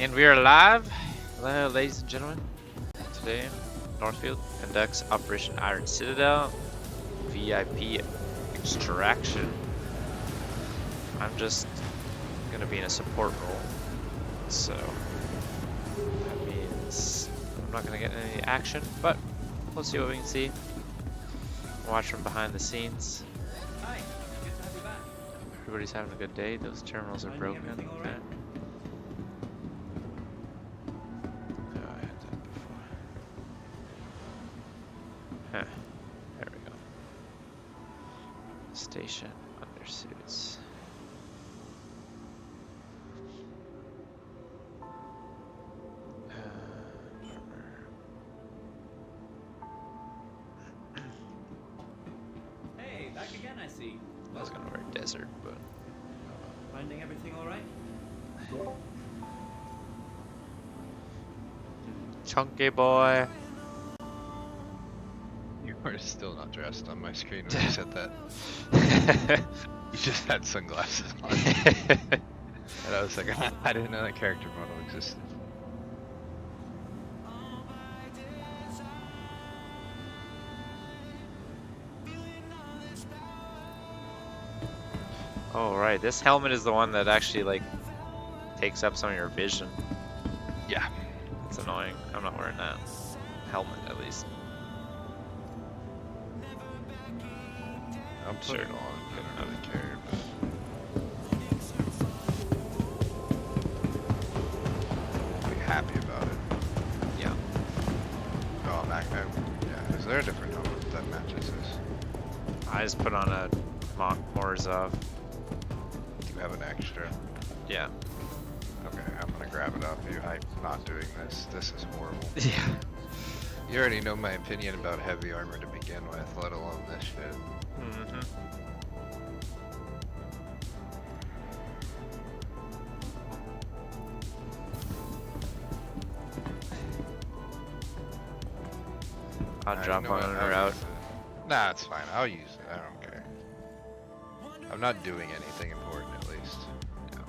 And we are live, hello, ladies and gentlemen. Today, Northfield conducts Operation Iron Citadel VIP extraction. I'm just gonna be in a support role, so that means I'm not gonna get any action, but we'll see what we can see. Watch from behind the scenes. Hi, good to have you back. Everybody's having a good day. Those terminals are broken. Everything all right? Oh, I had that before. Huh. There we go. Station undersuits. Hey, back again, I see. I was gonna wear desert, but Finding everything all right? chunky boy. You are still not dressed on my screen when you said that. You just had sunglasses on. And I was like, I didn't know that character model existed. Oh right, this helmet is the one that actually like takes up some of your vision. Yeah. It's annoying. I'm not wearing that helmet at least. I'll put Sure. it on. I don't really care, but I'll be happy about it. Yeah. Oh, yeah. Is there a different helmet that matches this? I just put on a Morozov. Do you have an extra? Yeah. Okay, I'm gonna grab it off you. I'm not doing this. This is horrible. Yeah. You already know my opinion about heavy armor to begin with, let alone this shit. Mm-hmm. I'll drop one on her out. Nah, it's fine. I'll use it. I don't care. I'm not doing anything important, at least. Yeah.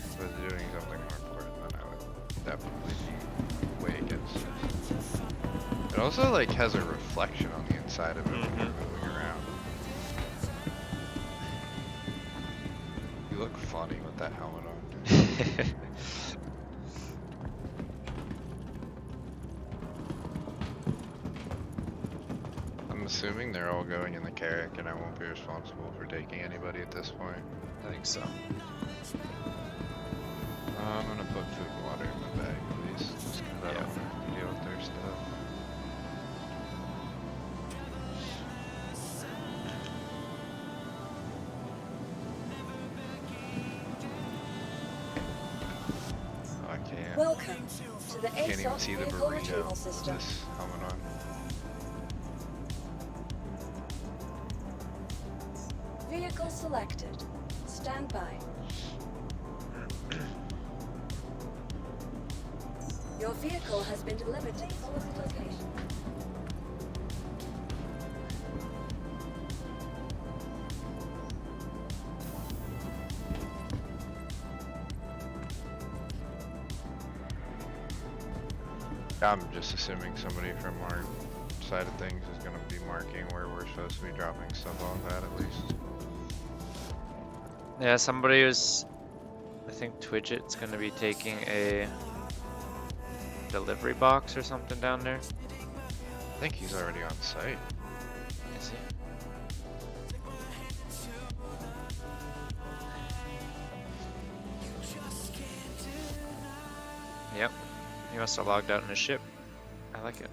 If I was doing something more important, then I would definitely be way against it. It also, like, has a reflection on the inside of it when you're moving around. You look funny with that helmet on. I'm assuming they're all going in the Carrack and I won't be responsible for taking anybody at this point. I think so. I'm gonna put food and water in my bag at least, just because I don't want to have to deal with their stuff. Oh, I can't. Welcome to the Can't even ASOS see the vehicle burrito retrieval with system. this helmet on. Vehicle selected. Stand by. Your vehicle has been delivered to the following location. I'm just assuming somebody from our side of things is going to be marking where we're supposed to be dropping stuff off at least. Yeah, somebody was. I think Twidget's gonna be taking a delivery box or something down there. I think he's already on site. Is he? Yep. He must have logged out in his ship. I like it.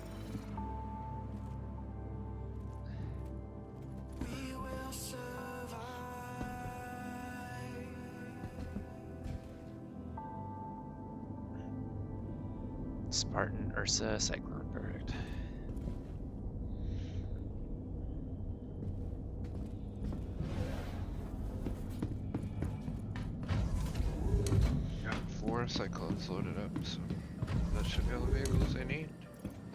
Spartan, Ursa, Cyclone, perfect. Got 4 Cyclones loaded up, so that should be all the vehicles they need.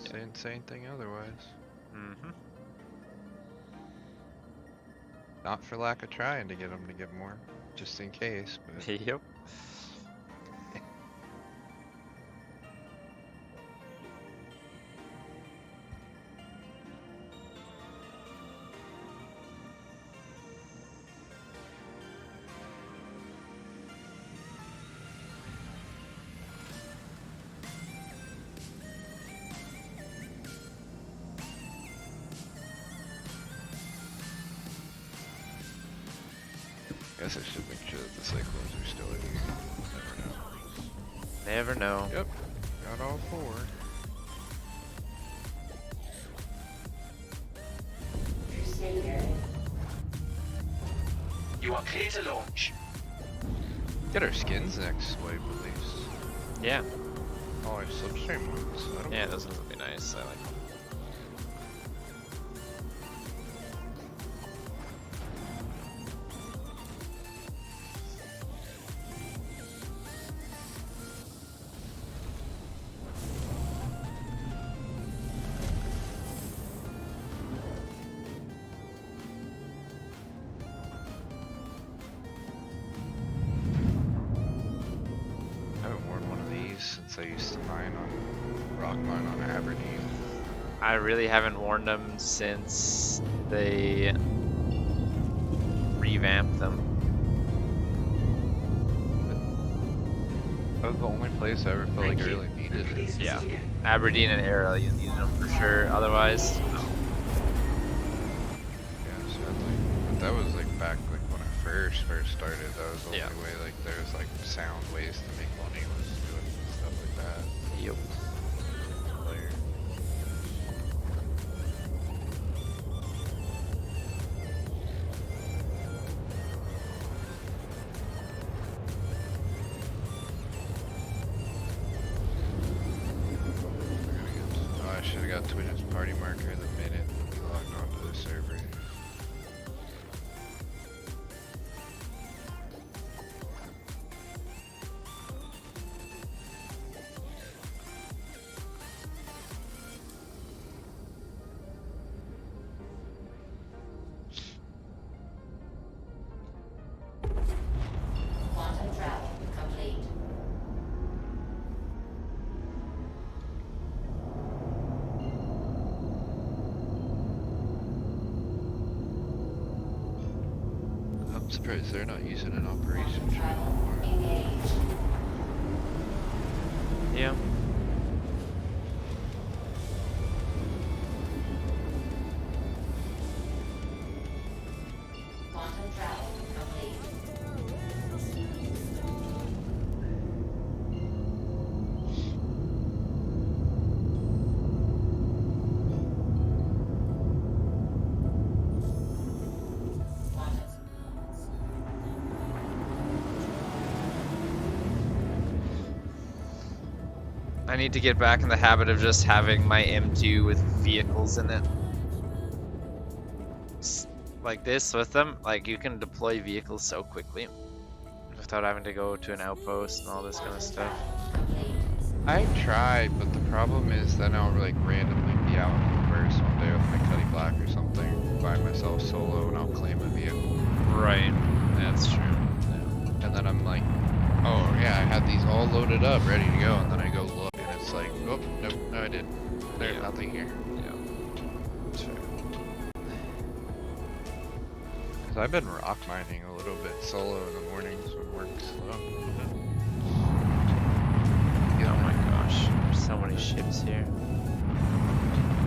Didn't say anything otherwise. Mm-hmm. Not for lack of trying to get them to get more, just in case, but Yep. Guess I should make sure that the cyclones are still in here. Never Never know. know. Yep. Got all 4. You are clear to launch. Get our skins next wave at least. Yeah. Oh, I have substream ones. I don't Yeah, those ones would be nice. I like them. I haven't worn one of these since I used to mine on rock mine on Aberdeen. I really haven't worn them since they revamped them. That was the only place I ever felt like I really needed it. Please Yeah. visit again. Aberdeen and Arrow, you need them for sure. Otherwise, no. Yeah, sadly. But that was like back like when I first started. That was the Yeah. only way like there was like sound ways to make money was doing stuff like that. Yep. Player. Oh, I should have got Twitch's party marker the minute we logged onto the server. Quantum travel complete. I'm surprised they're not using an operation Quantum travel engaged. Yeah. Quantum travel complete. Quantum. I need to get back in the habit of just having my M2 with vehicles in it. Like this with them, like you can deploy vehicles so quickly without having to go to an outpost and all this kind of stuff. Complete. I tried, but the problem is then I'll like randomly be out in the burst one day with my Cuddy Black or something by myself solo and I'll claim a vehicle. Right. That's true. And then I'm like, oh yeah, I had these all loaded up, ready to go, and then I go look and it's like, oh, nope, no I didn't. There's Yeah. nothing here. Yeah. That's fair. Cause I've been rock mining a little bit solo in the mornings when work's slow. Oh my gosh. There's so many ships here.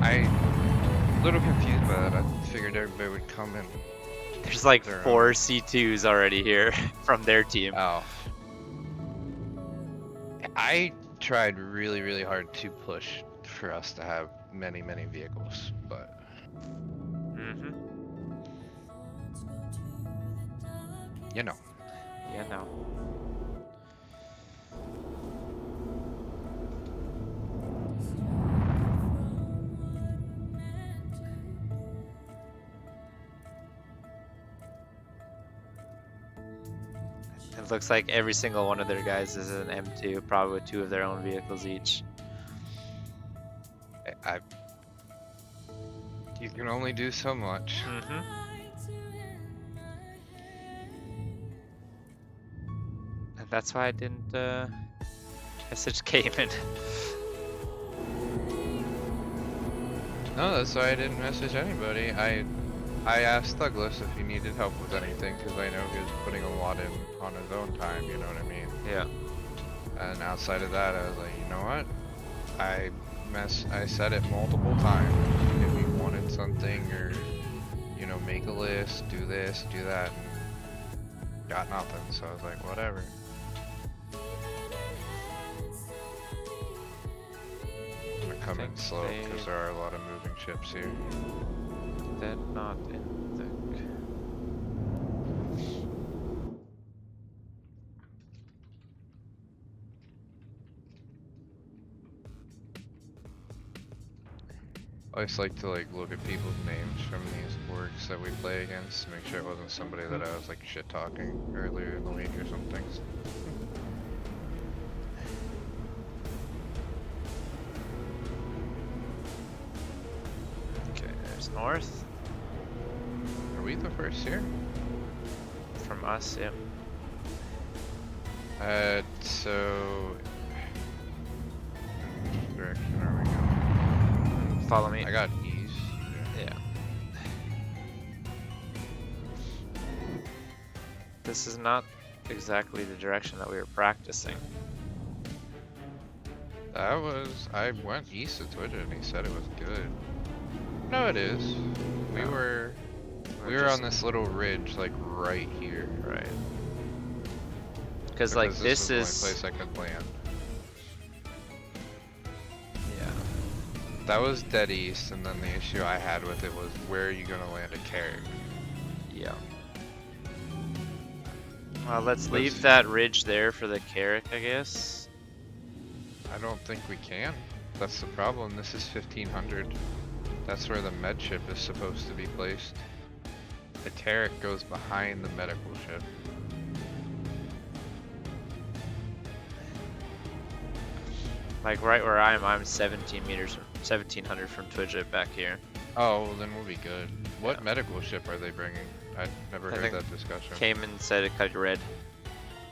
I'm a little confused by that. I figured everybody would come in. There's like They're, 4 C2s already here from their team. Oh. I tried really, really hard to push for us to have many, many vehicles, but Mm-hmm. you know. Yeah, no. It looks like every single one of their guys is an M2, probably with 2 of their own vehicles each. I you can only do so much. Mm-hmm. And that's why I didn't message Cayman. No, that's why I didn't message anybody. I asked Douglas if he needed help with anything because I know he was putting a lot in on his own time, you know what I mean? Yeah. And outside of that, I was like, you know what? I said it multiple times. If you wanted something or, you know, make a list, do this, do that. got nothing, so I was like, whatever. I'm gonna come in Think slow because they- there are a lot of moving ships here. They're not in the. I just like to like look at people's names from these orgs that we play against to make sure it wasn't somebody that I was like shit talking earlier in the week or something. Okay, there's north Are we the first here? from us. Yep. So which direction are we going? Follow me. I got east. Yeah. This is not exactly the direction that we were practicing. That was, I went east of Twitter and he said it was good. No, it is. We No. were just- on this little ridge like right here. Right. Because like this was is. the only place I could land. Yeah. That was dead east, and then the issue I had with it was where are you gonna land a carrier? Yeah. Well, let's leave Let's- that ridge there for the Carrick, I guess. I don't think we can. That's the problem. This is 1500. That's where the med ship is supposed to be placed. The Carrick goes behind the medical ship. Like right where I'm 17 meters, 1700 from Twidget back here. Oh, well, then we'll be good. What Yeah. medical ship are they bringing? I never I heard think that discussion. Came and said it cut red.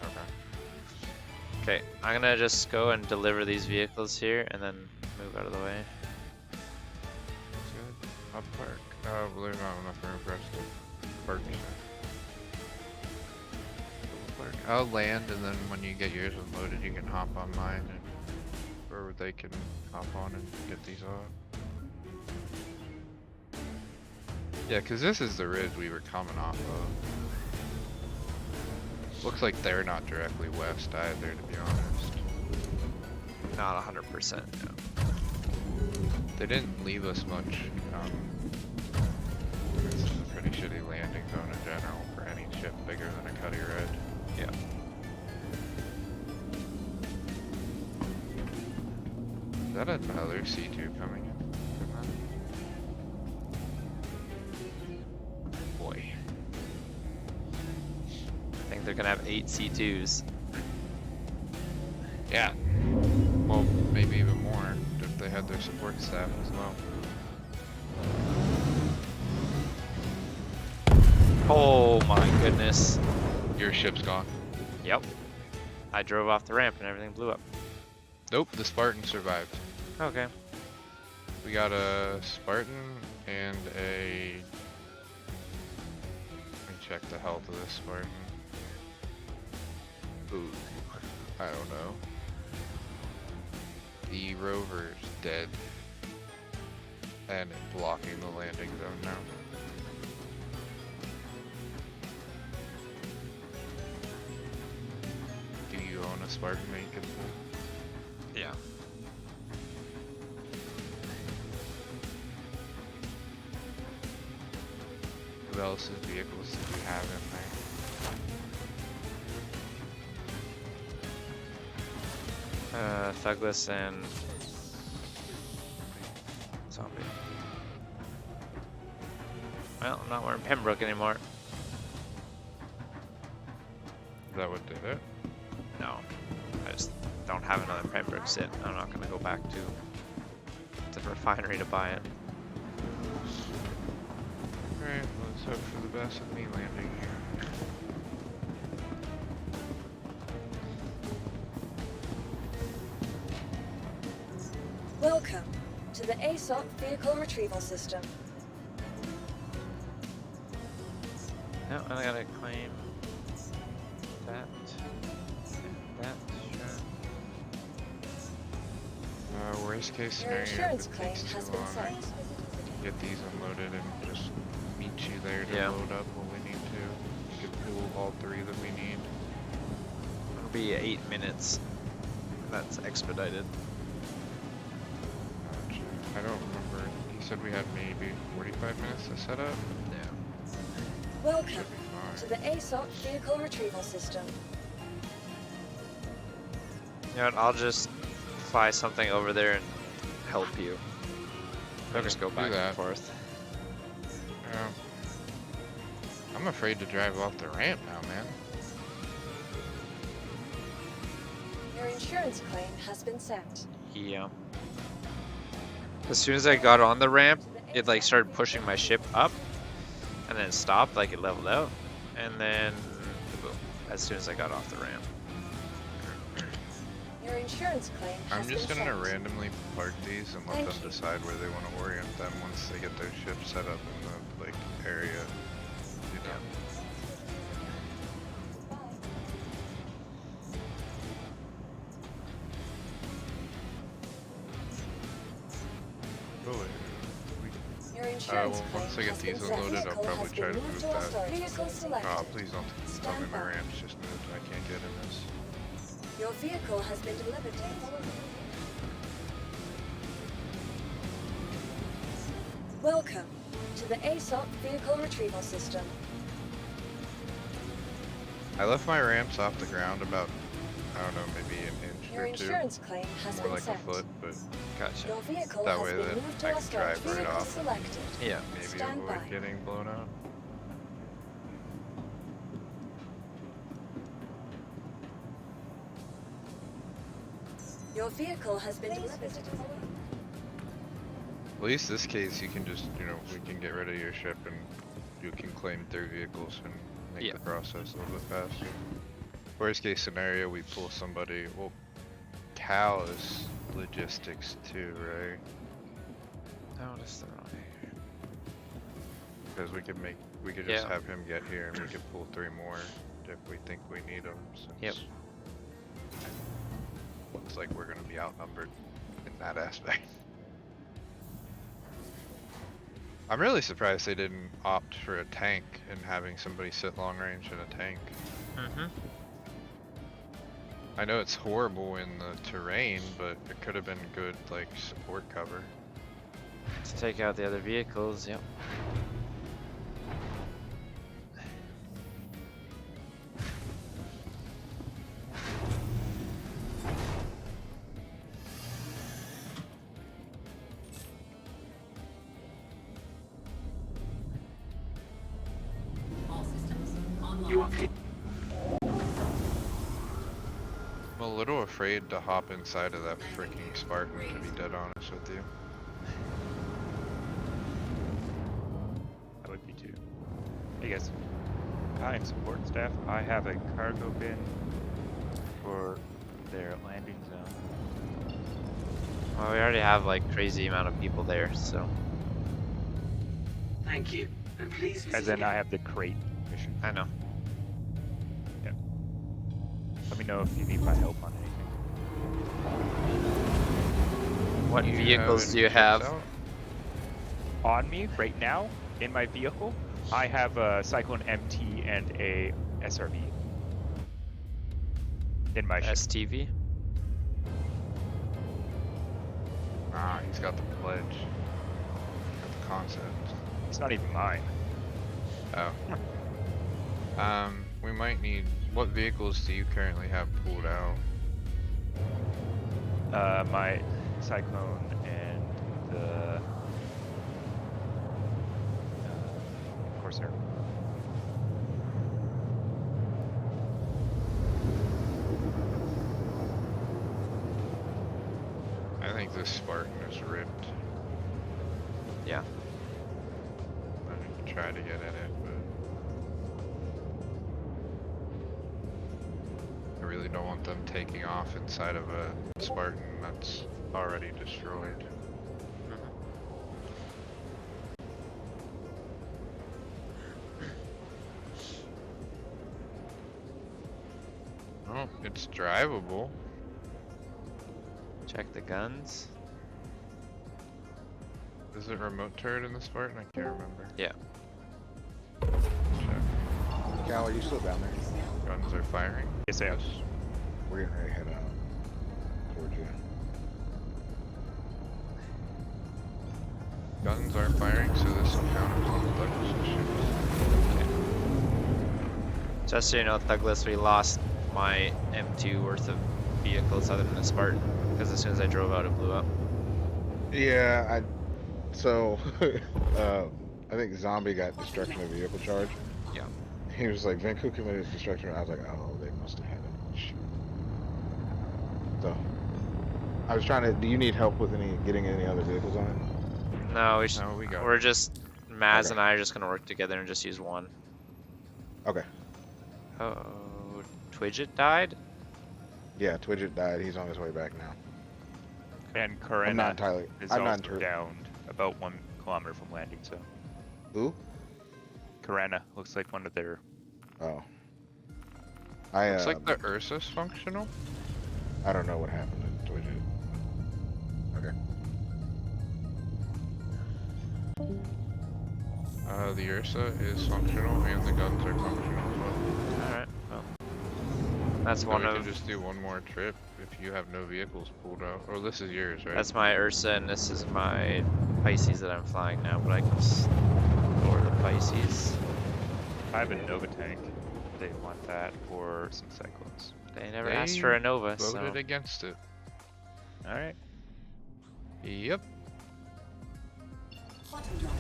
Okay. Okay, I'm gonna just go and deliver these vehicles here and then move out of the way. That's good. I'll park. Well, there's not enough room for us to park. We'll park. I'll land, and then when you get yours unloaded, you can hop on mine, and or they can hop on and get these off. Yeah, because this is the ridge we were coming off of. Looks like they're not directly west either, to be honest. Not 100%. No. They didn't leave us much. This is a pretty shitty landing zone in general for any ship bigger than a Cuddy Red. Yeah. Is that another C2 coming in? Boy. I think they're gonna have 8 C2s. Yeah. Well, maybe even more if they had their support staff as well. Oh my goodness. Your ship's gone. Yep. I drove off the ramp and everything blew up. Nope, the Spartan survived. Okay. We got a Spartan and a... Let me check the health of this Spartan. Ooh, I don't know. The rover's dead. And blocking the landing zone now. Do you own a Spartan that you can pull? Yeah. Who else's vehicles do you have in there? Thugless and Zombie. Well, I'm not wearing Pembroke anymore. Is that what did it? No. I just don't have another Pembroke sit. I'm not gonna go back to the refinery to buy it. Alright, let's hope for the best with me landing here. Welcome to the ASOP Vehicle Retrieval System. No, and I gotta claim that. And that, sure. Worst case Your scenario, insurance if it claim takes has too been long, signed. get these unloaded and just meet you there to Yeah. load up what we need to. You could pull all three that we need. It'll be 8 minutes. That's expedited. Gotcha. I don't remember. He said we had maybe 45 minutes to set up. Yeah. Welcome Should be to fine. the ASOC vehicle retrieval system. You know what? I'll just fly something over there and help you. I'll Okay, just go do back and that. forth. Yeah. I'm afraid to drive off the ramp now, man. Your insurance claim has been sent. Yeah. As soon as I got on the ramp, it like started pushing my ship up, and then it stopped, like it leveled out, and then boom, as soon as I got off the ramp. Your insurance claim has I'm just been gonna sent. randomly park these and let Thank them you. decide where they want to orient them once they get their ship set up in the like area. You know. Oh, Your insurance well, claim once I get has been these sent. unloaded, I'll Vehicle probably has try been to moved move to our that. storage Vehicle selected. Oh, please don't tell Stand me my by. ramp's just moved. I can't get in this. Your vehicle has been delivered to Welcome to the ASOC vehicle retrieval system. I left my ramps off the ground about, I don't know, maybe an inch Your or two. insurance claim has More been like sent. a foot, but Gotcha. Your vehicle That has way been that moved to I our can storage drive right vehicle off. selected. Yeah. maybe Stand avoid by. getting blown out. Your vehicle has been delivered to At least this case, you can just, you know, we can get rid of your ship and you can claim 3 vehicles and make Yeah. the process a little bit faster. Worst case scenario, we pull somebody. Well, Cal is logistics too, right? Notice they're on here. Because we could just Yeah. have him get here and we could pull 3 more if we think we need them. Since Yep. looks like we're gonna be outnumbered in that aspect. I'm really surprised they didn't opt for a tank and having somebody sit long range in a tank. Mm-hmm. I know it's horrible in the terrain, but it could have been good, like, support cover. To take out the other vehicles, yep. All systems online. I'm a little afraid to hop inside of that freaking Spartan, to be dead honest with you. I would be too. Hey guys. Hi, I'm support staff. I have a cargo bin for their landing zone. Well, we already have like crazy amount of people there, so Thank you. And please And visit then again. I have the crate mission. I know. Let me know if you need my help on anything. What You vehicles any do you ships have? out? On me right now, in my vehicle, I have a Cyclone MT and a SRV. In my ship. STV? Ah, he's got the pledge. Got the concept. It's not even mine. Oh. We might need. What vehicles do you currently have pulled out? My Cyclone and the Corsair. I think this Spartan is ripped. Yeah. I can try to get in it, but I really don't want them taking off inside of a Spartan that's already destroyed. Oh, it's drivable. Check the guns. Is it remote turret in the Spartan? I can't remember. Yeah. Check. Cal, are you still down there? Guns are firing. Yes, I am. We're getting ready to head out towards you. Guns are firing, so this will count as one of Douglas's ships. Just so you know, Douglas, we lost my M2 worth of vehicles other than the Spartan, because as soon as I drove out, it blew up. Yeah, so I think Zombie got destruction of vehicle charge. Yeah. He was like, Vancouver committed destruction. I was like, oh, they must have had it. Shoot. So I was trying to. Do you need help with getting any other vehicles on it? No, We got we're it. just Maz Okay. and I are just gonna work together and just use one. Okay. Oh, Twidget died? Yeah, Twidget died. He's on his way back now. And I'm not Corinna entirely. is I'm also not entirely. downed about 1 kilometer from landing zone. Who? Corinna looks like one of their. Oh. Looks like the Ursa's functional. I don't know what happened to Twidget. Okay. The Ursa is functional and the guns are functional as well. Alright, well. That's So one we of. can just do one more trip if you have no vehicles pulled out. Or this is yours, right? That's my Ursa, and this is my Pisces that I'm flying now, but I can store the Pisces. I have a Nova tank. They want that or some Cyclones. They never asked for a Nova, Voted so. against it. All right. Yep. Quantum drive.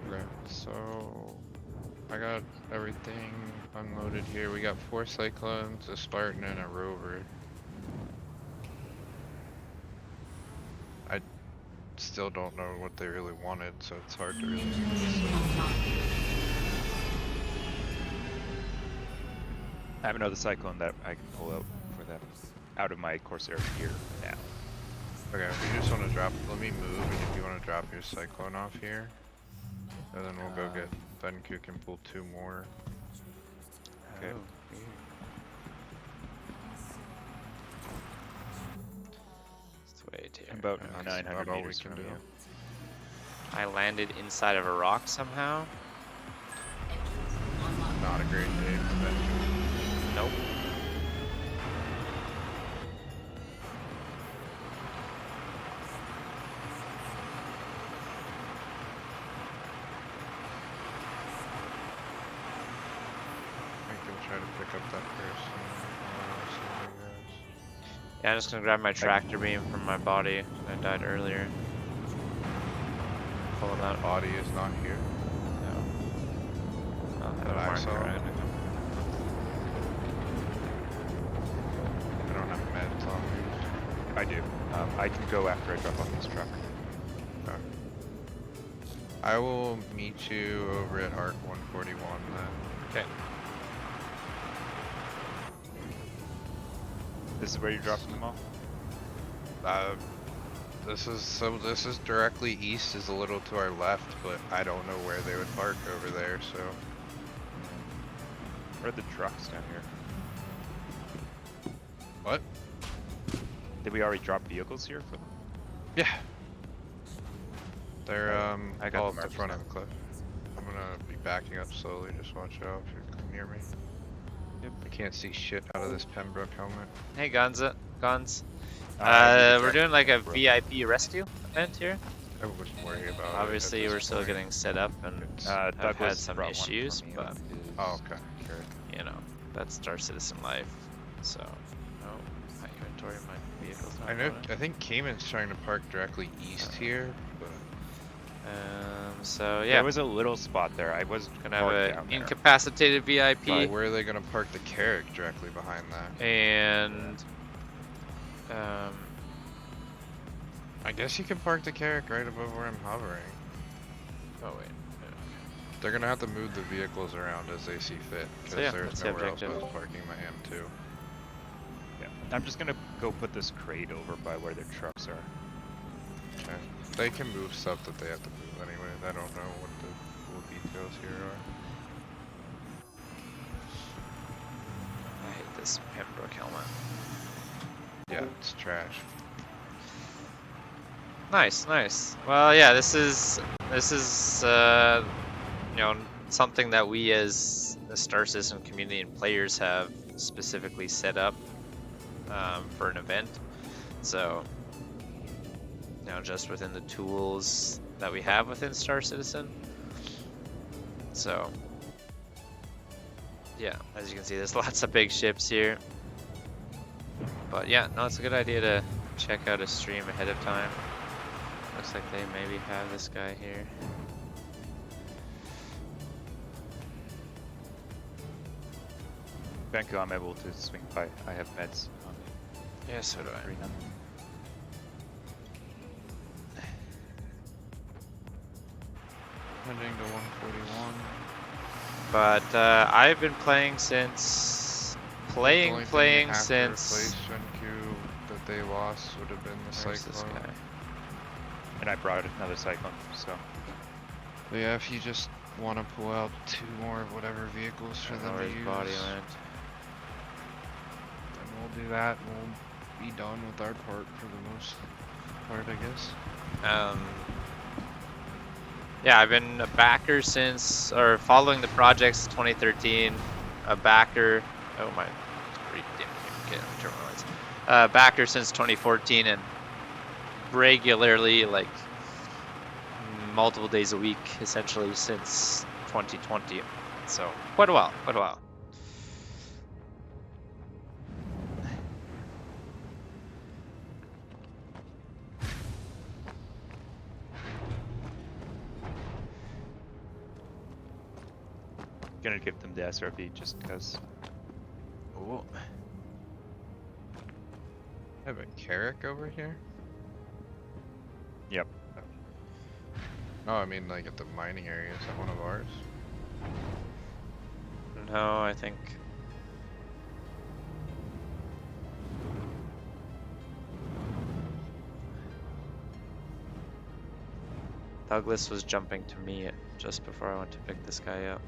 Okay, so I got everything unloaded here. We got 4 Cyclones, a Spartan, and a Rover. I still don't know what they really wanted, so it's hard to really. I have another Cyclone that I can pull out for them out of my Corsair gear now. Okay, if you just want to drop, let me move, and if you want to drop your Cyclone off here, and then we'll go get Benku can pull 2 more. Okay. Oh, weird. Let's wait here. About That's 900 about all we meters can from do. you. I landed inside of a rock somehow. Not a great day for Benku. Nope. I can try to pick up that person. See where he goes. Yeah, I'm just gonna grab my tractor beam from my body. I died earlier. Pull it out. Body is not here. No. I'll have That a I marker saw. right. I don't have meds on me. I do. I can go after I drop off this truck. Okay. I will meet you over at Arc 141 then. Okay. This is where you're dropping them off? This is directly east, is a little to our left, but I don't know where they would park over there, so. Where are the trucks down here? What? Did we already drop vehicles here for them? Yeah. They're I got all the at the markers front now. of the cliff. I'm gonna be backing up slowly, just watch out if you're near me. Yep. I can't see shit out of this Pembroke helmet. Hey, Guns. I need to We're drop doing like a bro. VIP rescue event here. I wouldn't worry about it. Obviously, at we're this still point. getting set up and have had Douglas some brought one issues, from you. but Oh, okay. Sure. you know, that's our citizen life. So, oh, my inventory, my vehicle's not I know. loading. I think Cayman's trying to park directly east here, but So yeah, There was a little spot there. I was gonna have parked an down there. incapacitated VIP but where are they gonna park the Carrick directly behind that? and I guess you can park the Carrack right above where I'm hovering. Oh wait. They're gonna have to move the vehicles around as they see fit, So because yeah, there's that's the nowhere else I objective. was parking my M2. Yeah. I'm just gonna go put this crate over by where their trucks are. Okay. They can move stuff that they have to move anyways. I don't know what the full details here are. I hate this Pembroke helmet. Yeah, it's trash. Nice, nice. Well, yeah, this is you know, something that we as the Star System community and players have specifically set up for an event. So, you know, just within the tools that we have within Star Citizen. So, yeah, as you can see, there's lots of big ships here. But yeah, no, it's a good idea to check out a stream ahead of time. Looks like they maybe have this guy here. Benko, I'm able to swing by. I have meds on me. Yeah, so do I. Arena. Heading to 141. But I've been playing since playing since. Replace that they lost would have been the Where's this Cyclone. guy? And I brought another cyclone, so. But yeah, if you just want to pull out 2 more of whatever vehicles for them to Where's use, body went? then we'll do that. We'll be done with our part for the most part, I guess. Yeah, I've been a backer since, or following the projects 2013. A backer. Oh my! Okay, let me turn my lights. Backer since 2014, and regularly, like multiple days a week, essentially since 2020. So quite a while. Quite a while. Gonna give them the SRV just because. Ooh. I have a Carrack over here? Yep. No, I mean like at the mining area. Is that one of ours? No, I think. Douglas was jumping to me just before I went to pick this guy up.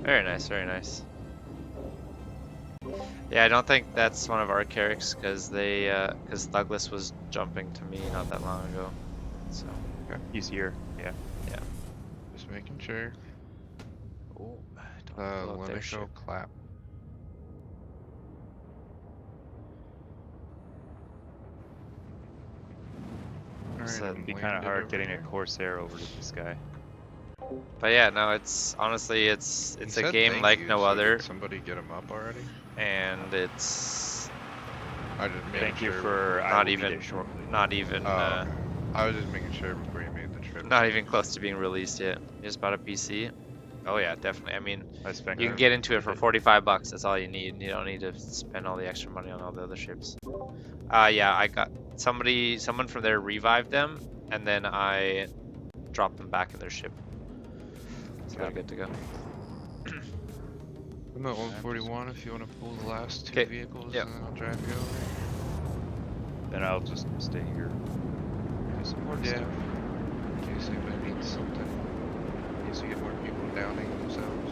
Very nice, very nice. Yeah, I don't think that's one of our Carracks because because Douglas was jumping to me not that long ago. So. Okay. He's here. Yeah. Yeah. Just making sure. Oh, don't blow up their ship. Linico clap. So Alright, It'd be kind of hard getting a Corsair over to this guy. But yeah, no, it's honestly it's He a said game thank like you, no so other, did somebody get him up already? and it's I just made Thank you sure for. I not will be even there shortly. not even Oh, I was just making sure before you made the trip. not even close to being released yet. You just bought a PC. Oh yeah, definitely. I mean, I spent. you can get into it for 45 bucks. That's all you need. You don't need to spend all the extra money on all the other ships. Yeah, I got someone from there revived them, and then I dropped them back in their ship. So they're good to go. I'm at 141 if you want to pull the last 2 Okay, vehicles, yep. and then I'll drive you over. Then I'll just stay here. Do support Yeah. stuff. In case anybody needs something. In case we get more people downing themselves.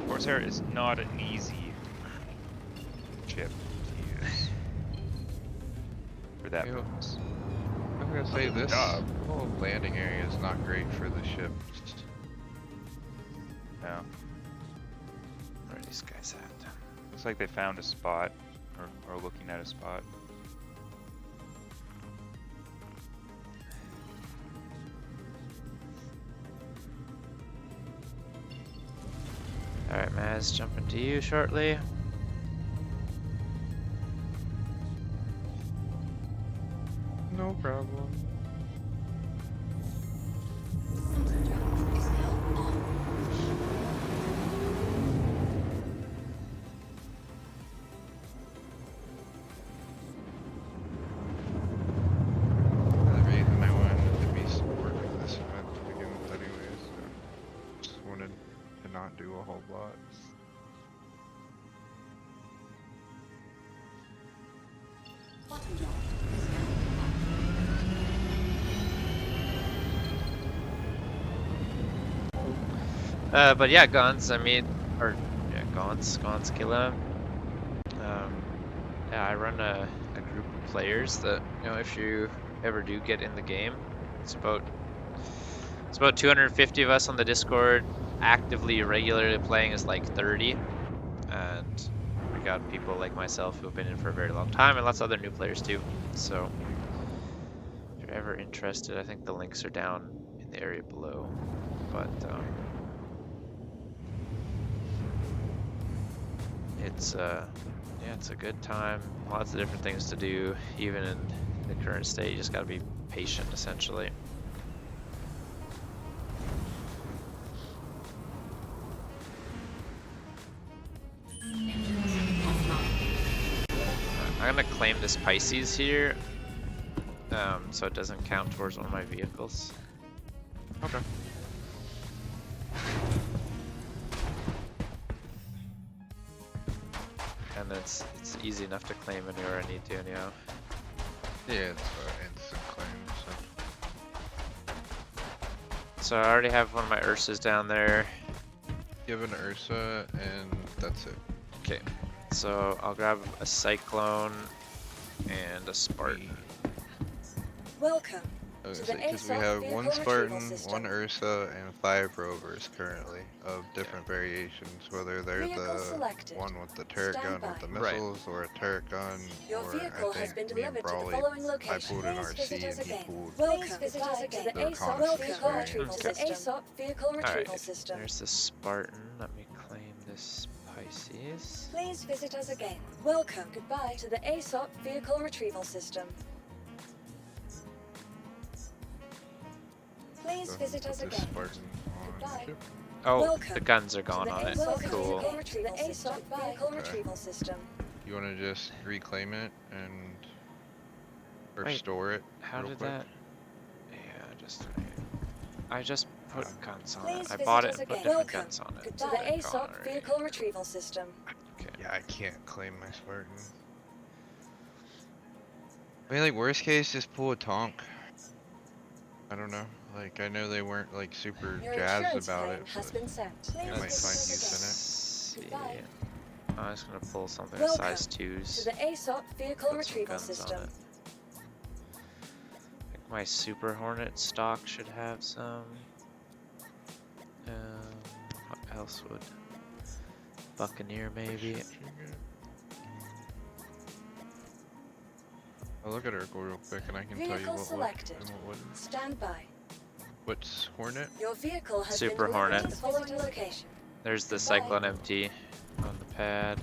Corsair is not an easy chip to use for that Yeah. purpose. I'm gonna say Good this job. whole landing area is not great for the ship. No. Where are these guys at? Looks like they found a spot, or looking at a spot. Alright, Maz, jumping to you shortly. problem. Subject is now on. The reason I wanted to be supporting this event to begin with anyways, so just wanted to not do a whole lot. Bottom yard is now But yeah, guns. I mean, or yeah, guns kill him. Yeah, I run a group of players that, you know, if you ever do get in the game, it's about 250 of us on the Discord. Actively, regularly playing is like 30, and we got people like myself who have been in for a very long time, and lots of other new players too. So if you're ever interested, I think the links are down in the area below. But it's yeah, it's a good time. Lots of different things to do, even in the current state. You just gotta be patient, essentially. I'm gonna claim this Pisces here, so it doesn't count towards one of my vehicles. Okay. And it's easy enough to claim anywhere I need to, anyhow. Yeah, it's instant claim, so. So I already have one of my Ursas down there. You have an Ursa, and that's it. Okay, so I'll grab a Cyclone and a Spartan. Welcome I was to gonna the say, because we ASOC have vehicle one retrieval Spartan, system. one Ursa, and 5 rovers currently of different variations, whether they're Vehicle the selected. one with the turret Stand gun with the by. Right. missiles, or a turret gun, Your or vehicle I has been think me and delivered to the Brawley, following I location. pulled an Please RC visit us and he again. pulled Please visit us again. To the the ASOC reconnaissance vehicle variant. retrieval Okay. system. ASOC vehicle retrieval Alright, system. there's the Spartan. Let me claim this Pisces. Please visit us again. Welcome. Goodbye to the ASOC vehicle retrieval system. Please So visit put us this again. Spartan on Goodbye. the ship. Oh, Welcome the guns are To gone the on it. ASOC Cool. vehicle retrieval system. Vehicle Okay. retrieval system. You want to just reclaim it and or Wait, store it? How real did quick? that? Yeah, I just put guns on it. Please I visit bought it us and put again. different Welcome guns on it. to the They're gone ASOC already. vehicle retrieval system. Okay. Yeah, I can't claim my Spartan. I mean, like, worst case, just pull a Tonk. I don't know. Like, I know they weren't, like, super Your jazzed insurance about claim it, has but been sent. Please might visit find us use again. See. Goodbye. I'm just gonna pull something Welcome size To 2s. the ASOC vehicle Put some retrieval guns on system. it. I think my Super Hornet stock should have some. What else would? Buccaneer maybe. I'll look at Urkel real quick and I can tell you Vehicle what would selected. and what wouldn't. Stand by. What's Hornet? Your vehicle has Super been delivered Hornet. to the following location. There's the Goodbye. Cyclone MT on the pad.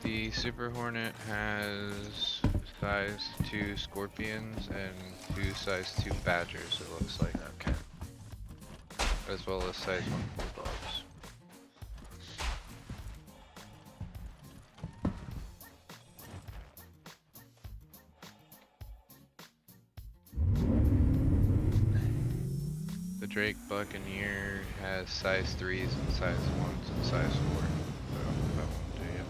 The Super Hornet has size 2 Scorpions and 2 size 2 Badgers, it looks like. Okay. As well as size 1 Bulldogs. The Drake Buccaneer has size 3s and size 1s and size 4. So that won't do you.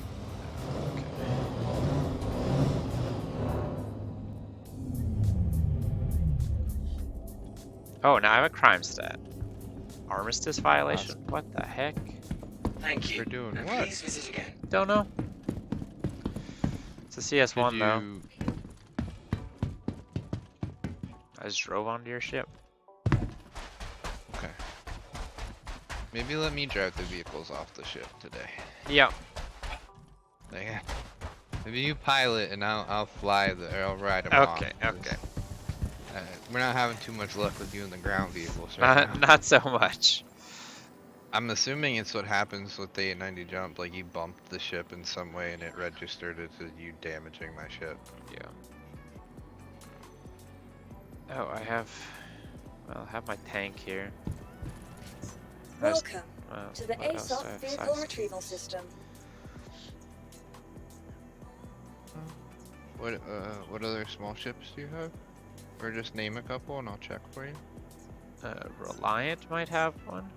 Oh, now I have a crime stat. Armistice violation? What the heck? Thank you. We're doing And what? Please visit again. Don't know. It's a CS1 Did though. you- I just drove onto your ship. Okay. Maybe let me drive the vehicles off the ship today. Yep. Like, maybe you pilot and I'll fly or I'll ride them off. Okay, 'cause, okay. We're not having too much luck with you in the ground vehicles right now. Not so much. I'm assuming it's what happens with the 890 jump, like you bumped the ship in some way and it registered it as you damaging my ship. Yeah. Oh, well, I have my tank here. I just- Welcome well, to the what else do I ASOP have vehicle besides retrieval these? system. What other small ships do you have? Or just name a couple and I'll check for you. Reliant might have one.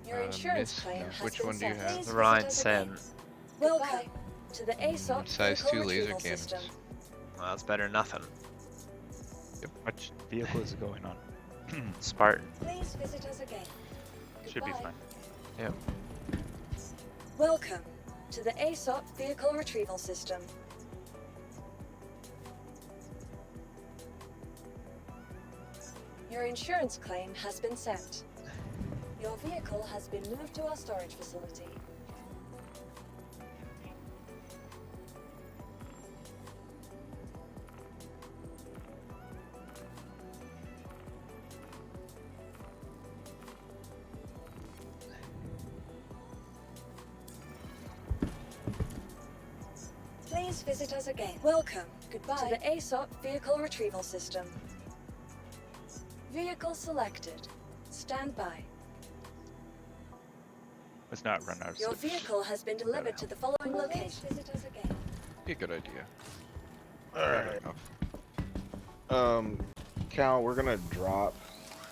Your insurance Miss, claim has which been one do you set. have? Please The visit Reliant us Sen. again. Welcome to the ASOP Size vehicle 2 laser retrieval cannons. system. Well, that's better than nothing. Which vehicle is it going on? Spartan. Please visit us again. Should be Goodbye. fine. Yep. Welcome to the ASOP vehicle retrieval system. Your insurance claim has been sent. Your vehicle has been moved to our storage facility. Please visit us again. Welcome. Goodbye. To the ASOP vehicle retrieval system. Vehicle selected. Stand by. Let's not run out of Your sleep. vehicle has been delivered to the following location. Please visit us again. Be a good idea. Alright. Enough. Cal, we're gonna drop,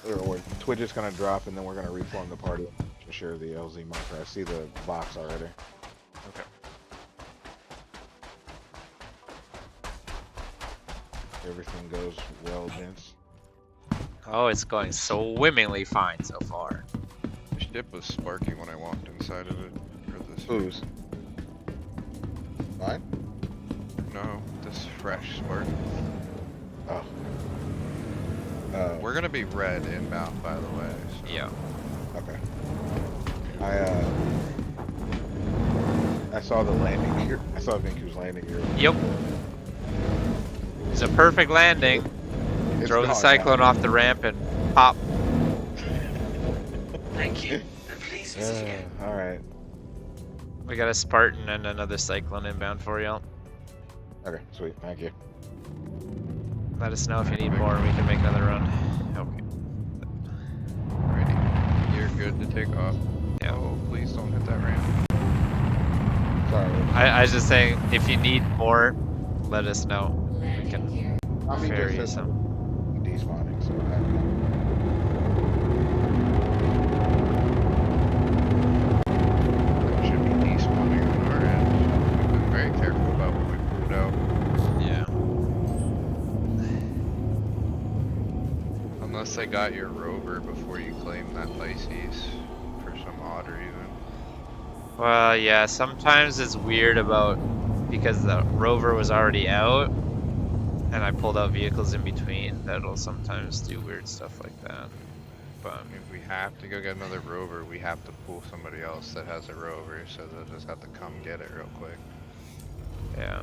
or Twitch is gonna drop, and then we're gonna reform the party to share the LZ marker. I see the box already. Okay. Everything goes well, gents. Oh, it's going swimmingly fine so far. The ship was sparking when I walked inside of it. Or this. Who's? Mine? No, this fresh spark. Oh. We're gonna be red inbound, by the way. So. Yeah. Okay. I saw the landing gear. I saw Vinku's landing gear. Yep. It's a perfect landing. It's Throw the gone cyclone now. off the ramp and pop. Thank you, and please visit again. Alright. We got a Spartan and another cyclone inbound for y'all. Okay, sweet. Thank you. Let us know if you need more and we can make another run. Okay. Ready. You're good to take off. Yeah. Oh, please don't hit that ramp. Sorry. I was just saying, if you need more, let us know. We can Landing gear. Tommy ferry just said some. despawning, so I It should be despawning on our end. We've been very careful about what we pulled out. Yeah. Unless they got your rover before you claimed that Pisces for some odd reason. Well, yeah, sometimes it's weird about, because the rover was already out, and I pulled out vehicles in between, that'll sometimes do weird stuff like that. But, If we have to go get another rover, we have to pull somebody else that has a rover, so they'll just have to come get it real quick. yeah.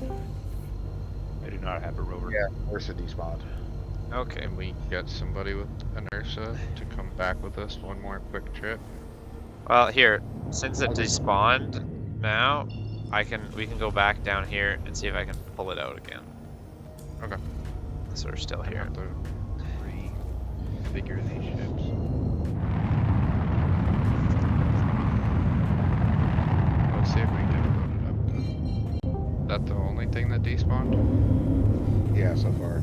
I do not have a rover. Yeah, Ursa despawned. Okay. Can we get somebody with an Ursa to come back with us one more quick trip? Well, here, since it despawned now, we can go back down here and see if I can pull it out again. Okay. So we're still I here. have to refigure these ships. Let's see if we can load it up then. Is that the only thing that despawned? Yeah, so far.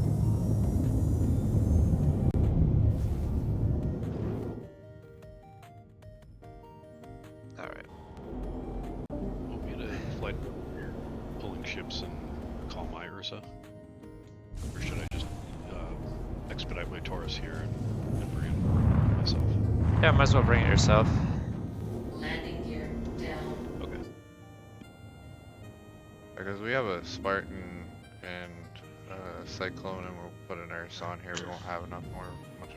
Alright. Want me to flight pulling ships and call my Ursa? Or should I just expedite my Taurus here and bring it myself? Yeah, might as well bring it yourself. Landing gear down. Okay. Because we have a Spartan and a Cyclone and we'll put an Ursa on here, we won't have much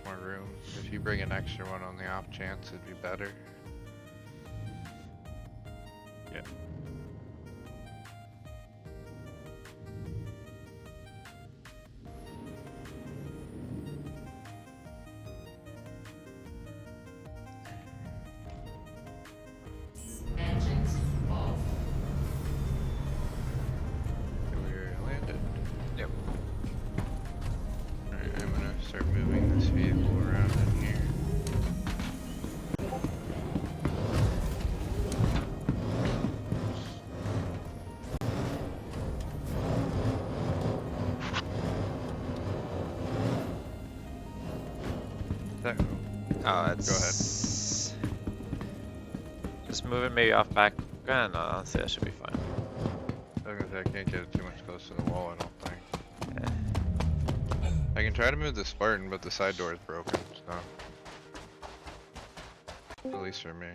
more room. If you bring an extra one on the off chance, it'd be better. Yeah. Engines off. We're landed. Yep. That, Oh, it's. Just move it maybe off back. No, honestly, that should be fine. I was gonna say, I can't get it too much close to the wall, I don't think. Eh. I can try to move the Spartan, but the side door is broken, so. At least for me.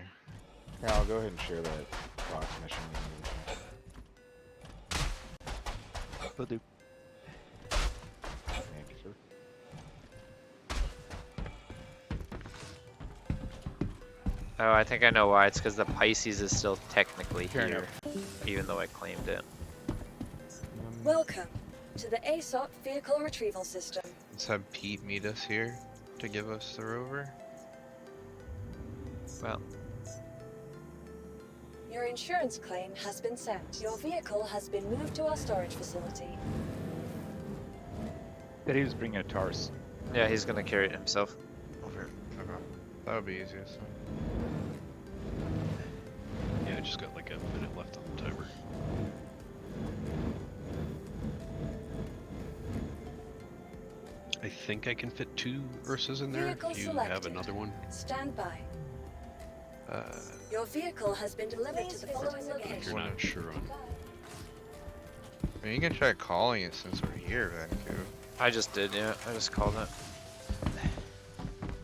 Yeah, I'll go ahead and share that box mission. Will do. Thank you, sir. Oh, I think I know why. It's because the Pisces is still technically Fair here, even though I claimed it. Welcome to the ASOP Vehicle Retrieval System. Let's have Pete meet us here to give us the rover. Well, Your insurance claim has been sent. Your vehicle has been moved to our storage facility. Said he was bringing a Taurus. yeah, he's gonna carry it himself. Over. Okay. That would be easiest. Yeah, I just got like a minute left on the timer. I think I can fit 2 Ursas in there. Vehicle If you have selected. another one. Stand by. Uh, Your vehicle has been delivered to the following If location. you're not sure on. I mean, you can try calling it since we're here, then, too. I just did, yeah. I just called it.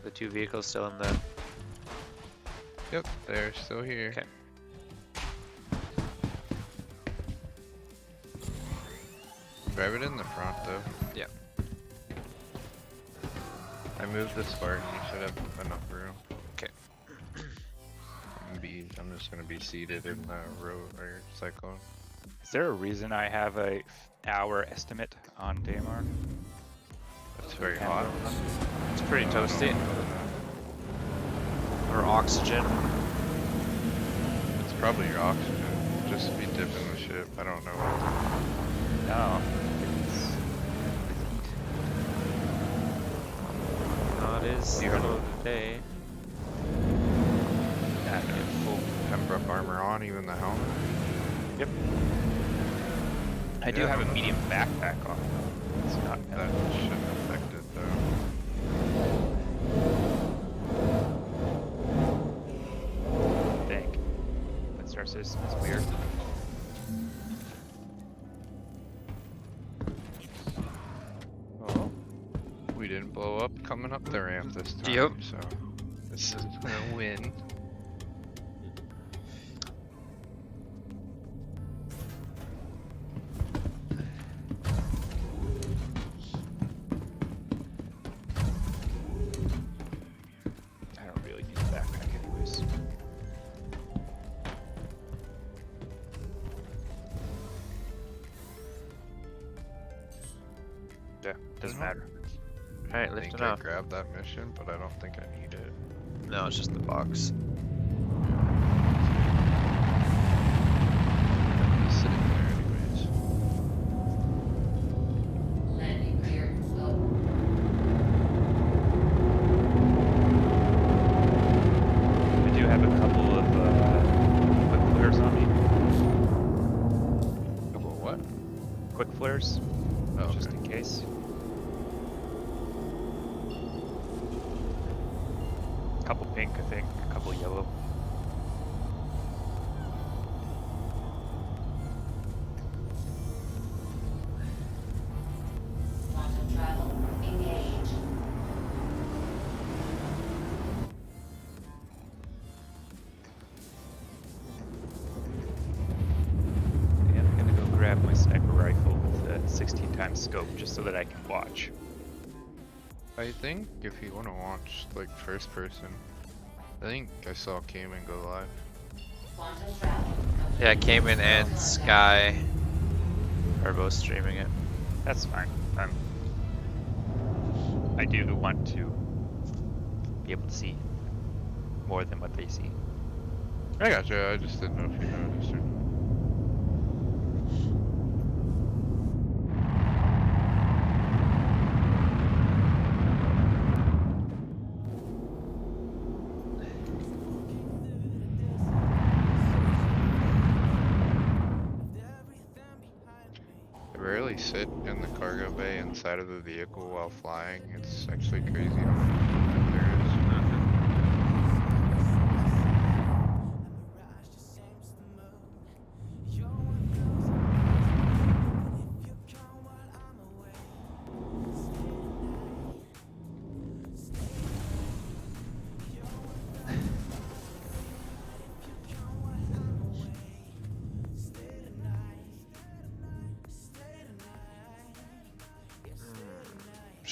The 2 vehicles still in the. Yep, they're still here. Okay. Grab it in the front, though. Yeah. I moved the Spartan, you should have enough room. Okay. I'm just gonna be seated in the row or cyclone. Is there a reason I have a hour estimate on Daymar? It's very hot. It's pretty toasty. Or oxygen. It's probably your oxygen. Just be dipping the ship. I don't know what. No. No, it is You the heard middle of the day. Full Pembroke armor on, even the helmet. Yep. I do Yeah. have a medium backpack on. It's not That shouldn't affect it, though. think. That star system is weird. Oh. We didn't blow up coming up the ramp this time, Yep. so this is a win. I don't really need a backpack anyways. Yeah, doesn't matter. Alright, I lift think it I up. grabbed that mission, but I don't think I need it. No, it's just the box. It's sitting there anyways. Landing gear up. I do have a couple of quick flares on me. Couple of what? Quick flares, Oh, just okay. in case. Couple pink, I think. A couple yellow. Quantum travel engaged. And I'm gonna go grab my sniper rifle with a 16 times scope just so that I can watch. I think if you want to watch like first person, I think I saw Cayman go live. Quantum travel. Yeah, Cayman and Sky are both streaming it. That's fine. I do want to be able to see more than what they see. I gotcha. I just didn't know if you noticed or not. I rarely sit in the cargo bay inside of the vehicle while flying. It's actually crazy how many people there is.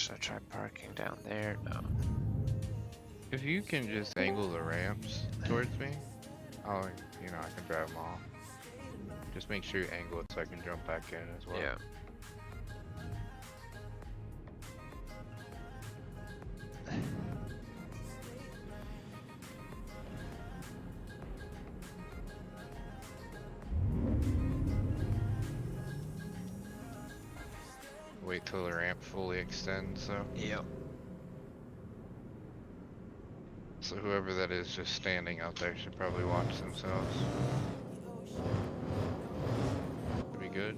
Should I try parking down there? No. If you can just angle the ramps towards me, I'll, you know, I can drive them off. Just make sure you angle it so I can jump back in as well. Yeah. Wait till the ramp fully extends, so. Yep. So whoever that is just standing out there should probably watch themselves. Should be good.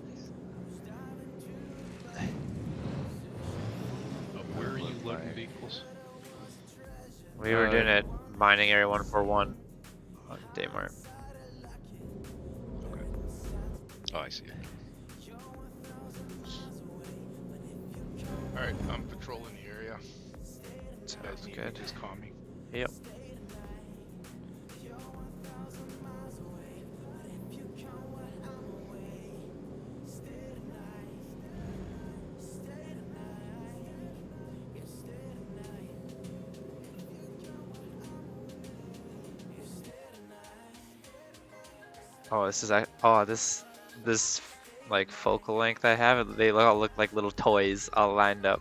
Where are you Look loading like- vehicles? We were doing it mining area 141 on Daymart. Okay. Oh, I see it. Alright, I'm patrolling the area. Sounds Guys need good. to just call me. Yep. Oh, this like focal length I have, they all look like little toys all lined up,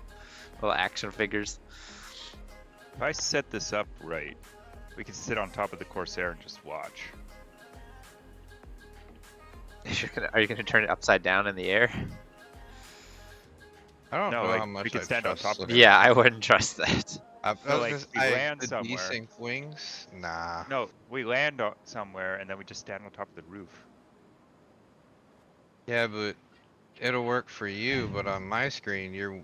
little action figures. If I set this up right, we can sit on top of the Corsair and just watch. Are you gonna turn it upside down in the air? I don't No, know like, how much we can I stand on trust top of it. Yeah, I wouldn't trust that. So, like, we land the somewhere. desync wings? Nah. No, we land somewhere and then we just stand on top of the roof. Yeah, but it'll work for you, but on my screen, your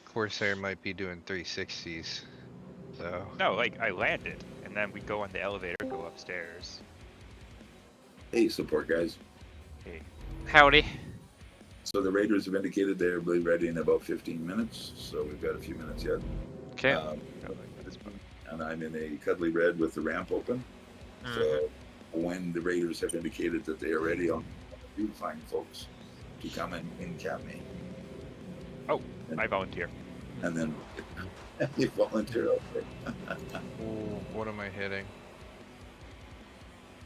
Corsair might be doing 360s. So, No, like I land it and then we go on the elevator, go upstairs. Hey, support guys. Hey, Howdy. So the Raiders have indicated they'll be ready in about 15 minutes, so we've got a few minutes yet. Okay. go like this one. And I'm in a cuddly red with the ramp open. So when the Raiders have indicated that they are ready, I'll be fine folks to come and cap me. Oh, I volunteer. And then you volunteer out there. ooh, what am I hitting?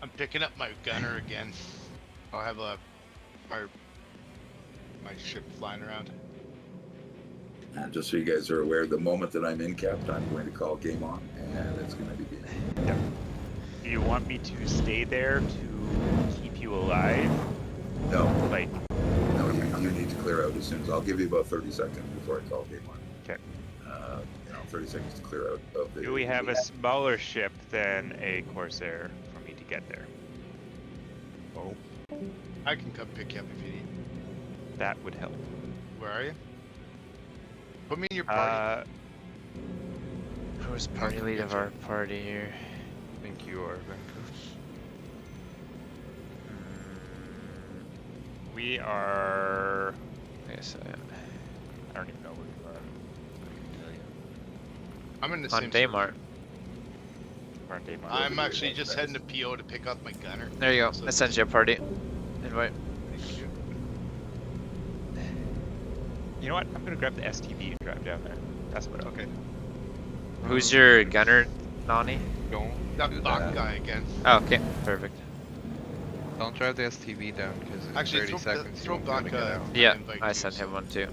I'm picking up my gunner again. I'll have my ship flying around. And just so you guys are aware, the moment that I'm in capped, I'm going to call game on, and it's going to be game. Yep. Do you want me to stay there to keep you alive? No, Like, no, you need to clear out as soon as I'll give you about 30 seconds before I call game on. okay. 30 seconds to clear out of the. Do we have a smaller ship than a Corsair for me to get there? Oh. I can come pick you up if you need. That would help. Where are you? Put me in your party. Who's party lead of our party here? I think you are, Vancouver. We are. Yes, I don't even know where we are. I'm in the on same Daymart. We're on Daymar. I'm actually just heading to PO to pick up my gunner. There you go. So- I sent you a party invite. Thank you. You know what? I'm gonna grab the STV and drive down there. That's what. Okay. Who's your gunner, Nani? Don't That do Bach that. guy again. Oh, okay, perfect. Don't drive the STV down because in Actually, 30 seconds throw you won't be able to Bach, get out. Yeah, invite I too, sent so- him one too.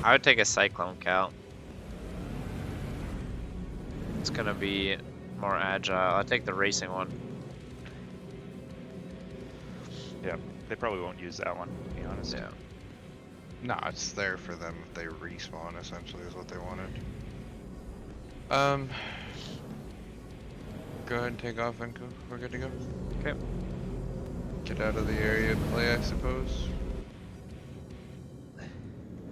I would take a Cyclone Cal. It's gonna be more agile. I'll take the racing one. Yeah. They probably won't use that one, to be honest. Yeah. No, it's there for them if they respawn, essentially, is what they wanted. Go ahead and take off, Vancouver. We're good to go. Okay. Get out of the area of play, I suppose.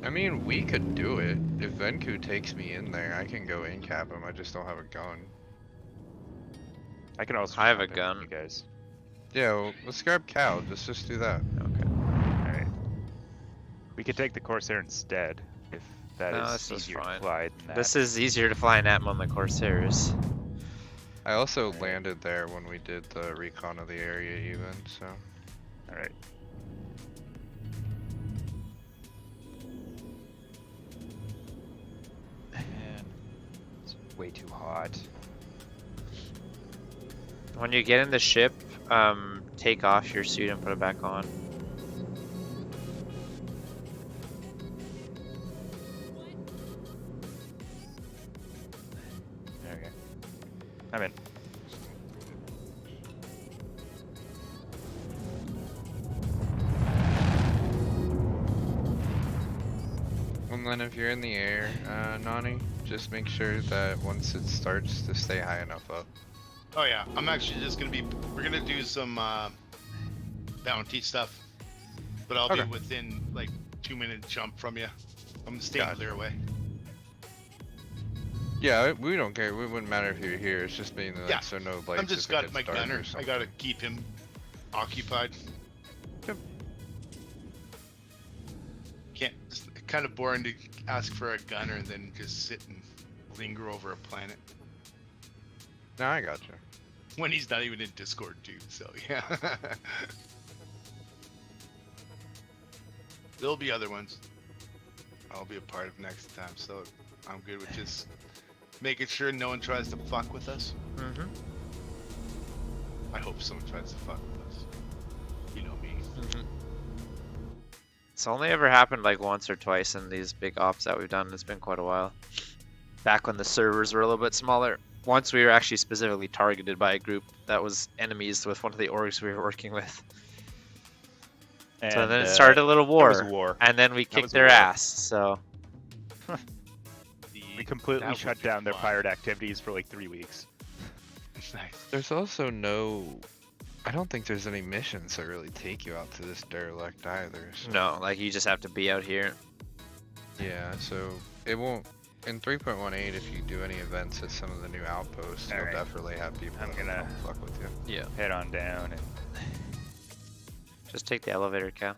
I mean, we could do it. If Venku takes me in there, I can go in cap him. I just don't have a gun. I can also. I have a jump in with gun. You guys. Yeah, well, let's grab Cal. Just do that. Okay. All right. We could take the Corsair instead, if that No, is this is easier fine. to fly than that. This is easier to fly in Atmo than the Corsairs. I also landed there when we did the recon of the area even, so. All right. way too hot. When you get in the ship, take off your suit and put it back on. Okay. I'm in. And then if you're in the air, Nani, just make sure that once it starts to stay high enough up. Oh yeah, I'm actually just gonna be. We're gonna do some bounty stuff, but I'll Okay. be within like 2-minute jump from you. I'm staying Gotcha. clear away. Yeah, we don't care. It wouldn't matter if you're here. It's just being like Yeah, so no lights. I'm just if it got gets my dark or gunner. I something. gotta keep him occupied. Yep. Can't. It's kind of boring to ask for a gunner and then just sit and linger over a planet No, I gotcha. when he's not even in Discord too. So yeah. There'll be other ones I'll be a part of next time, so I'm good with just making sure no one tries to fuck with us. Mm-hmm. I hope someone tries to fuck with us. You know me. It's only ever happened like once or twice in these big ops that we've done. It's been quite a while. Back when the servers were a little bit smaller. Once we were actually specifically targeted by a group that was enemies with one of the orgs we were working with. And, So then it started a little war, That was war. and then we was kicked their war. ass. So We completely That shut would be down their fun. pirate activities for like 3 weeks. Nice. There's also no. I don't think there's any missions that really take you out to this derelict either. So. no, like you just have to be out here. Yeah, so it won't. In 3.18, if you do any events at some of the new outposts, you'll Alright. definitely have people I'm that gonna- will fuck with you. Yeah. Head on down and Just take the elevator, Cal.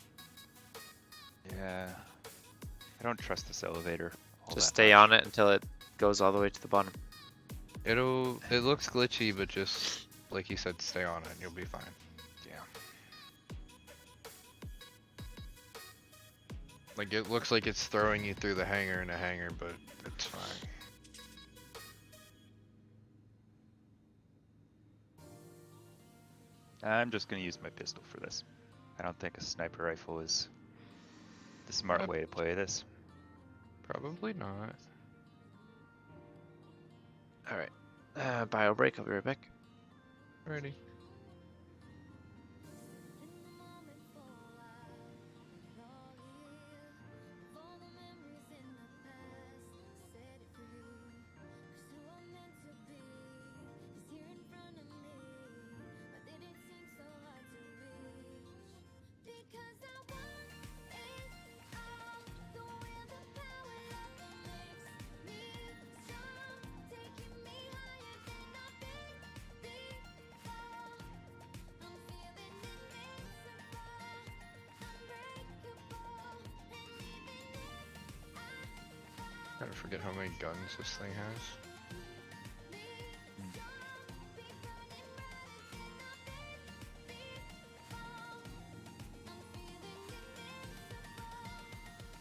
yeah. I don't trust this elevator. Just stay on it until it goes all the way to the bottom. It looks glitchy, but just like you said, stay on it and you'll be fine. Yeah. Like it looks like it's throwing you through the hangar in a hangar, but it's fine. I'm just gonna use my pistol for this. I don't think a sniper rifle is the smart way to play this. Probably not. Alright. Bio break, I'll be right back. Ready. I forget how many guns this thing has.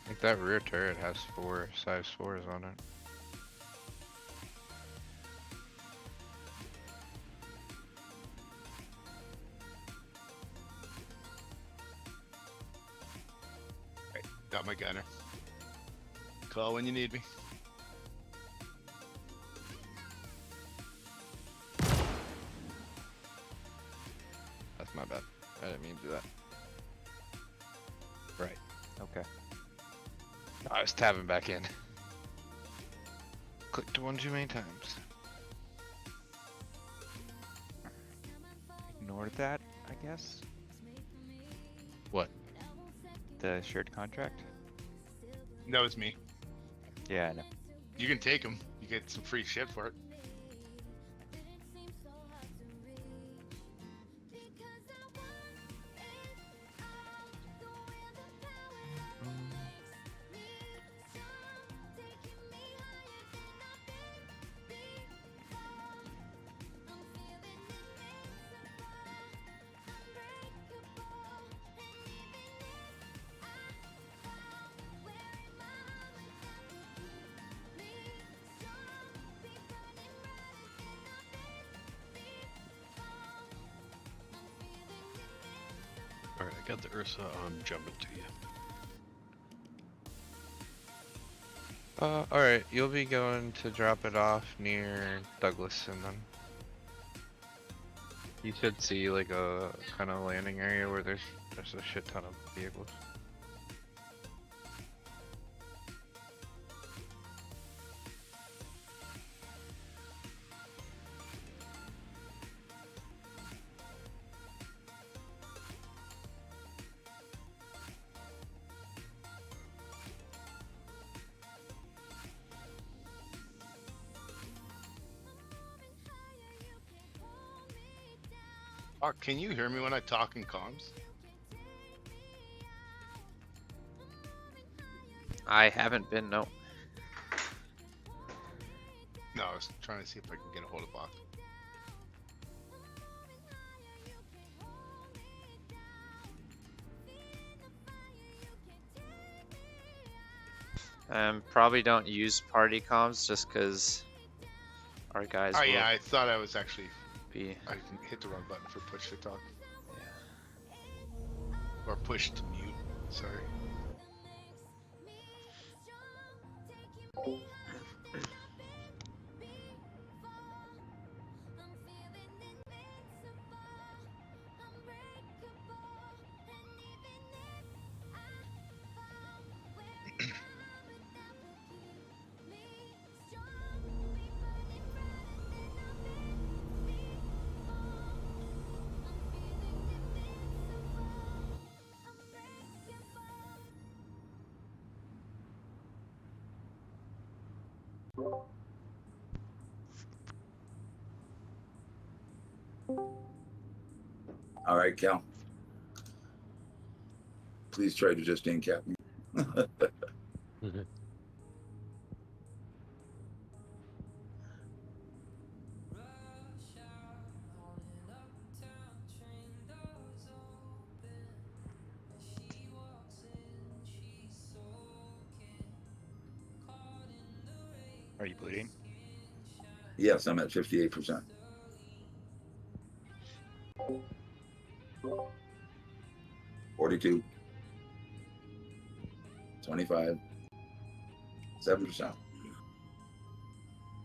Like that rear turret has 4 size 4s on it. Got my gunner. Call when you need me. That's my bad. I didn't mean to do that. Right. Okay. I was tabbing back in. Clicked one too many times. Ignore that, I guess. What? The shared contract? That was me. Yeah, I know. You can take him. You get some free shit for it. got the Ursa. I'm jumping to you. Alright, you'll be going to drop it off near Douglas and then you should see like a kind of landing area where there's a shit ton of vehicles. Oh, can you hear me when I talk in comms? I haven't been, no. No, I was trying to see if I can get a hold of Bach. Probably don't use party comms just because our guys Oh will yeah, I thought I was actually. be. I hit the wrong button for push to talk. Yeah. Or push to mute. Sorry. All right, Cal. Please try to just in-cap me. Are you bleeding? Yes, I'm at 58%. 42. 25. 7%.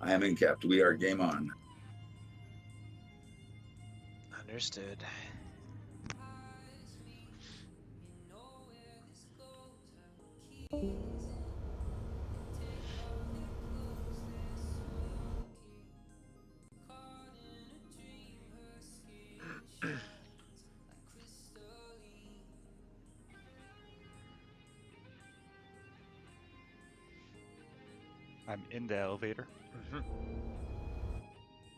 I am in capped. We are game on. Understood. I'm in the elevator. Mhm.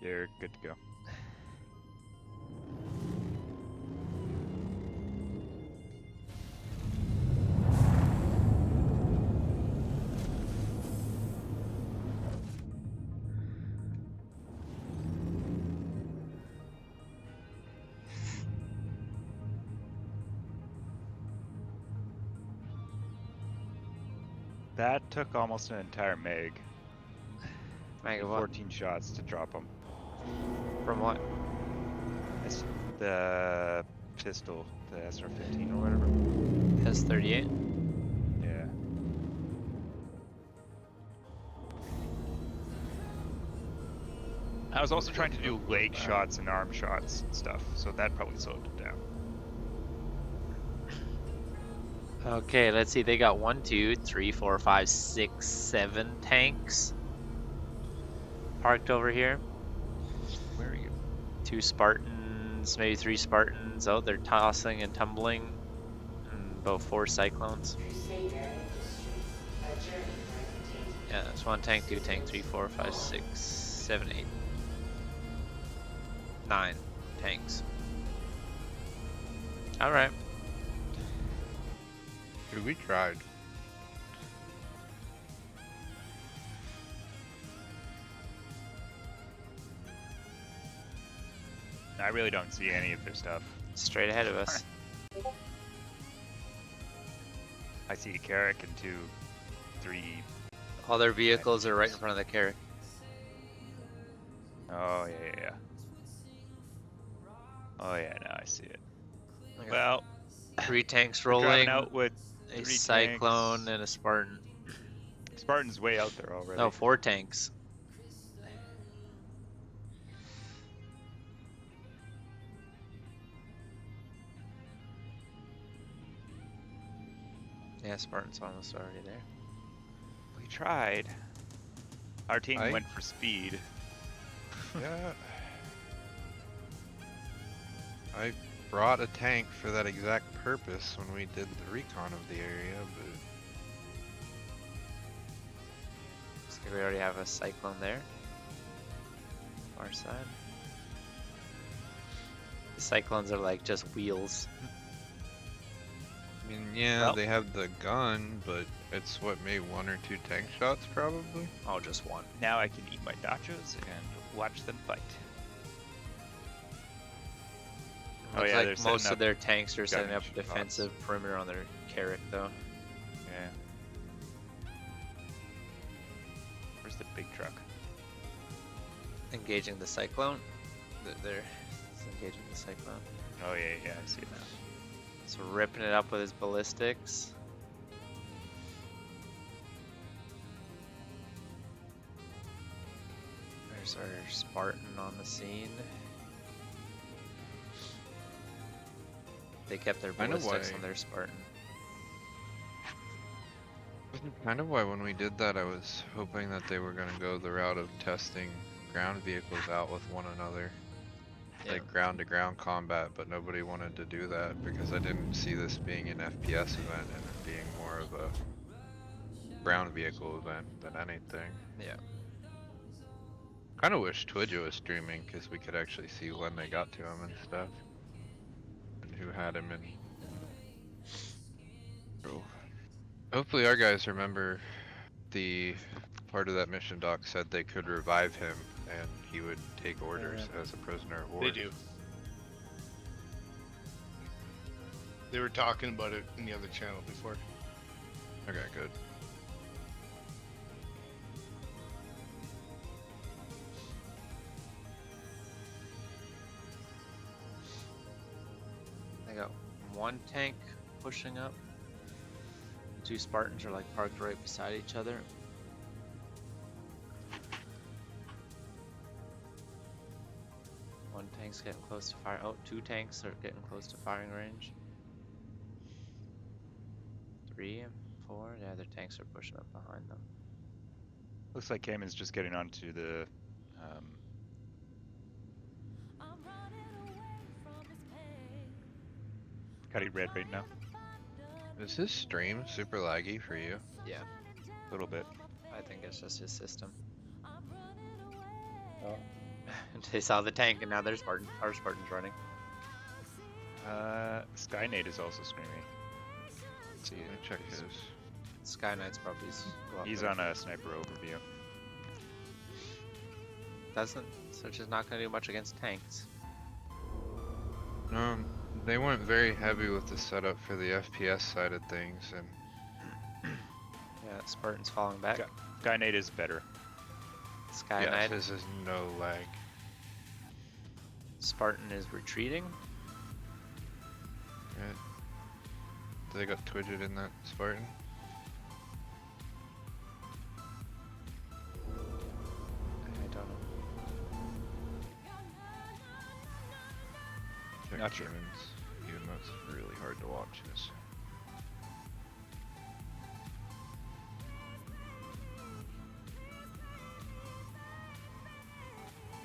You're good to go. That took almost an entire meg. Mega what? 14 shots to drop them. From what? It's the pistol, the SR-15 or whatever. S38? Yeah. I was also trying to do leg shots and arm shots and stuff, so that probably slowed it down. Okay, let's see. They got 1, 2, 3, 4, 5, 6, 7 tanks parked over here. Where are you? 2 Spartans, maybe 3 Spartans. Oh, they're tossing and tumbling. And about 4 Cyclones. Crusader Industries. A journey for entertainment. Yeah, that's 1 tank, 2 tank, 3, 4, 5, 6, 7, 8, 9 tanks. Alright. Dude, we tried. I really don't see any of their stuff. Straight ahead of us. I see a Carrack and 2, 3. All their vehicles are right in front of the Carrack. Oh, yeah. Oh, yeah, now I see it. Okay. Well, 3 tanks We're driving rolling, out with a 3 Cyclone, tanks. and a Spartan. Spartan's way out there already. No, 4 tanks. Yeah, Spartan's almost already there. We tried. Our team I- went for speed. Yeah. I brought a tank for that exact purpose when we did the recon of the area, but So we already have a Cyclone there. Far side. The Cyclones are like just wheels. I mean, yeah, Well- they have the gun, but it's what, maybe 1 or 2 tank shots probably? Oh, just one. Now I can eat my nachos and watch them fight. Oh Looks yeah, they're like setting most up of their tanks are setting gun up a shots. defensive perimeter on their carrot though. Yeah. Where's the big truck? Engaging the Cyclone. They're engaging the Cyclone. Oh yeah, yeah, I see it now. So ripping it up with his ballistics. There's our Spartan on the scene. They kept their I know ballistics why. on their Spartan. Kind of why when we did that I was hoping that they were gonna go the route of testing ground vehicles out with one another. Yeah. Like ground to ground combat, but nobody wanted to do that because I didn't see this being an FPS event and it being more of a ground vehicle event than anything. Yeah. Kind of wish Twidge was streaming because we could actually see when they got to him and stuff. And who had him in. Oh. Hopefully our guys remember the part of that mission doc said they could revive him and he would take orders as a prisoner of war. They do. They were talking about it in the other channel before. Okay, good. They got 1 tank pushing up. 2 Spartans are like parked right beside each other. One tank's getting close to fire. Oh, 2 tanks are getting close to firing range. 3 and 4. Yeah, their tanks are pushing up behind them. Looks like Cayman's just getting onto the cutting red right now. Is his stream super laggy for you? Yeah, A little bit. I think it's just his system. Oh. They saw the tank and now their Spartan, our Spartan's running. Skynade is also screaming. Let me check his. Sky Knight's probably He's on a sniper overview. Doesn't, so just not gonna do much against tanks. They went very heavy with the setup for the FPS side of things, and Yeah, Spartan's falling back. Skynade is better. Sky yes, Knight. this is no lag. Spartan is retreating. Right. They got twidged in that Spartan. I don't know. Check Not sure. Germans, even though it's really hard to watch this.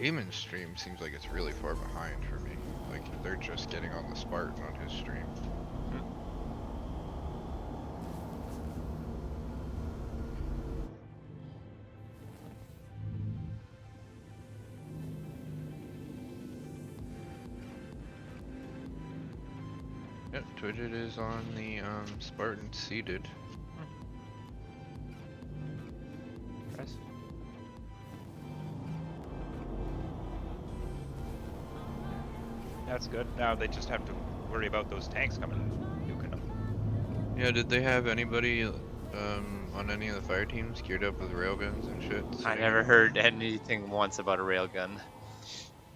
Eamon's stream seems like it's really far behind for me. Like they're just getting on the Spartan on his stream. Yep, Twidget is on the Spartan seated. Press. That's good. Now they just have to worry about those tanks coming and nuking them. Yeah, did they have anybody on any of the fire teams geared up with railguns and shit? I never heard anything once about a railgun.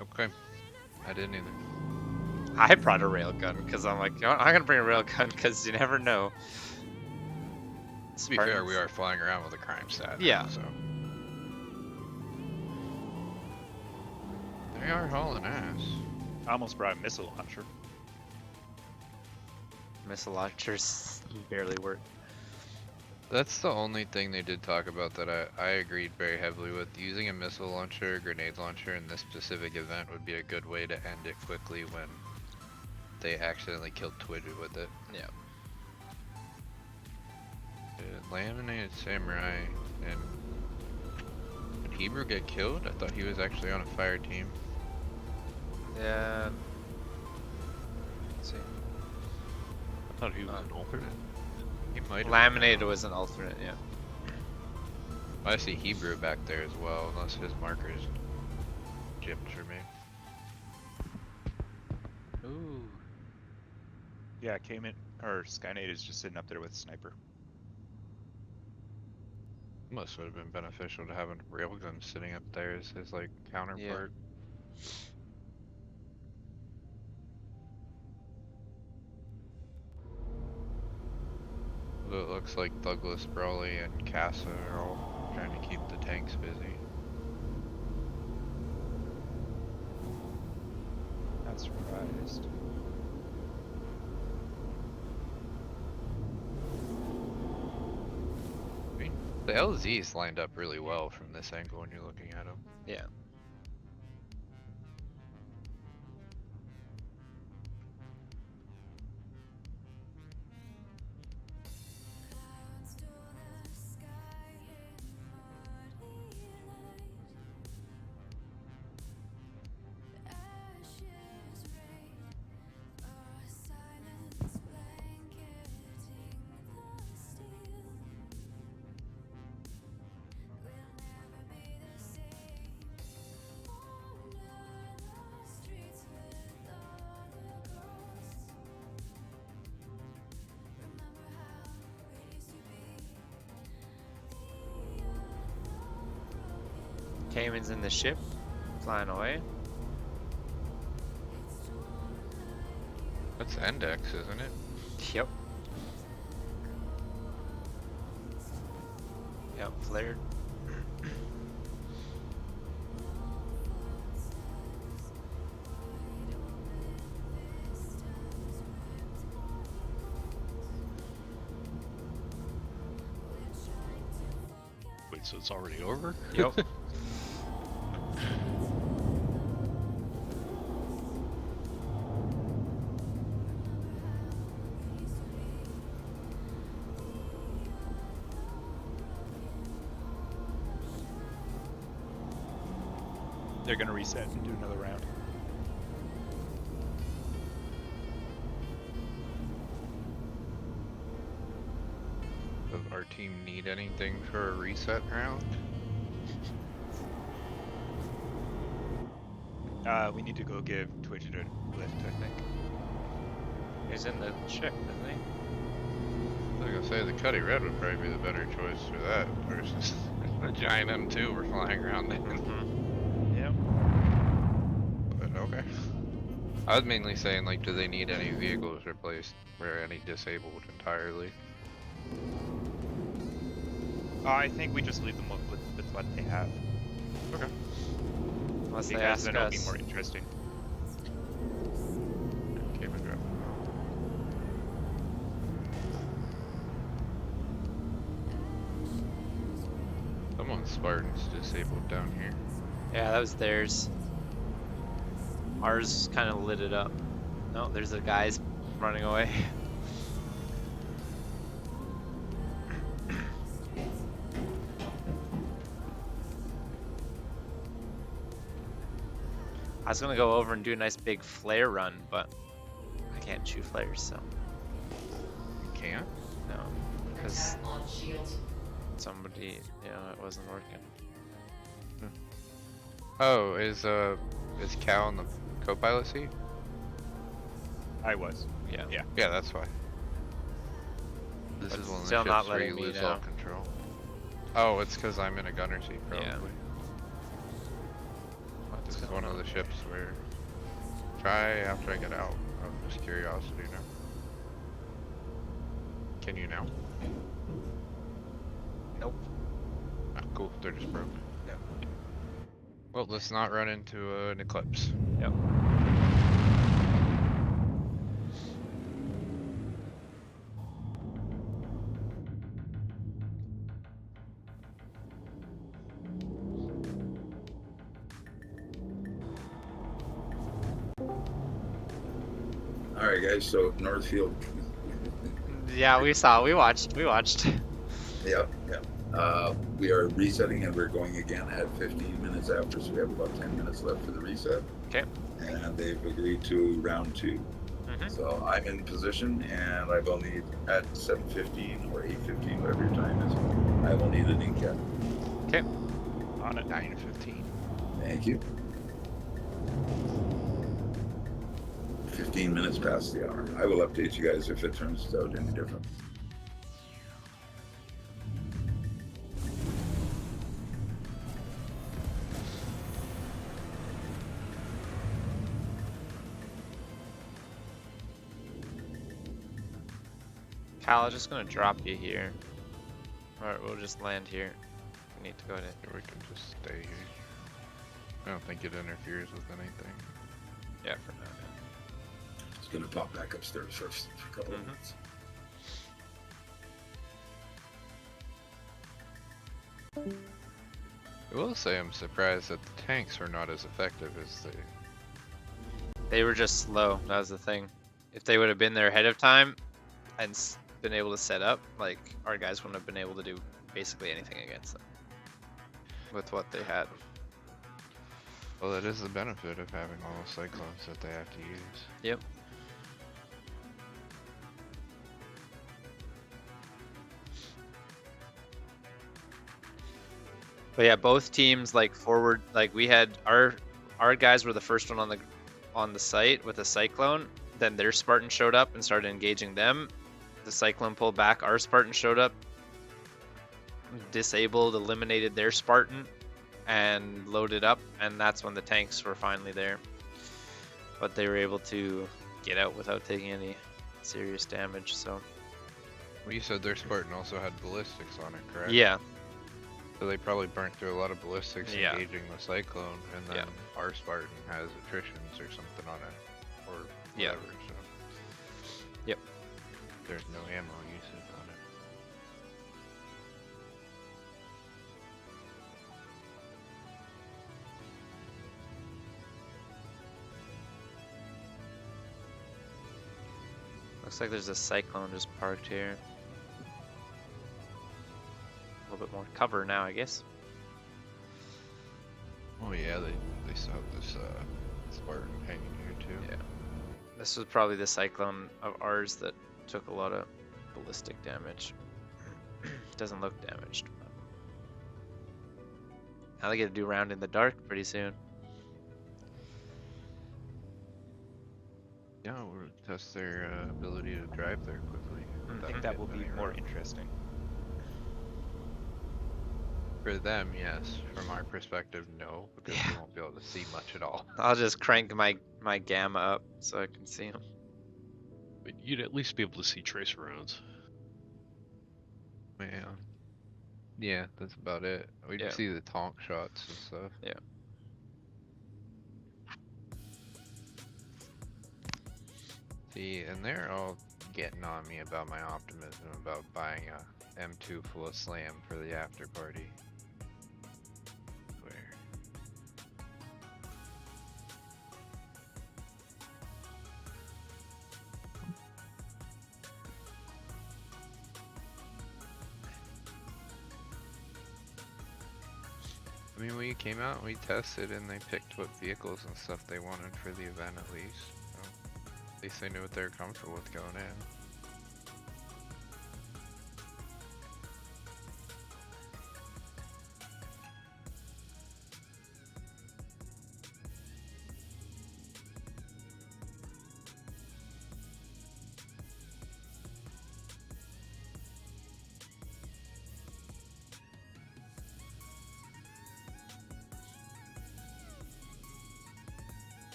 Okay. I didn't either. I brought a railgun because I'm like, you know what? I'm gonna bring a railgun because you never know. To be fair, we Spartans- are flying around with a crime stat. Yeah. Now, so they are hauling ass. I almost brought a missile launcher. Missile launchers barely work. That's the only thing they did talk about that I agreed very heavily with. Using a missile launcher, or grenade launcher in this specific event would be a good way to end it quickly when they accidentally killed Twidget with it. Yeah. Laminated Samurai, and did Hebrew get killed? I thought he was actually on a fire team. Yeah. Let's see. I thought he was an alternate. He might have Laminated was an alternate, yeah. I see Hebrew back there as well, unless his markers gypped for me. Ooh. Yeah, came in, or Skynet is just sitting up there with sniper. Must would have been beneficial to have a railgun sitting up there as his like counterpart. Although it looks like Douglas, Brawley, and Casa are all trying to keep the tanks busy. Not surprised. I mean, the LZ's lined up really well from this angle when you're looking at them. Yeah. Cayman's in the ship, flying away. That's Index, isn't it? Yep. Yep, flared. Wait, so it's already over? Yep. They're gonna reset and do another round. Does our team need anything for a reset round? We need to go give Twitch a lift, I think. He's in the ship, isn't he? Like I say, the Cuddy Red would probably be the better choice for that versus the giant M2 we're flying around in. Yep. But okay. I was mainly saying, like, do they need any vehicles replaced or any disabled entirely? I think we just leave them with what they have. Okay. Unless they Because ask then it'll be us. more interesting. Cayman drop. Someone's Spartan's disabled down here. Yeah, that was theirs. Ours kind of lit it up. No, there's the guys running away. I was gonna go over and do a nice big flare run, but I can't shoot flares, so You can't? no, because Attack on shield. somebody, you know, it wasn't working. Oh, is Cal in the co-pilot seat? I was. Yeah. Yeah. Yeah, that's why. This But is one of the still not ships where you letting me lose now. all control. Oh, it's because I'm in a gunner seat, probably. Yeah. This is one of the ships where try after I get out. just curiosity now. Can you now? Nope. Ah, cool. They're just broke. Yeah. Well, let's not run into an eclipse. Yep. All right, guys. So Northfield. Yeah, we saw. We watched. Yep. Yep. We are resetting and we're going again at 15 minutes after, so we have about 10 minutes left for the reset. Okay. And they've agreed to round 2. Mhm. So I'm in position, and I will need at 7:15 or 8:15, whatever your time is. I will need an ink cap. Okay. On it. 9:15. Thank you. 15 minutes past the hour. I will update you guys if it turns out any different. Kyle, I'm just gonna drop you here. Alright, we'll just land here. We need to go to. We can just stay here. I don't think it interferes with anything. Yeah, for now. It's going to pop back upstairs first for a couple of minutes. I will say I'm surprised that the tanks are not as effective as they. They were just slow. That was the thing. If they would have been there ahead of time and been able to set up, like our guys wouldn't have been able to do basically anything against them with what they had. Well, that is the benefit of having all the cyclones that they have to use. Yep. But yeah, both teams like forward, like we had our guys were the first one on the site with a cyclone. Then their Spartan showed up and started engaging them. The cyclone pulled back. Our Spartan showed up, disabled, eliminated their Spartan, and loaded up. And that's when the tanks were finally there. But they were able to get out without taking any serious damage. So. Well, you said their Spartan also had ballistics on it, correct? Yeah. So they probably burnt through a lot of ballistics Yeah. engaging the cyclone, and then our Spartan has attritions or something on it, or whatever. So. Yep. There's no ammo usage on it. Looks like there's a cyclone just parked here. A little bit more cover now, I guess. Oh yeah, they still have this Spartan hanging here too. Yeah. This was probably the cyclone of ours that took a lot of ballistic damage. Doesn't look damaged. But now they get to do round in the dark pretty soon. Yeah, we'll test their ability to drive there quickly. I without think that getting will be anywhere. more interesting. For them, yes. From our perspective, no, because we won't be able to see much at all. I'll just crank my gamma up so I can see them. But you'd at least be able to see tracer rounds. Man. Yeah, that's about it. We'd Yeah. see the tonk shots and stuff. Yeah. See, and they're all getting on me about my optimism about buying a M2 full of slam for the after party. Where? I mean, when you came out, we tested and they picked what vehicles and stuff they wanted for the event at least. So, at least they knew what they were comfortable with going in.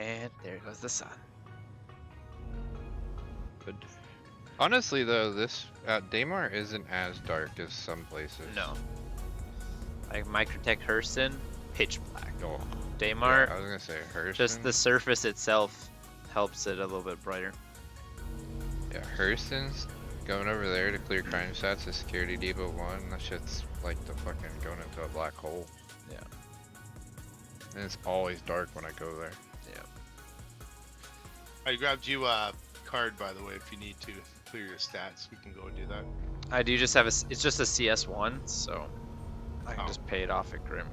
And there goes the sun. Good. Honestly, though, this Daymar isn't as dark as some places. No. Like Microtech Hurston, pitch black. Oh, Daymar, yeah, I was gonna say Hurston. just the surface itself helps it a little bit brighter. Yeah, Hurston's going over there to clear crime stats is Security Depot 1. That shit's like the fucking going into a black hole. Yeah. And it's always dark when I go there. Yeah. I grabbed you a card, by the way, if you need to clear your stats. We can go and do that. I do just have it's just a CS1, so I can Oh. just pay it off at Grim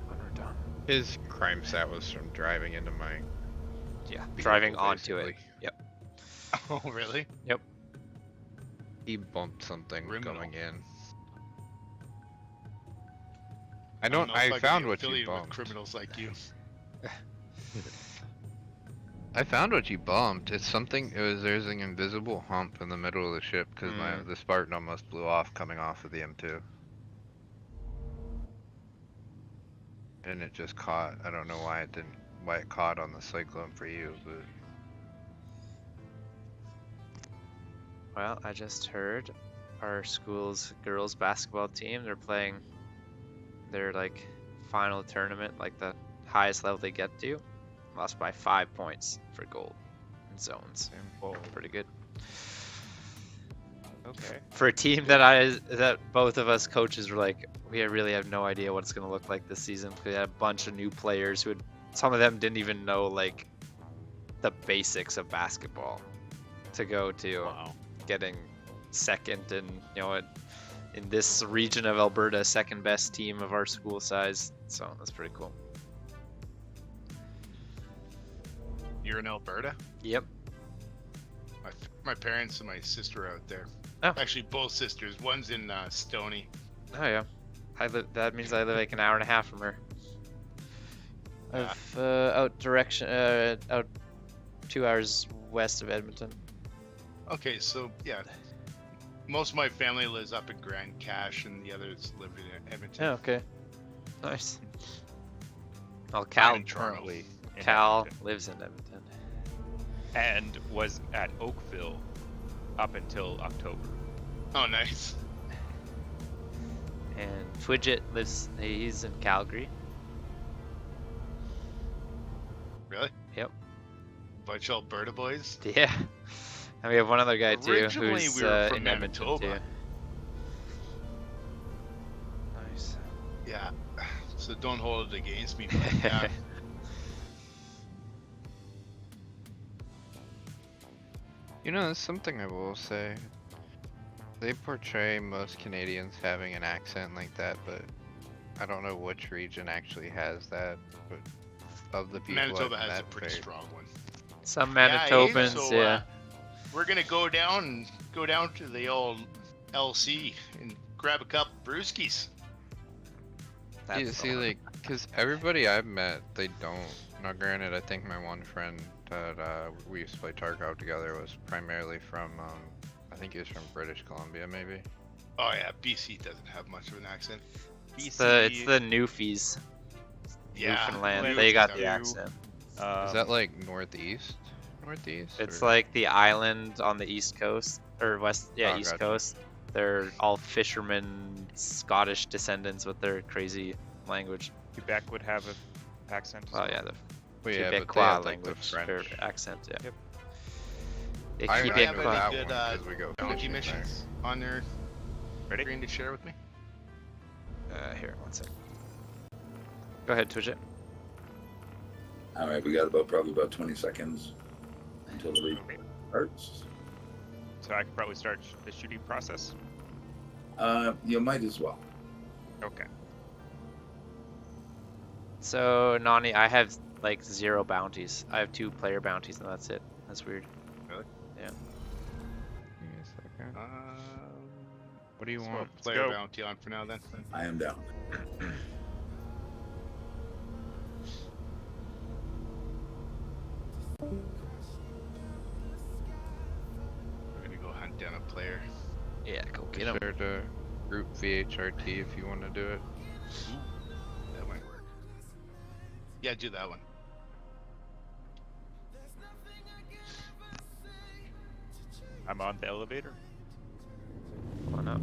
when we're done. His crime stat was from driving into my Yeah, vehicle, driving onto it. basically. Yep. Oh, really? He bumped something Criminal. going in. I don't know if I can found be what you affiliated with bumped. criminals like you. I found what you bumped. It's something. There's an invisible hump in the middle of the ship because the Spartan almost blew off coming off of the M2. And it just caught. I don't know why it didn't. Why it caught on the Cyclone for you, but Well, I just heard our school's girls basketball team, they're playing their like final tournament, like the highest level they get to. Lost by 5 points for gold in zones. Whoa. Pretty good. Okay. For a team that both of us coaches were like, we really have no idea what it's gonna look like this season. We had a bunch of new players who had, some of them didn't even know like the basics of basketball to go to Wow. getting second and in this region of Alberta, second best team of our school size. So that's pretty cool. You're in Alberta? Yep. My parents and my sister are out there. Oh. Actually, both sisters. One's in Stony. Oh yeah. That means I live like an hour and a half from her. I've out 2 hours west of Edmonton. Okay, so yeah. Most of my family lives up in Grand Cache, and the others live in Edmonton. Yeah, okay. Nice. Well, I'm Cal in Toronto. Currently in Cal Edmonton. lives in Edmonton. And was at Oakville up until October. Oh, nice. And Twidget he's in Calgary. Really? Yep. Bunch of Alberta boys. Yeah. And we have one other guy too Originally, who's we were from in Edmonton Manitoba. too. Nice. Yeah. So don't hold it against me. But yeah. you know, there's something I will say. They portray most Canadians having an accent like that, but I don't know which region actually has that. But of the people Manitoba I've has a met, pretty they- strong one. Some Yeah, Manitobans, so, yeah. We're gonna go down to the old LC and grab a couple brewskis. That's You the see, one. like, because everybody I've met, they don't. Now, granted, I think my one friend that we used to play Tarkov together was primarily from, I think he was from British Columbia, maybe. Oh yeah, BC doesn't have much of an accent. It's the Newfies. Yeah, Newfoundland. Newfies They got have the it. accent. Is that like northeast? Northeast? It's or- like the island on the east coast or west, Oh, east gotcha. coast. They're all fishermen, Scottish descendants with their crazy language. Quebec would have an accent. Well, yeah, the Well, yeah, but they Quebecois have, like, the language or French. accent. Yeah. Yep. They I keep Do it you have know quiet. that any good one 'cause we go bounty fishing there. missions on their Ready? screen to share with me? Here, one second. Go ahead, Twitch it. All right, we got probably about 20 seconds until the Okay. race starts. So I could probably start the shooting process. You might as well. Okay. So Nani, I have like 0 bounties. I have 2 player bounties, and that's it. That's weird. Give me a second. What do you So want? a player go. bounty on for now then. I am down. We're gonna go hunt down a player. Yeah, go get him. Share to group VHRT if you want to do it. That might work. Yeah, do that one. I'm on the elevator. Come on up.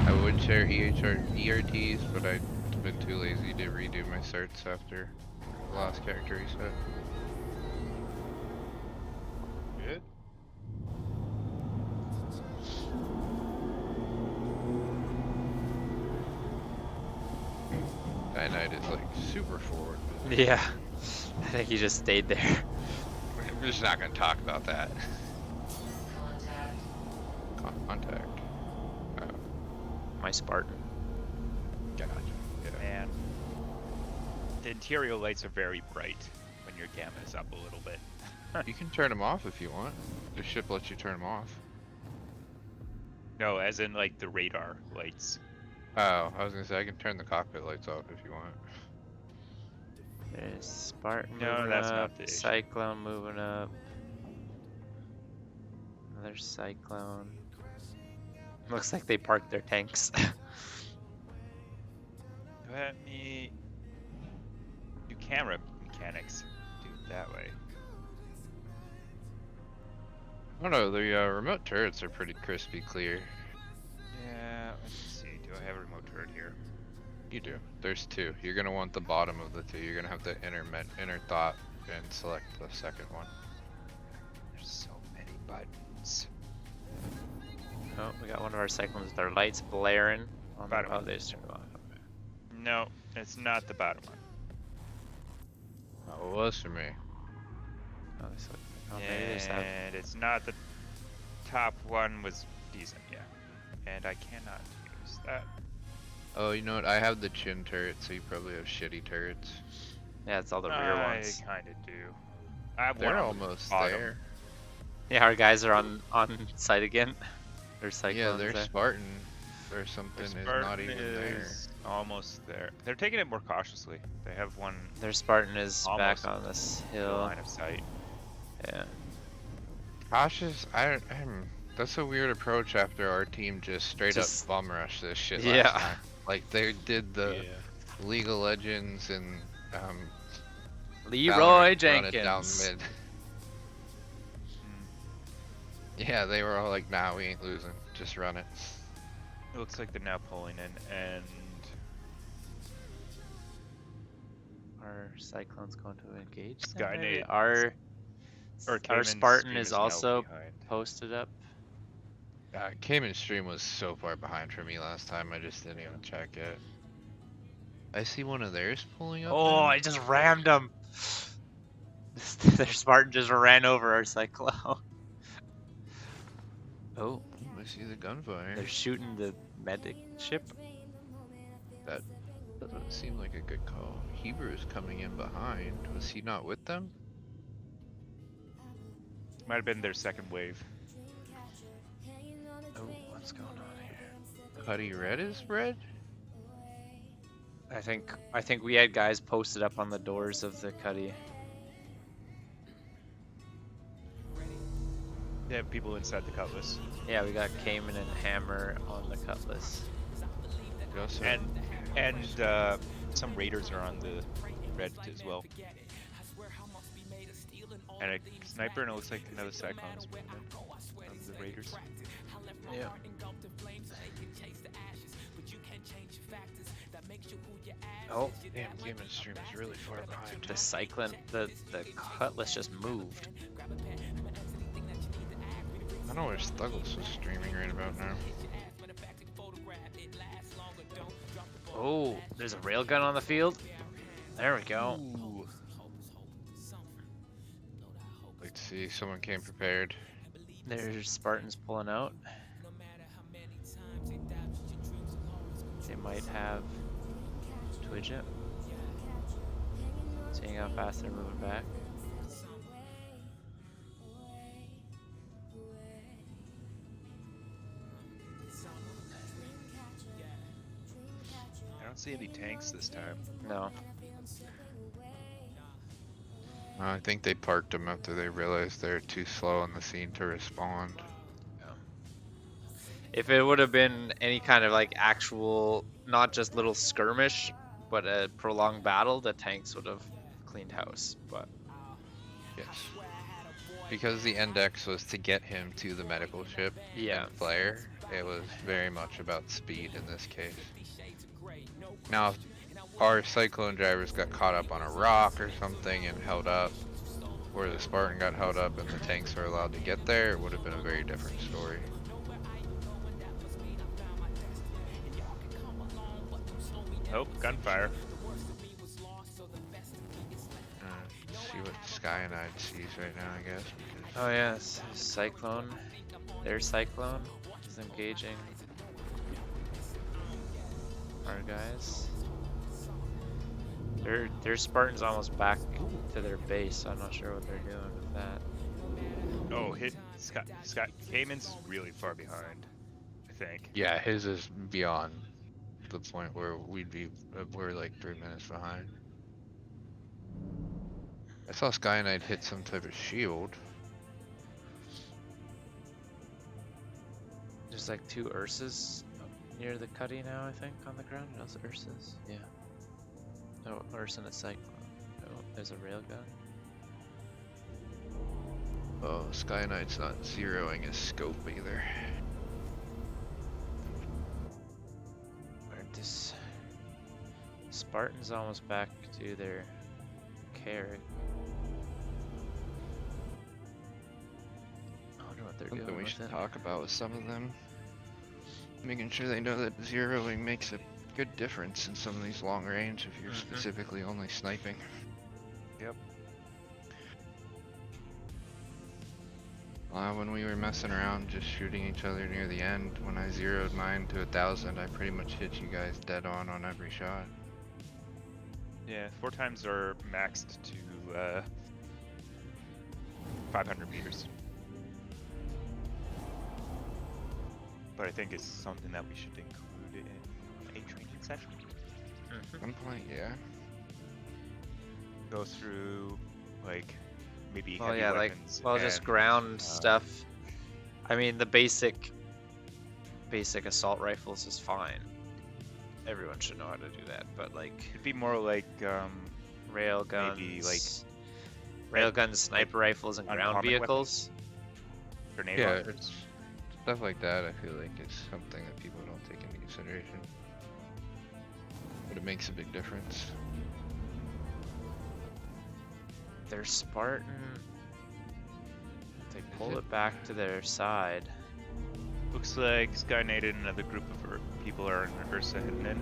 I would share ERTs, but I've been too lazy to redo my certs after the last character reset. Good. That night is like super forward. Yeah. I think he just stayed there. We're just not gonna talk about that. Contact. Contact. My Spartan. Gotcha. Yeah. Man, the interior lights are very bright when your gamma is up a little bit. You can turn them off if you want. The ship lets you turn them off. No, as in like the radar lights. Oh, I was gonna say I can turn the cockpit lights off if you want. There's Spartan No, moving that's up. not the issue. Cyclone moving up. Another Cyclone. Looks like they parked their tanks. Let me do camera mechanics. Do it that way. I don't know, the remote turrets are pretty crispy clear. Yeah, let's see. Do I have a remote turret here? You do. There's two. You're gonna want the bottom of the two. You're gonna have to inner thought and select the second one. There's so many buttons. Oh, we got one of our Cyclones with our lights blaring. On the, Bottom oh, one. they just turned it off. Okay. No, it's not the bottom one. Oh, it was for me. Oh, maybe there's that. And it's not the top one was decent, yeah. And I cannot use that. Oh, you know what? I have the chin turret, so you probably have shitty turrets. Yeah, it's all the rear ones. I kind of do. I have They're one on the almost bottom. there. Yeah, our guys are on site again. Their Cyclones Yeah, their there. Spartan or something The is not Spartan even there. is almost there. They're taking it more cautiously. They have one Their Spartan is almost back on this in the hill. line of sight. Yeah. Cautious. That's a weird approach after our team just straight up bum rushed this shit last Yeah. time. Like they did the League of Legends and Leroy Valorant run it Jenkins. down mid. Yeah, they were all like, nah, we ain't losing. Just run it. It looks like they're now pulling in, and Our Cyclone's going to engage. This them, guy maybe? named- Our Cayman's Spartan stream is now also behind. posted up. Cayman's stream was so far behind for me last time, I just didn't even check it. I see one of theirs pulling up. Oh, now. I just rammed them. Their Spartan just ran over our Cyclone. Oh, I see the gunfire. they're shooting the medic ship. That doesn't seem like a good call. Hebrew is coming in behind. Was he not with them? Might have been their second wave. Oh, what's going on here? Cuddy Red is red? I think we had guys posted up on the doors of the Cuddy. They have people inside the Cutlass. Yeah, we got Cayman and Hammer on the Cutlass. And some raiders are on the red as well. And a sniper, and it looks like another Cyclone's moving in of the raiders. Yeah. Oh, Damn, Cayman's stream is really far behind. the Cyclone, the Cutlass just moved. I don't know where Stuggless is streaming right about now. Oh, there's a railgun on the field. There we go. Let's see, someone came prepared. There's Spartans pulling out. They might have Twitch it. Seeing how fast they're moving back. I don't see any tanks this time. No. I think they parked them after they realized they're too slow on the scene to respond. If it would have been any kind of like actual, not just little skirmish, but a prolonged battle, the tanks would have cleaned house. But Yes. Because the index was to get him to the medical ship Yeah. and flare, it was very much about speed in this case. Now, if our Cyclone drivers got caught up on a rock or something and held up, or the Spartan got held up and the tanks were allowed to get there, it would have been a very different story. Oh, gunfire. See what Skyanide sees right now, I guess. Because Oh yes, Cyclone. Their Cyclone is engaging our guys. Their Spartan's almost back to their base, so I'm not sure what they're doing with that. Oh, Scott Cayman's really far behind, I think. yeah, his is beyond the point where we're like 3 minutes behind. I saw Skyanide hit some type of shield. There's like 2 Ursas near the cutty now, I think, on the ground. Are those Ursas? Yeah. Oh, Ursa and a Cyclone. Oh, there's a railgun. Oh, Skynide's not zeroing his scope either. Where'd this Spartan's almost back to their carrot. I wonder what they're Something doing we with should it. talk about with some of them. Making sure they know that zeroing makes a good difference in some of these long range if you're specifically only sniping. Yep. When we were messing around just shooting each other near the end, when I zeroed mine to 1,000, I pretty much hit you guys dead on every shot. Yeah, 4 times are maxed to 500 meters. But I think it's something that we should include in a training session. At one point, yeah. Go through, like, maybe Well, heavy yeah, like, weapons well, just and, ground stuff. I mean, the basic assault rifles is fine. Everyone should know how to do that, but like It'd be more like rail guns, maybe like railguns, sniper rifles, and ground uncommon vehicles. grenade Yeah, launchers. it's stuff like that. I feel like is something that people don't take into consideration, but it makes a big difference. Their Spartan, they pull it back to their side. Looks like Skynet and another group of people are in Ursa heading in.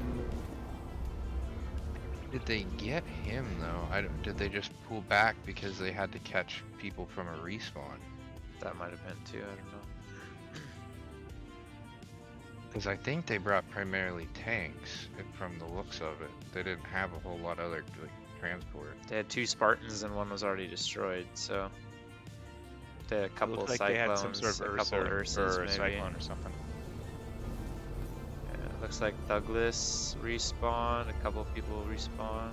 Did they get him though? Did they just pull back because they had to catch people from a respawn? That might have been too. I don't know. Because I think they brought primarily tanks, from the looks of it. They didn't have a whole lot of other like, transport. They had 2 Spartans and one was already destroyed. So they had a couple Looked of like they Cyclones, had some sort of a couple of Ursa Ursas, or a maybe. Cyclone or something. Yeah, looks like Douglas respawned. A couple of people respawn.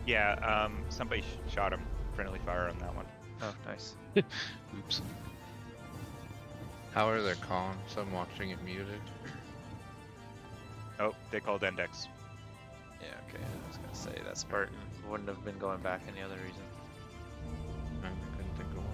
Yeah, somebody shot him. Friendly fire on that one. Oh, nice. Oops. How are their comms? I'm watching it muted. Oh, they called index. Yeah, okay. I was gonna say that Spartan wouldn't have been going back any other reason. I couldn't think of one.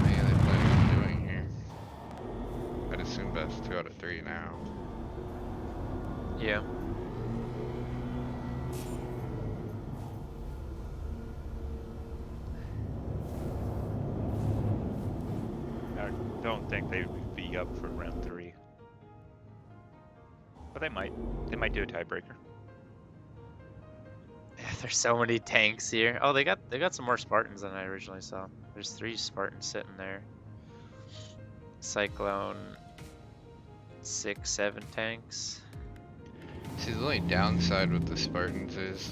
What are they planning on doing here? I'd assume best 2 out of 3 now. Yeah. I don't think they would be up for round 3. But they might. They might do a tiebreaker. There's so many tanks here. Oh, they got some more Spartans than I originally saw. There's 3 Spartans sitting there. Cyclone, 6, 7 tanks. See, the only downside with the Spartans is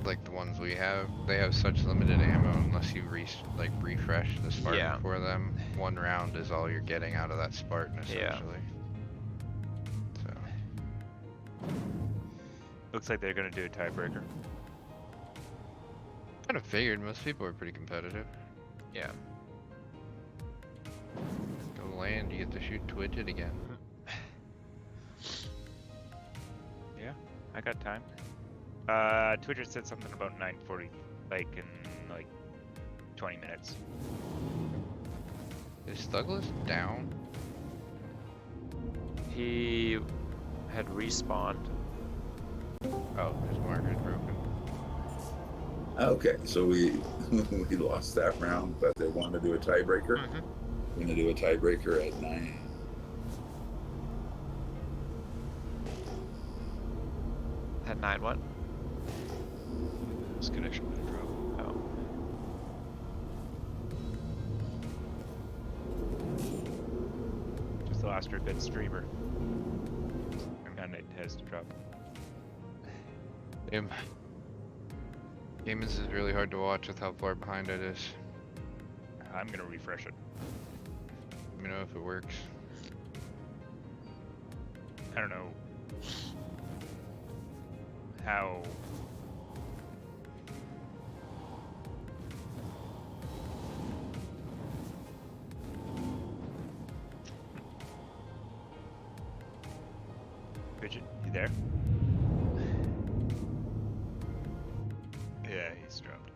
like the ones we have, they have such limited ammo unless you refresh the Spartan Yeah. for them. One round is all you're getting out of that Spartan Yeah. essentially. So Looks like they're gonna do a tiebreaker. kind of figured most people are pretty competitive. Yeah. Go land, you get to shoot Twidget again. Yeah, I got time. Twitter said something about 9:40, like in like 20 minutes. Is Douglas down? He had respawned. Oh, his marker is broken. Okay, so we we lost that round, but they want to do a tiebreaker. Mhm. We're gonna do a tiebreaker at 9. Had 9 what? This connection might have dropped. Oh. Just lost our good streamer. And it has to drop. Damn. Gamers is really hard to watch with how far behind it is. I'm gonna refresh it. Let me know if it works. I don't know how. Bridget, you there? Yeah, he's dropped.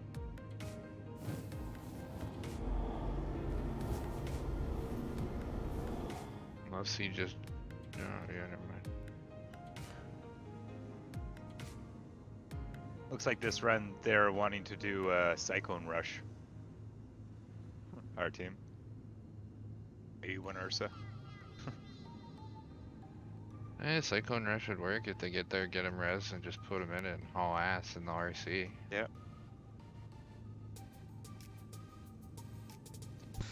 Unless he just... Oh, yeah, never mind. Looks like this run they're wanting to do a Cyclone Rush. Our team. A1 Ursa. Cyclone Rush would work if they get there, get him res, and just put him in it and haul ass in the RC. Yeah.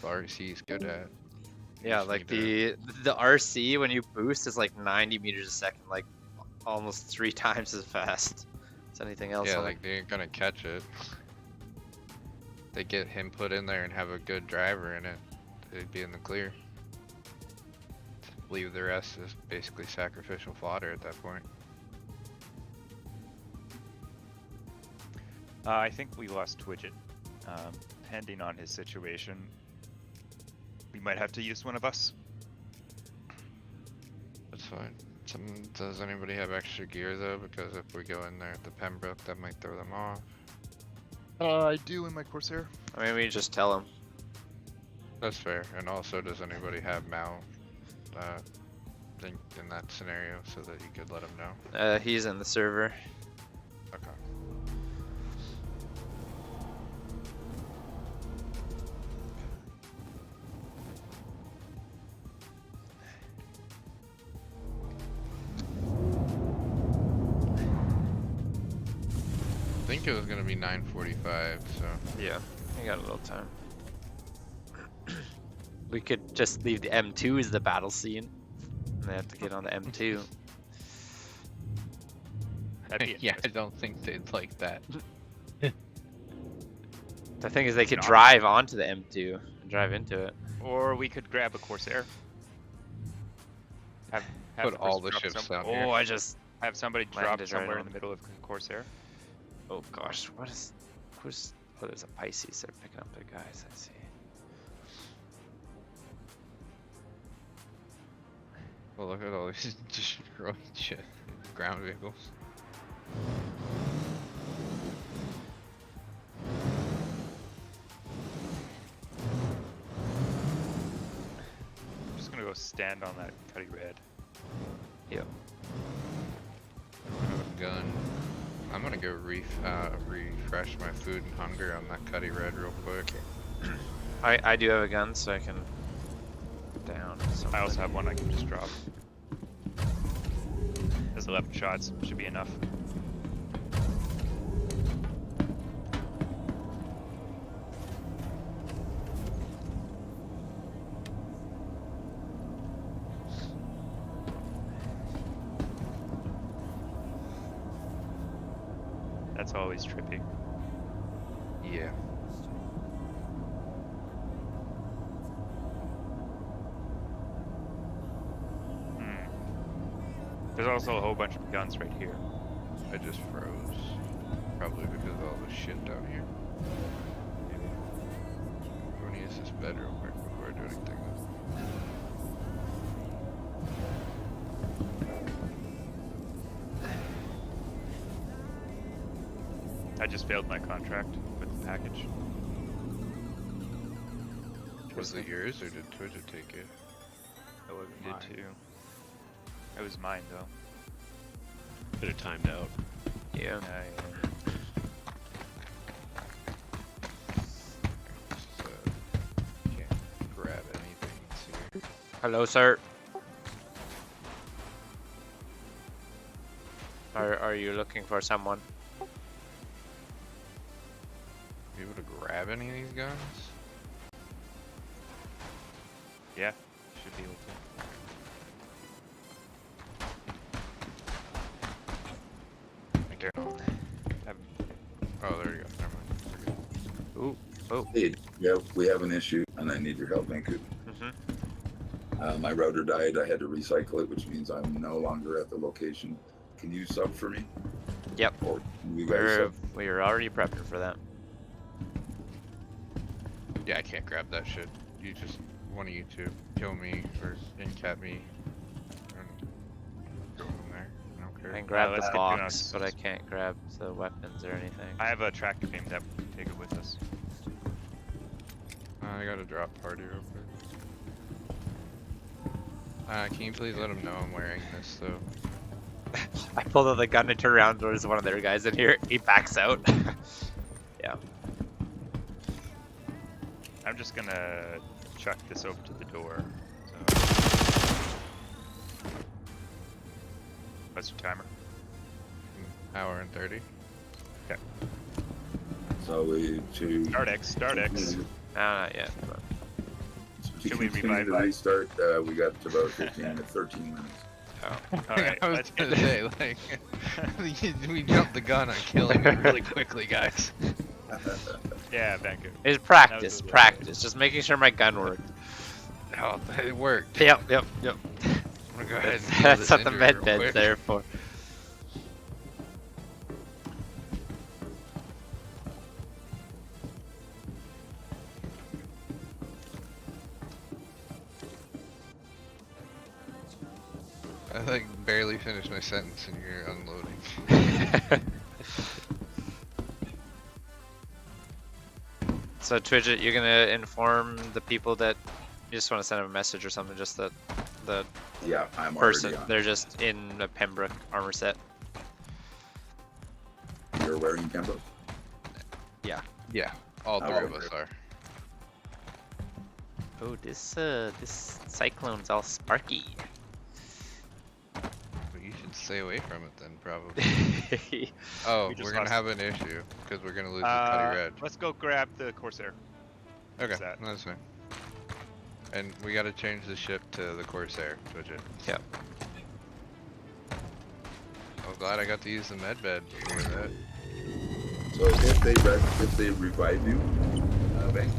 The RC is good at. You Yeah, just like need the RC when you boost is like 90 meters a second, like almost 3 times as fast as anything else. Yeah, on it. like they ain't gonna catch it. They get him put in there and have a good driver in it, they'd be in the clear. Leave the rest as basically sacrificial fodder at that point. I think we lost Twidget. Depending on his situation, we might have to use one of us. That's fine. Does anybody have extra gear though? Because if we go in there at the Pembroke, that might throw them off. I do in my Corsair. I mean, we just tell him. That's fair. And also, does anybody have Mal in that scenario so that you could let him know? He's in the server. Okay. I think it was gonna be 9:45, so Yeah, we got a little time. We could just leave the M2 as the battle scene. And they have to get on the M2. That'd be yeah, I don't think they'd like that. The thing is, they could No. drive onto the M2 and drive into it. Or we could grab a Corsair. Have Put all the drop ships some- down here. Oh, I just. Have somebody drop Landed right somewhere in on. the middle of Corsair. Oh gosh, what is. Who's. Oh, there's a Pisces. They're picking up their guys. I see. Well, look at all these destroyed shit. Ground vehicles. I'm just gonna go stand on that Cuddy Red. Yep. I have a gun. I'm gonna go refresh my food and hunger on that Cuddy Red real quick. I do have a gun, so I can. Down. I also have one I can just drop. There's 11 shots, should be enough. That's always trippy. Yeah. There's also a whole bunch of guns right here. I just froze. Probably because of all the shit down here. Maybe. I'm gonna use this bed real quick before I do anything else. I just failed my contract with the package. Was it yours or did Twitter take it? It wasn't mine. Did too. It was mine though. Bit of timed out. Yeah. Can't grab anything here. Hello, sir. Are you looking for someone? Be able to grab any of these guns? Yeah, should be able to. Oh, there you go. Never mind. Ooh, oh. Hey, yeah, we have an issue, and I need your help, Vancouver. My router died. I had to recycle it, which means I'm no longer at the location. Can you sub for me? Yep. Or you guys sub? We're already prepping for that. Yeah, I can't grab that shit. You just, one of you two, kill me or in-cap me. And go from there. I don't care. I can grab let's the get box, Kunos. but I can't grab the weapons or anything. I have a track beam that we can take it with us. I got a drop party real quick. Can you please let them know I'm wearing this though? I pulled out the gun and turned around. There's one of their guys in here. He backs out. Yeah. I'm just gonna chuck this over to the door. So. What's your timer? Hour and 30. Okay. So we to Start X. Not yet. But... Should we continue revive to that? restart? We got about 13 minutes. Oh. Alright, I was let's gonna get say, like, we jumped the gun on killing it really quickly, guys. Yeah, Vancouver. It's That was practice. Just making sure my gun worked. Oh, it worked. Yep. I'm gonna go ahead and heal That's this what the injury med real bed's quick. there for. I like barely finished my sentence and you're unloading. So Twidget, you're gonna inform the people that you just want to send them a message or something, just that the Yeah, I'm person, already on. they're just in a Pembroke armor set. You're wearing Pembroke? Yeah, all three of us are. Oh, this cyclone's all sparky. But you should stay away from it then, probably. Oh, We just we're gonna lost- have an issue because we're gonna lose the Cutty Red. Let's go grab the Corsair. Okay, that? that's fine. And we gotta change the ship to the Corsair, Twidget. Yep. I'm glad I got to use the med bed for that. So if they revive you, Bank,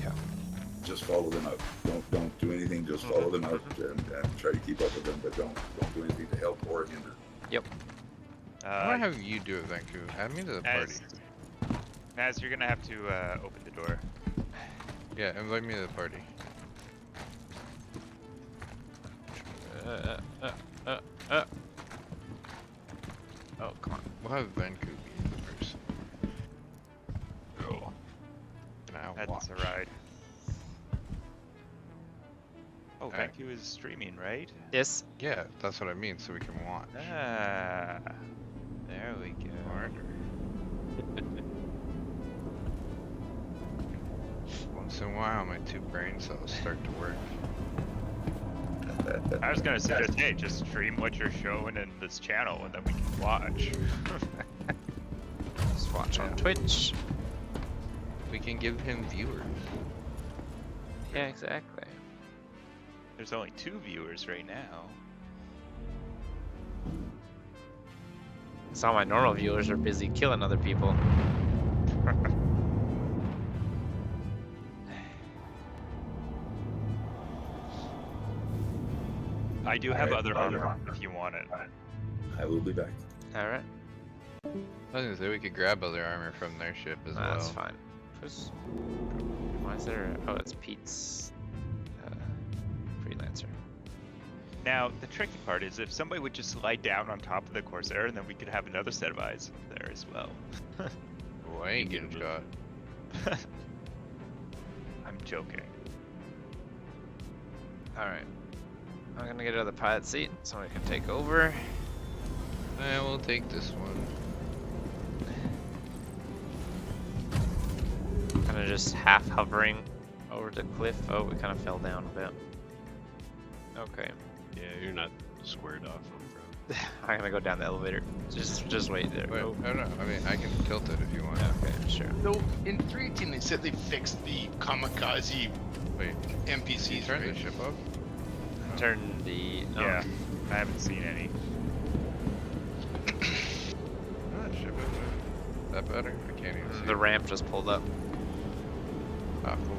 Yeah. just follow them out. Don't do anything. Just follow them out and try to keep up with them, but don't do anything to help or hinder. Yep. Why don't I have you do it, Vancouver? Add me to the party. Naz, you're gonna have to open the door. Yeah, invite me to the party. Oh, come on. We'll have Vancouver first. Oh. And I'll That's watch. a ride. Oh, Alright. Vancouver is streaming, right? Yes. Yeah, that's what I mean, so we can watch. Ah, there we go. Once in a while, my two brain cells start to work. I was gonna suggest, hey, just stream what you're showing in this channel, and then we can watch. Just watch on Twitch. We can give him viewers. Yeah, exactly. There's only 2 viewers right now. 'Cause all my normal viewers are busy killing other people. I do have Alright. other armor if you want it. I will be back. Alright, I was gonna say we could grab other armor from their ship as well. that's fine. Why is there? Oh, it's Pete's freelancer. Now, the tricky part is if somebody would just lie down on top of the Corsair, and then we could have another set of eyes there as well. Oh, I ain't getting shot. I'm joking. Alright. I'm gonna get out of the pilot seat so I can take over. Eh, we'll take this one. Kinda just half hovering over the cliff. Oh, we kinda fell down a bit. Okay. Yeah, you're not squared off on the ground. I'm gonna go down the elevator. Just wait there. Wait, Oh, I don't know. I mean, I can tilt it if you want. okay, sure. So in 318 they said they fixed the kamikaze Wait, NPCs, turn right? the ship up? Turn the. No. Yeah, I haven't seen any. Oh, ship it. That better? I can't even see. The ramp just pulled up. Ah, cool.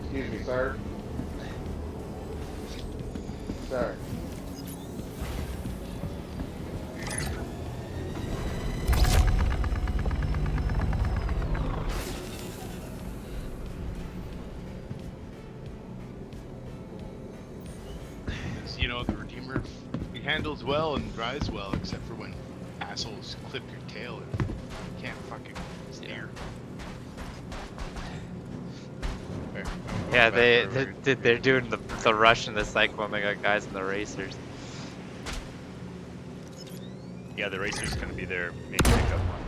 Excuse me, sir. Sir. You know, the Redeemer, he handles well and drives well, except for when assholes clip your tail and you can't fucking steer. There, Yeah, they're doing the rush and the cyclone. They got guys in the racers. Yeah, the racer's gonna be there. Maybe pick up one.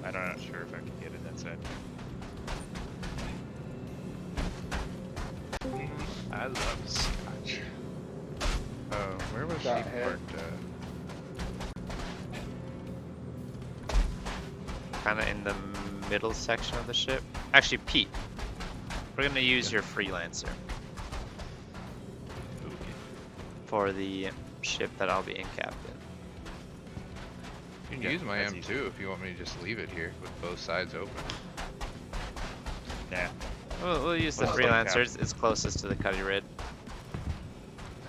I'm not sure if I can get it. That's it. I love Scotch. Oh, where was she Got head. parked at? Kinda in the middle section of the ship. Actually, Pete, we're gonna use your freelancer for the ship that I'll be in captain. You can Yeah, use my that's M2 if you want me to just leave it here with both sides open. Nah. We'll use the Well, it's like freelancers. It's closest to the Cuddy Red.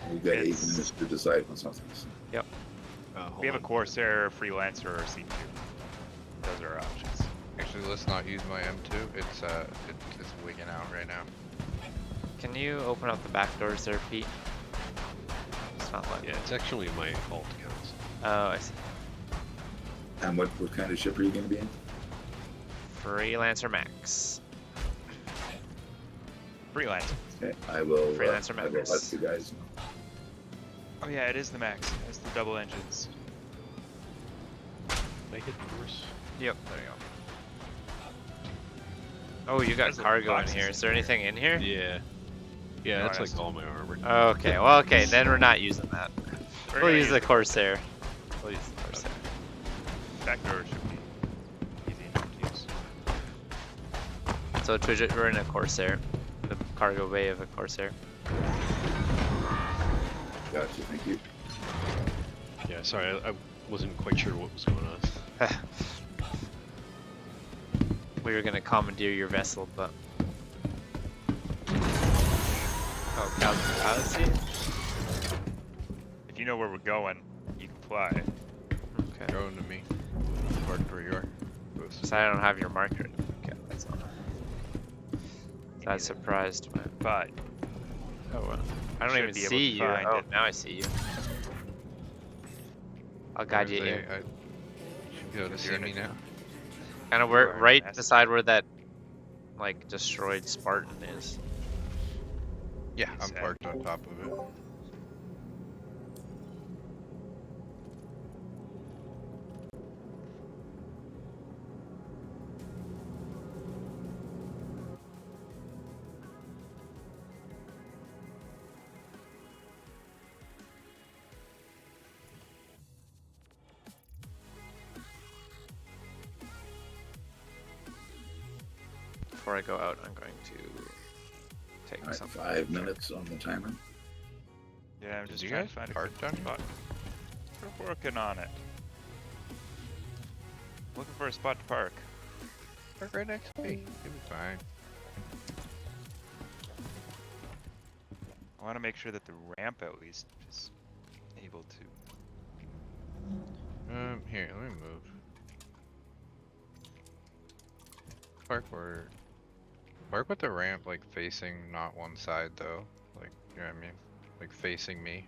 We've got 8 It's- minutes to decide on something. We have a Corsair, Freelancer, or C2. Those are our options. Actually, let's not use my M2. It's wigging out right now. Can you open up the back doors there, Pete? It's not like. Yeah, it's actually my alt accounts. Oh, I see. And what kind of ship are you going to be in? Freelancer Max. Freelancer. Okay, I will Freelancer let members. you guys know. Oh yeah, it is the Max. It's the double engines. Make it worse. Yep, there you go. Oh, you got There's the cargo in boxes here. in Is there anything in here? Yeah. Yeah, No, that's that's- like all my armor. Okay, well, okay, then we're not using that. We're We'll gonna use the Corsair. We'll use the Corsair. Back door should be easy enough to use. So we're in a Corsair, the cargo bay of a Corsair. Gotcha, thank you. Yeah, sorry, I wasn't quite sure what was going on. We were gonna commandeer your vessel, but oh, pilot seat. If you know where we're going, you can fly. Okay. Throw them to me. Marked where you are. So I don't have your marker. Okay, that's all. So I was surprised when. But Oh well. I don't Should even be able see to you. find Oh, it. now I see you. I'll guide you in. I should be able to see You're in me it. now. Kind of You where, are right massive. beside where that, like, destroyed Spartan is. Yeah, I'm Sad. parked on top of it. Before I go out, I'm going to take All right, something. 5 minutes on the timer. yeah, I'm Did just you trying guys to find a park good down here? spot. We're working on it. Looking for a spot to park. Park right next to me. You'll be fine. I want to make sure that the ramp at least is able to. Here, let me move. Park where. Park with the ramp like facing not one side though. Like, you know what I mean? Like facing me.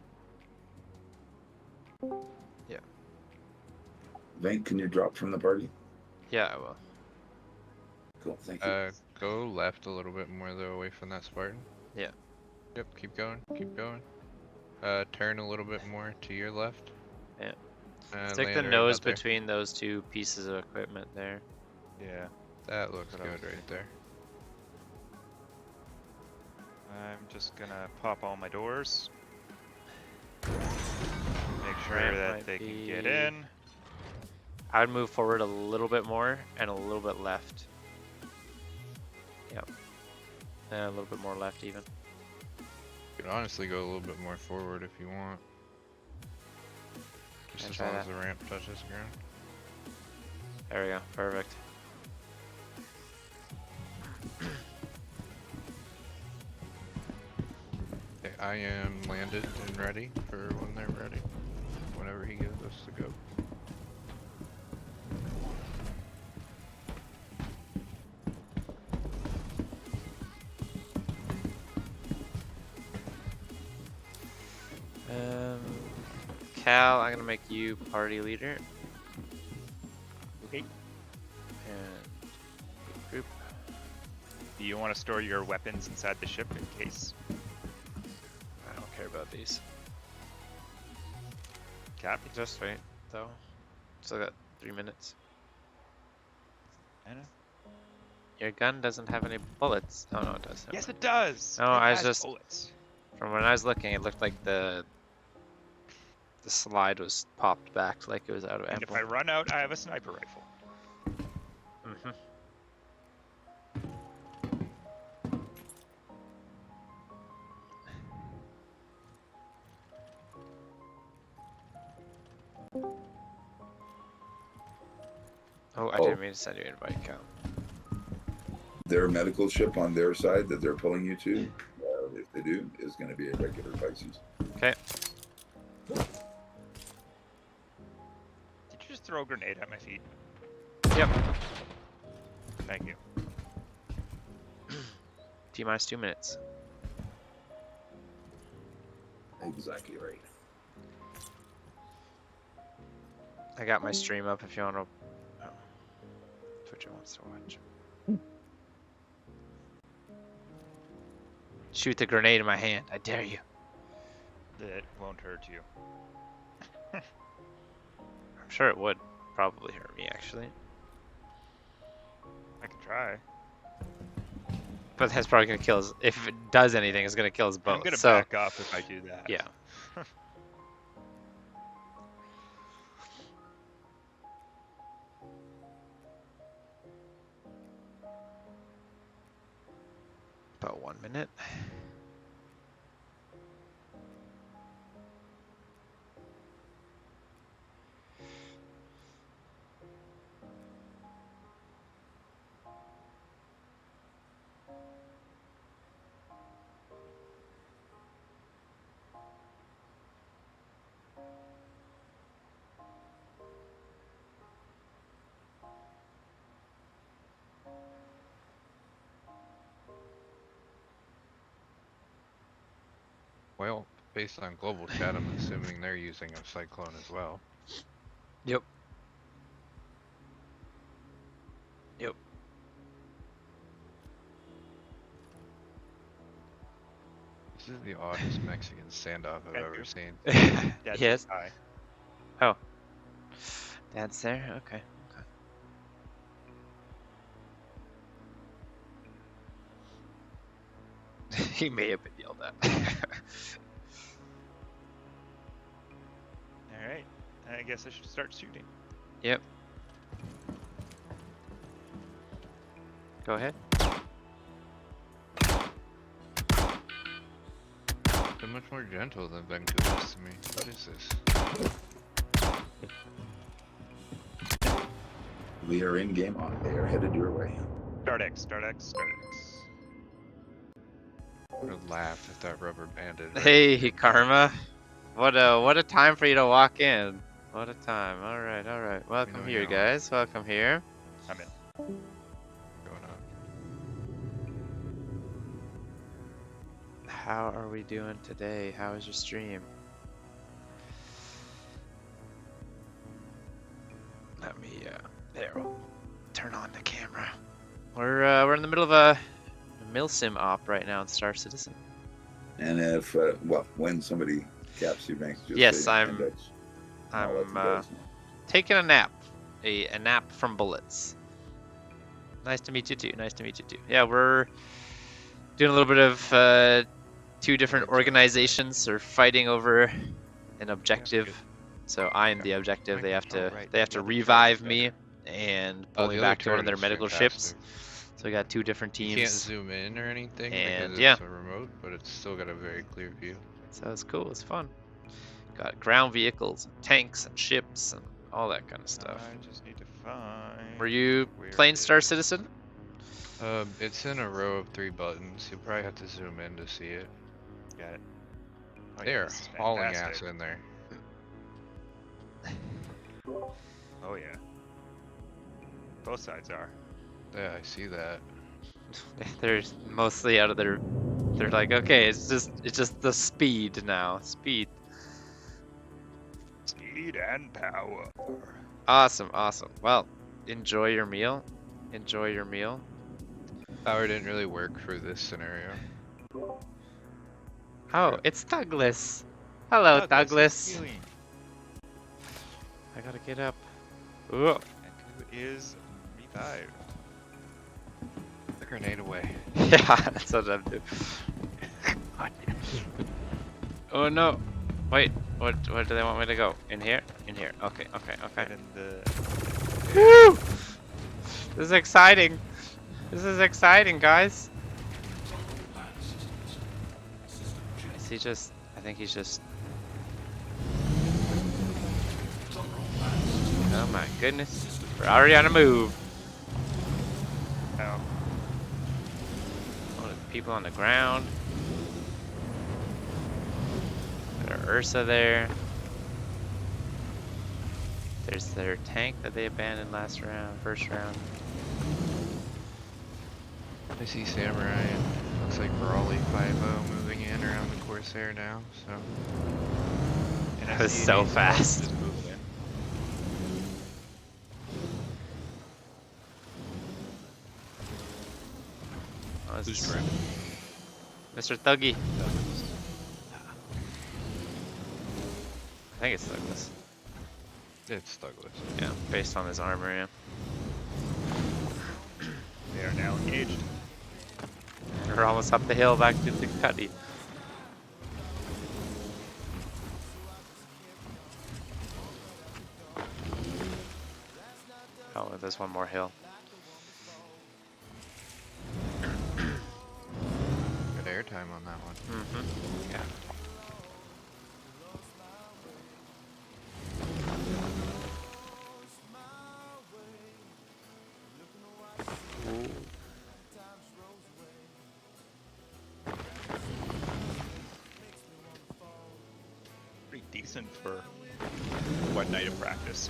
Vink, can you drop from the party? Yeah, I will. Cool, thank you. Go left a little bit more though, away from that Spartan. Yeah. Yep, keep going, keep going. Turn a little bit more to your left. Yeah. land Stick the right nose about there. between those two pieces of equipment there. Yeah. That looks What I was good right there. I'm just gonna pop all my doors. Make sure Ramp that might they can get be- in. I would move forward a little bit more and a little bit left. Yep. And a little bit more left even. You could honestly go a little bit more forward if you want. Just Yeah, as try long as that. the ramp touches the ground. There we go. Perfect. Okay, I am landed and ready for when they're ready. Whenever he gives us to go. Cal, I'm gonna make you party leader. Okay. And group. Do you want to store your weapons inside the ship in case? I don't care about these. Cap? Just wait, though. Still got 3 minutes. Anna? Your gun doesn't have any bullets. Oh no, it does. Yes, it does. No, It I was has just- bullets. From when I was looking, it looked like the slide was popped back, like it was out of And if ammo. I run out, I have a sniper rifle. Mhm. Oh, I didn't mean to send you an invite, Cal. Their medical ship on their side that they're pulling you to, if they do, is going to be a regular Pisces. Okay. Did you just throw a grenade at my feet? Yep. Thank you. T-minus 2 minutes. Exactly right. I got my stream up if you want to. Oh. Twitcher wants to watch. Shoot the grenade in my hand. I dare you. That won't hurt you. I'm sure it would probably hurt me, actually. I can try. But that's probably going to kill us. If it does anything, it's going to kill us both. I'm gonna so, back off if I do that. yeah. About 1 minute. Well, based on global chat, I'm assuming they're using a cyclone as well. Yep. Yep. This is the oddest Mexican standoff I've Thank ever you. seen. That's Yes. high. Oh. Dad's there? Okay. Okay. He may have been yelled at. Alright. I guess I should start shooting. Yep. Go ahead. So much more gentle than Vancouver is to me. What is this? We are in game on. They are headed your way. Start X, start X, start X. I would laugh if that rubber banded. Right Hey, Karma. What a time for you to walk in. What a time. All right, all right. Welcome know here, you are. guys. Welcome here. I'm in. going on. How are we doing today? How was your stream? Let me there. We'll turn on the camera. We're in the middle of a milsim op right now in Star Citizen. And if when somebody caps your banks, just Yes, say I'm index. I'll let you guys know. taking a nap. A nap from bullets. Nice to meet you too. Nice to meet you too. Yeah, we're doing a little bit of two different organizations are fighting over an objective. So I'm the objective. They have to revive me and pull me the back other to one of their turret is medical ships. fantastic. So we got two different teams. You can't zoom in or anything And, because yeah. it's a remote, but it's still got a very clear view. So it's cool. It's fun. Got ground vehicles, and tanks, and ships, and all that kind of stuff. I just need to find. Were you where playing it Star is. Citizen? It's in a row of 3 buttons. You'll probably have to zoom in to see it. Got it. Oh, yeah, They're this is hauling fantastic. ass in there. Oh yeah. Both sides are. Yeah, I see that. They're mostly out of their. They're like, okay, it's just the speed now. Speed. Speed and power. Awesome, awesome. Well, enjoy your meal. Enjoy your meal. Power didn't really work for this scenario. Oh, it's Douglas. Hello, Douglas. Healing. I gotta get up. Ooh. And who is revived? The grenade away. Yeah, that's what I'm doing. Oh no. Wait, what do they want me to go? In here? In here. Okay, okay, okay. And the Woo! This is exciting. This is exciting, guys. Is he just... I think he's just... Oh my goodness. We're already on a move. oh, Oh, there's people on the ground. Got our Ursa there. There's their tank that they abandoned first round. I see Samurai and looks like Brawley 5-0 moving in around the Corsair now, so. and That I was see so these fast. just moving in. Oh, this Who's is driving? Mr. Thuggy. I think it's Douglas. It's Douglas. Yeah, based on his armor, yeah. They are now engaged. We're almost up the hill back to the cutty. Oh, there's one more hill. Good airtime on that one. Mm-hmm. Yeah. Pretty decent for one night of practice.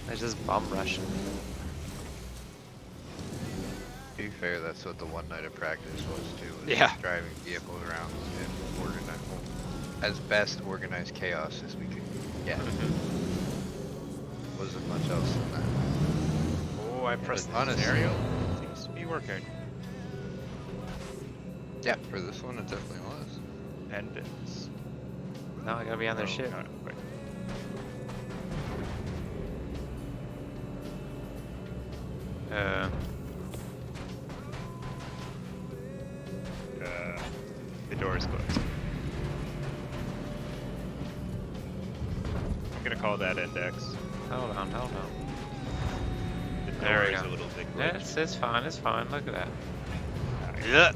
They're just bum rushing. To be fair, that's what the one night of practice was too. Was Yeah. just driving vehicles around and as best organized chaos as we could get. Wasn't much else than that. Oh, I pressed the honestly- scenario. Seems to be working. Yeah, for this one it definitely was. And it's Now I gotta be on their ship. no, wait. The door is closed. I'm gonna call that index. Hold on, hold on. The There door we is go. a little bit Yeah, glitched. it's fine, it's fine. Look at that. Yeah.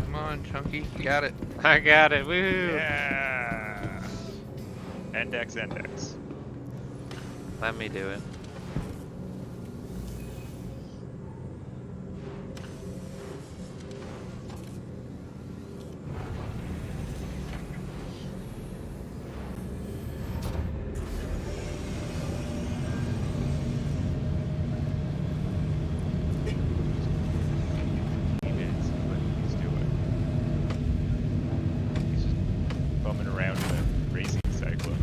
Come on, Chunky, you got it. I got it. Woohoo! Yeah. Index, index. Let me do it. Minutes, what he's doing. He's just bumming around in a racing cyclone.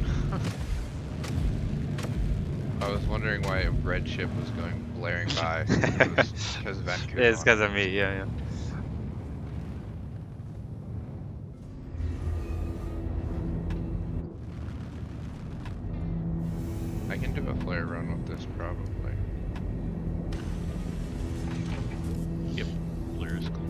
I was wondering why a red ship was going blaring by. Because Vancouver. It's because of me, yeah. I can do a flare run with this probably. Yep, flare is cool.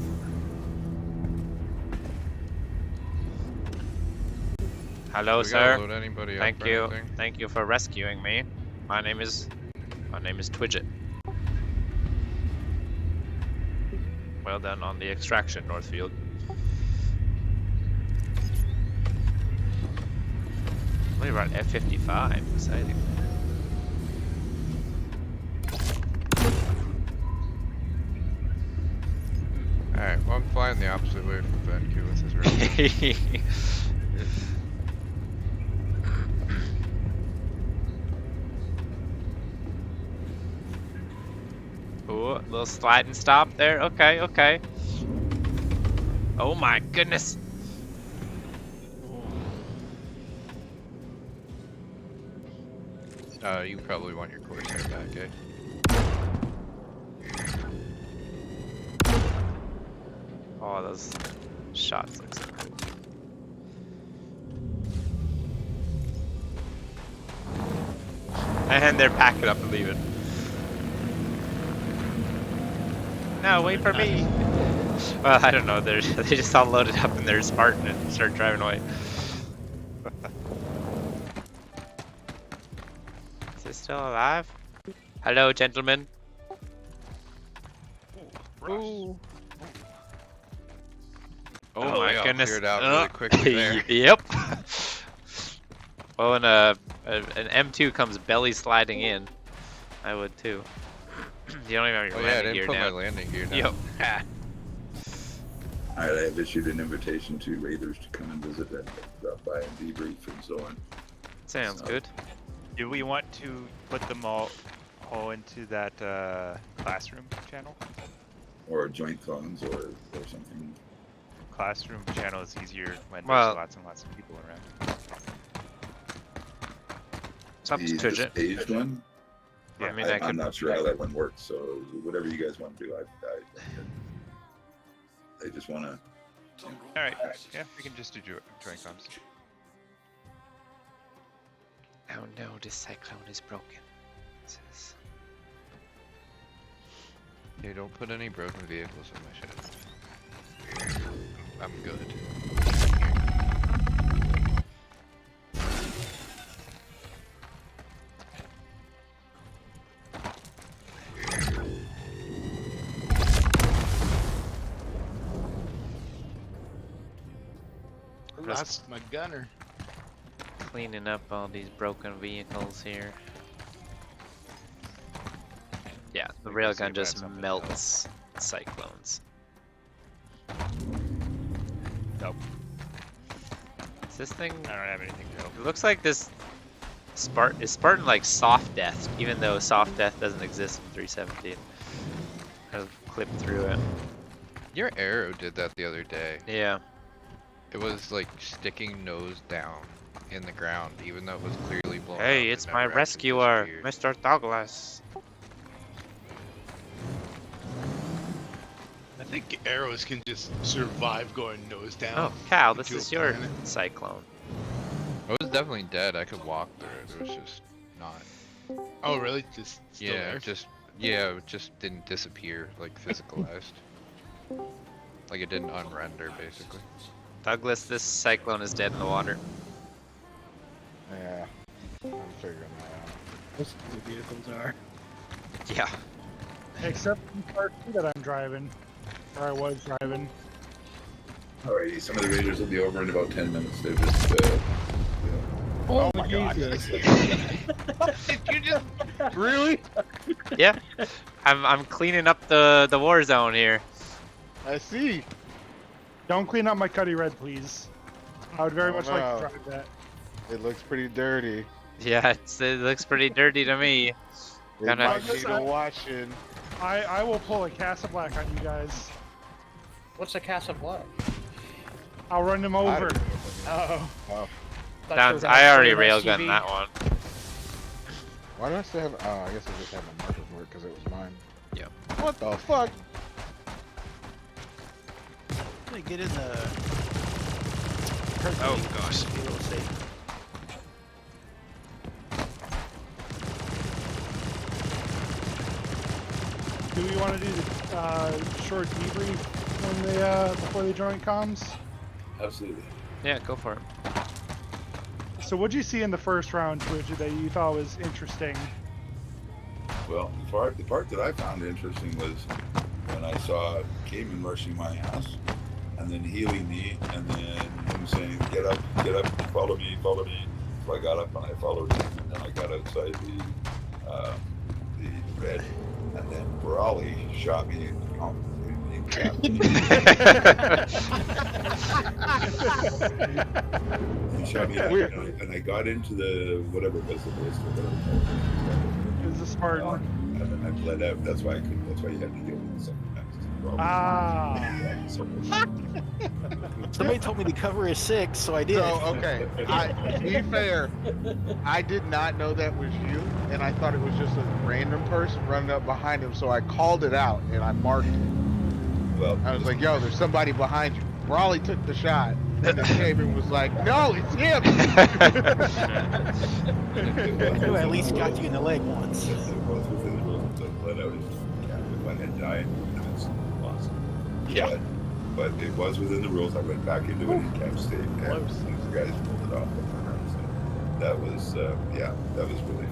Hello, We gotta sir. load anybody up Thank or you. anything? Thank you for rescuing me. My name is Twidget. Well done on the extraction, Northfield. What about F-55? Exciting. Alright, well I'm flying the opposite way from Vancouver with this road. Ooh, a little slide and stop there. Okay, okay. Oh my goodness. You probably want your Corsair back, eh? Oh, those shots look so cool. And they're packing up and leaving. No, wait for me. Well, I don't know. They just all loaded up in their Spartan and start driving away. Is it still alive? Hello, gentlemen. Ooh, Oh Oh, my they all goodness. cleared out really quickly there. Yep. Well, when an M2 comes belly sliding in, I would too. You don't even have your Oh yeah, I landing didn't gear put my down. landing gear down. Yep. Alright, I have issued an invitation to Raiders to come and visit and drop by and debrief and so on. Sounds good. Do we want to put them all into that classroom channel? Or joint cons or something. Classroom channel is easier when Well- there's lots and lots of people around. It's up to The Twidget. staged one? I mean, Yeah, I I'm could. not sure how that one works, so whatever you guys want to do, I just want to. Alright, yeah, we can just do joint cons. Oh no, this cyclone is broken. This is... Hey, don't put any broken vehicles in my ship. I'm good. That's my gunner. Cleaning up all these broken vehicles here. Yeah, the We can see railgun if just that's something melts cyclones. Nope, Is this thing? I don't have anything to help. It looks like this Spartan like soft death, even though soft death doesn't exist in 317. Kind of clipped through it. Your arrow did that the other day. Yeah. It was like sticking nose down in the ground, even though it was clearly blown up. Hey, It it's never my actually rescuer, disappeared. Mr. Douglas. I think arrows can just survive going nose down. Oh, Cal, this into a is your planet. cyclone. I was definitely dead. I could walk through it. It was just not. Oh, really? Just still Yeah, there? it just didn't disappear like physicalized. Like it didn't unrender basically. Douglas, this cyclone is dead in the water. Yeah. I'm figuring that out. Most of the vehicles are. Yeah. Except the part 2 that I'm driving. Or I was driving. Alrighty, some of the Raiders will be over in about 10 minutes. They're just Oh my god. Did you just really? Yeah. I'm cleaning up the war zone here. I see. Don't clean up my Cuddy Red, please. I would very Oh, much like no. to drive that. It looks pretty dirty. Yeah, it looks pretty dirty to me. It Gonna- might need a washing. I will pull a Casablanca on you guys. What's a Casa Black? I'll run them over. Oh. Oh. Sounds. I already railgunned that one. Why do I still have? Oh, I guess I just had my markers work because it was mine. Yep. What the fuck? Let me get in the. Oh gosh. Be a little safe. Do we want to do the short debrief when they before they join comms? Absolutely. Yeah, go for it. So what'd you see in the first round, Twitch, that you thought was interesting? Well, the part that I found interesting was when I saw Cayman rushing my ass and then healing me and then him saying, get up, follow me. So I got up and I followed him and then I got outside the red and then Brawley shot me in captain. He shot me out, and I got into the whatever it was, the list or whatever. It was a Spartan. And then I bled out. That's why I couldn't. That's why you had to heal me the second time. Ah. Somebody told me to cover his 6, so I did. So, okay. To be fair, I did not know that was you, and I thought it was just a random person running up behind him, so I called it out, and I marked it. Well, I was like, yo, there's somebody behind you. Brawley took the shot, and then came and was like, no, it's him! Who at least got you in the leg once. It was within the rules. So I bled out. If I had died, then it's lost. Yeah. But it was within the rules. I went back into it in Camp State, and the guys pulled it off. So that was, that was really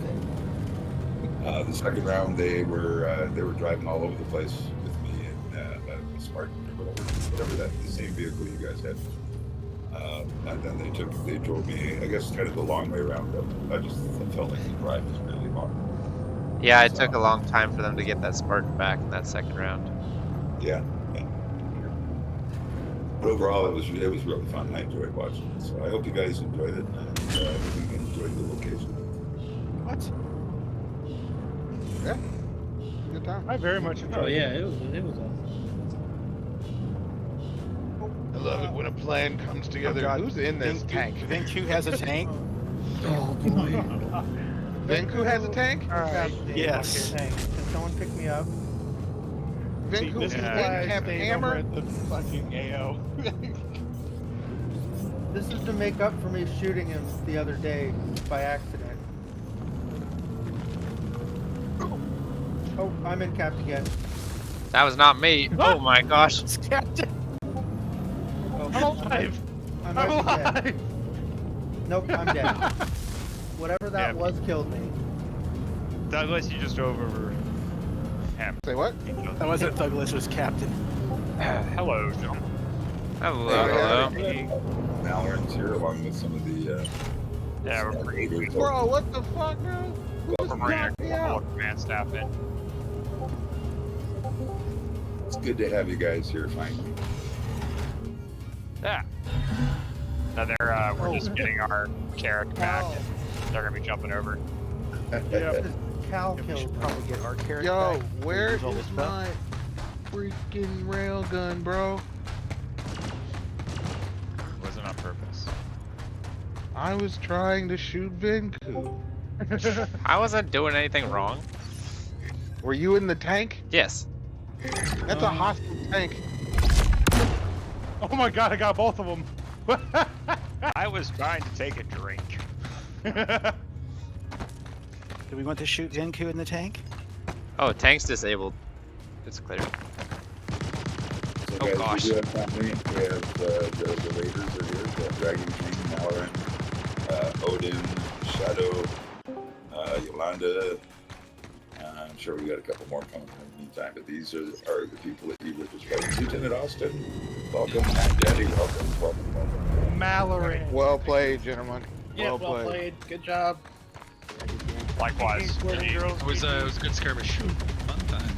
fun. The second round, they were driving all over the place with me in a Spartan or whatever that the same vehicle you guys had. And then they drove me, I guess, kind of the long way around. I just felt like the drive was really long. Yeah, it took a long time for them to get that Spartan back in that second round. Yeah. But overall, it was really fun. I enjoyed watching it. So I hope you guys enjoyed it and enjoyed the location. What? Yeah. Good time. I very much enjoyed it. it was awesome. I love it when a plan comes together. God. Who's in this tank? Venku has a tank. Oh boy. Venku has a tank? Alright. Yes. Can someone pick me up? Venku is in why I Camp stayed Hammer? over at the fucking AO. This is to make up for me shooting him the other day by accident. Oh, I'm in Cap again. That was not me. Oh my gosh. It's Captain. Oh, I'm alive! I'm I'm actually dead. alive! Nope, I'm dead. Whatever that Yeah. was killed me. Douglas, you just drove over him. Say what? That wasn't Douglas, it was Captain. Hello, John. Hello. Malloran's here along with some of the Yeah, we're bringing Bro, what the fuck, bro? Who just a knocked me couple out? of command staff in. It's good to have you guys here finally. Yeah. No, we're just getting our carrot back, and they're gonna be jumping over. Cal We killed should me. probably get our character Yo, back. where Use all is this stuff. my freaking railgun, bro? Wasn't on purpose. I was trying to shoot Venku. I wasn't doing anything wrong. Were you in the tank? Yes. That's a hostile tank. Oh my god, I got both of them. I was trying to take a drink. Do we want to shoot Venku in the tank? Oh, tank's disabled. It's clear. So Oh, guys, gosh. we do have family. We have the Raiders are here. We have Dragon King, Malloran, Odin, Shadow, Yolanda. I'm sure we got a couple more coming in the meantime, but these are the people that you were just fighting. Lieutenant Austin, welcome. And Daddy, welcome. Mallory. Well played, gentlemen. Yeah, Well well played. played. Good job. Likewise. Boys and girls. It was a good skirmish. Fun time.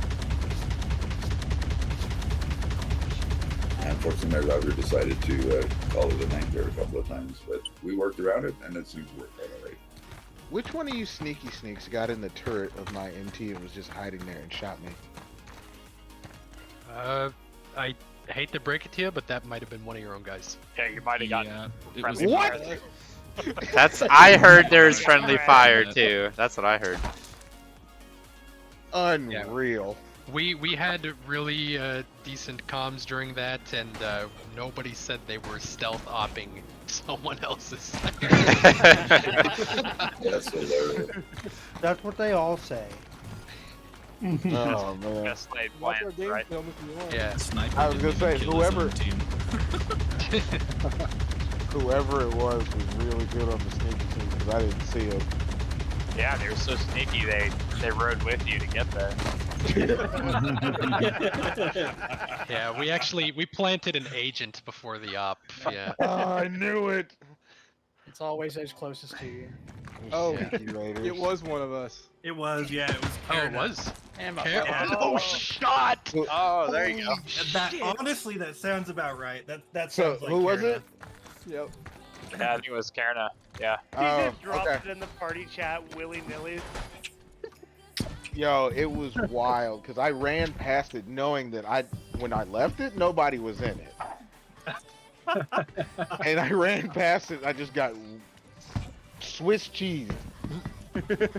Unfortunately, my router decided to call it a night there a couple of times, but we worked around it, and it seems to work out all right. Which one of you sneaky sneaks got in the turret of my NT and was just hiding there and shot me? I hate to break it to you, but that might have been one of your own guys. Yeah, you might have gotten It was friendly What? fire. I heard there's friendly fire too. That's what I heard. Unreal. We had really decent comms during that, and nobody said they were stealth opping someone else's. That's hilarious. That's what they all say. Oh man. Best laid Watch our plans, game right? film if you want. Yeah. Sniper I was didn't gonna even say, kill his whoever- own team. Whoever it was really good on the sneaky sneak because I didn't see it. Yeah, they were so sneaky they rode with you to get there. Yeah, we planted an agent before the op. Yeah. Oh, I knew it. It's always those closest to you. Oh, Yeah. It was one of us. It was, yeah, it was. Oh, it Karen. was. And my Care- phone. Oh, shot! Oh, there you go. That honestly, that sounds about right. That So sounds like who was Karen. it? Yep. Yeah, I think it was Karna. Yeah. Oh, just dropped okay. it in the party chat willy-nilly. Yo, it was wild because I ran past it knowing that when I left it, nobody was in it. And I ran past it, I just got Swiss cheese. That's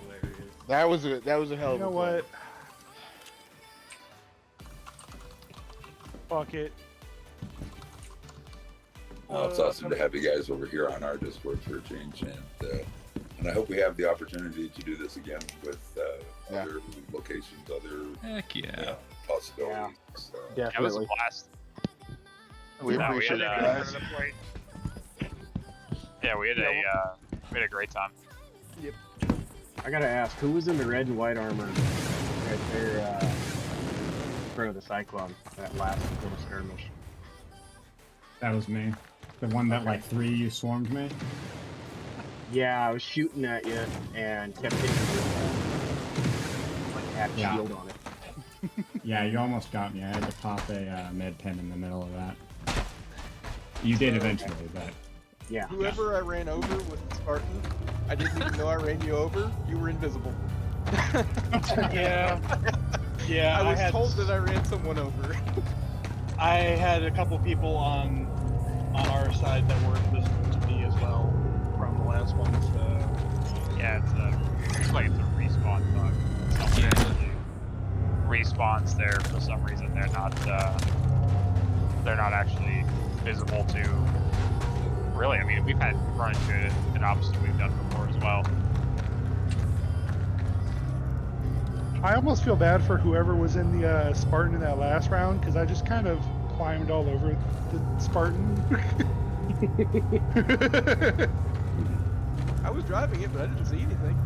hilarious. That was a hell You of a know play. what? Fuck it. Well, it's awesome to have you guys over here on our Discord for a change, and I hope we have the opportunity to do this again with other locations, other Heck yeah. possibilities. Yeah, it was a blast. We No, appreciate it, had guys. Yeah, we had a great time. I gotta ask, who was in the red and white armor right there in front of the Cyclone, that last little skirmish? That was me. The one that like 3 you swarmed me? Yeah, I was shooting at you and kept hitting you with like had a Yeah. shield on it. Yeah, you almost got me. I had to pop a med pen in the middle of that. You did eventually, but Yeah. Whoever I ran over with the Spartan, I didn't even know I ran you over. You were invisible. Yeah. Yeah. I was had, told that I ran someone over. I had a couple people on our side that were invisible to me as well from the last one. So Yeah, it's like it's a respawn bug. Someone actually respawns there for some reason. They're not actually visible to. Really, I mean, we've run into an opposite we've done before as well. I almost feel bad for whoever was in the Spartan in that last round because I just kind of climbed all over the Spartan. I was driving it, but I didn't see anything.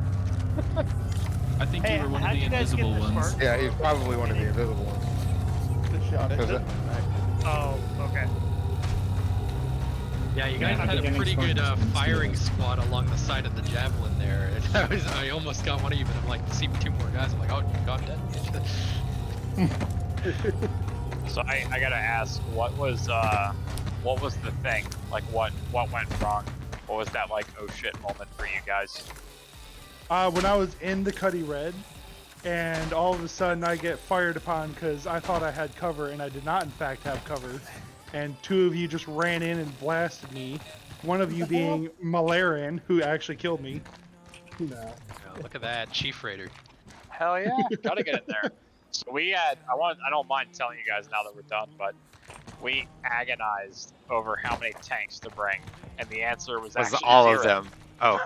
I think you were one of the invisible ones. Yeah, he's probably one of the invisible ones. Just shot it. 'Cause it- Oh, okay. Yeah, you guys Yeah, I had think a pretty any good Spartan's been firing steals. squad along the side of the javelin there. I almost got one of you, but I'm like, see 2 more guys. I'm like, oh, God, dead. So I gotta ask, what was the thing? Like, what went wrong? What was that like? Oh shit moment for you guys? When I was in the Cuddy Red, and all of a sudden I get fired upon because I thought I had cover, and I did not in fact have cover. And 2 of you just ran in and blasted me. One of you being Malaran, who actually killed me. Oh, look at that, Chief Raider. Hell yeah, gotta get in there. So we had, I don't mind telling you guys now that we're done, but we agonized over how many tanks to bring, and the answer was actually all 0. of them. Oh.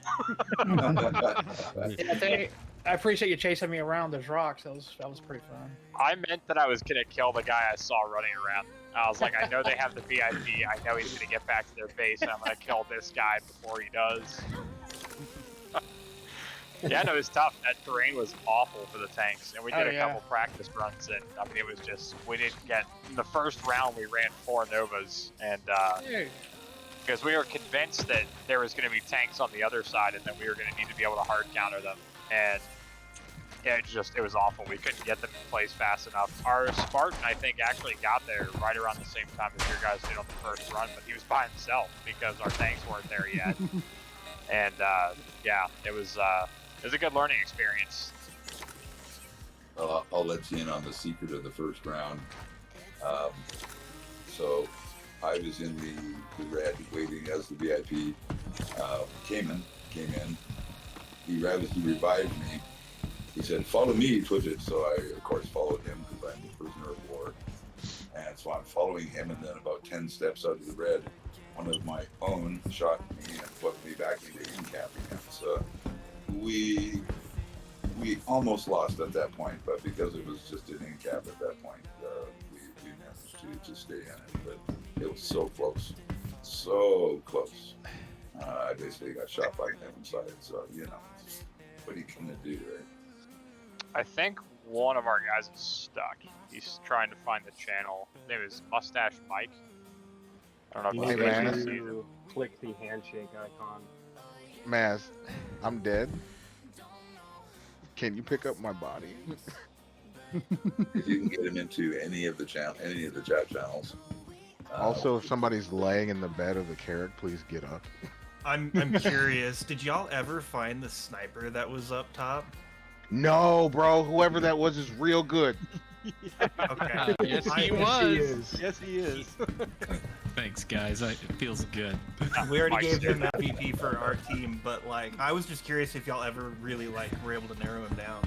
yeah, I appreciate you chasing me around those rocks. That was pretty fun. I meant that I was gonna kill the guy I saw running around. I was like, I know they have the VIP. I know he's gonna get back to their base, and I'm gonna kill this guy before he does. Yeah, no, it was tough. That terrain was awful for the tanks, and we did a couple practice runs, and I mean, it was just, we didn't get, in the first round we ran 4 Novas, and because we were convinced that there was going to be tanks on the other side, and then we were going to need to be able to hard counter them. And it was awful. We couldn't get them in place fast enough. Our Spartan, I think, actually got there right around the same time as your guys did on the first run, but he was by himself because our tanks weren't there yet. And yeah, it was a good learning experience. I'll let you in on the secret of the first round. So I was in the red waiting as the VIP. Came in. He revived me. He said, "Follow me, twitch it." So I, of course, followed him because I'm the prisoner of war. And so I'm following him, and then about 10 steps out of the red, one of my own shot me and put me back into in-capping him. So we almost lost at that point, but because it was just an in-cap at that point, we managed to stay in it. But it was so close. So close. I basically got shot by him inside, so, you know, what are you going to do, right? I think one of our guys is stuck. He's trying to find the channel. His name is Mustache Mike. I don't know if you guys can see him. Click the handshake icon. Maz, I'm dead. Can you pick up my body? If you can get him into any of the chat channels. Also, if somebody's laying in the bed of the carrot, please get up. I'm curious. Did y'all ever find the sniper that was up top? No, bro. Whoever that was is real good. Okay. Yes, he was. Yes, he is. Thanks, guys. It feels good. We already gave him MVP for our team, but like, I was just curious if y'all ever really like were able to narrow him down.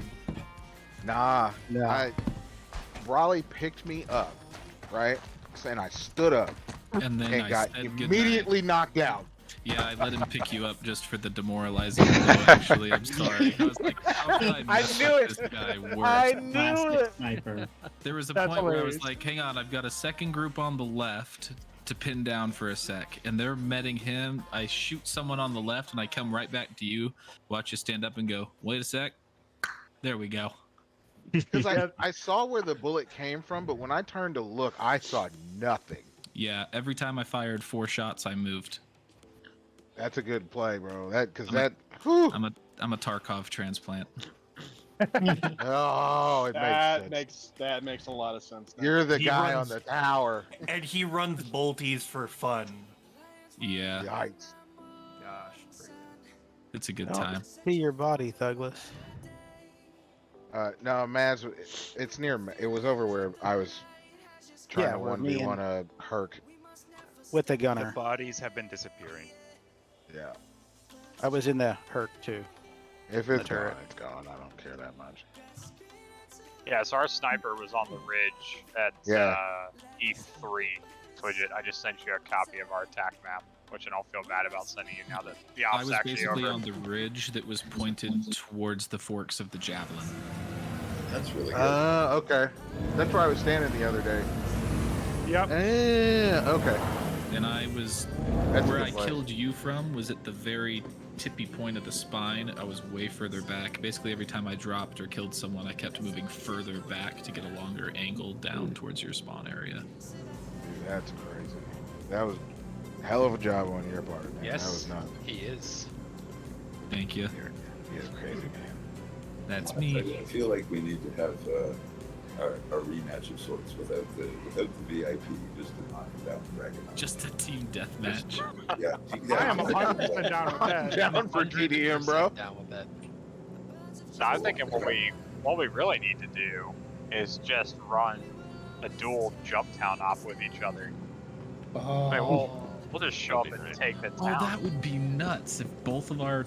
Nah. Raleigh picked me up, right? And I stood up And then I got said immediately knocked down. Yeah, I let him pick you up just for the demoralizing blow, actually. I'm sorry. I was like, how could I mess knew up it. this guy worse? I knew it. Sniper. There was a That's point where I hilarious. was like, hang on, I've got a second group on the left to pin down for a sec, and they're meting him. I shoot someone on the left, and I come right back to you, watch you stand up and go, wait a sec. There we go. Because I saw where the bullet came from, but when I turned to look, I saw nothing. Yeah, every time I fired 4 shots, I moved. That's a good play, bro. I'm a Tarkov transplant. Oh, it makes sense. That makes a lot of sense. Now. You're the He guy runs- on the tower. And he runs bolties for fun. Yeah, Yikes. Gosh. it's a good Don't time. See your body, Douglas. No, Maz, it's near. It was over where I was trying Yeah, to where 1v1 a Herc. With the The gunner. bodies have been disappearing. Yeah. I was in the Herc too. If it's The turret. gone, it's gone. I don't care that much. Yeah, so our sniper was on the ridge at E3. Widget, I just sent you a copy of our attack map, which I don't feel bad about sending you now that the I op's was actually basically over. on the ridge that was pointed towards the forks of the javelin. That's really good. Okay. That's where I was standing the other day. Yep. Okay. And I was That's a where good I play. killed you from was at the very tippy point of the spine. I was way further back. Basically, every time I dropped or killed someone, I kept moving further back to get a longer angle down towards your spawn area. Dude, that's crazy. That was a hell of a job on your part, man. Yes, That was nuts. he is. Thank you. You're crazy, man. That's I me. feel like we need to have a rematch of sorts without the VIP, just to knock down Dragon. Just a team deathmatch. Yeah. I am 100% down with that. Down for TDM, bro. Down with that. So I'm thinking what we really need to do is just run a dual jump town op with each other. Oh. I mean, we'll just show up and take the Oh, town. that would be nuts if both of our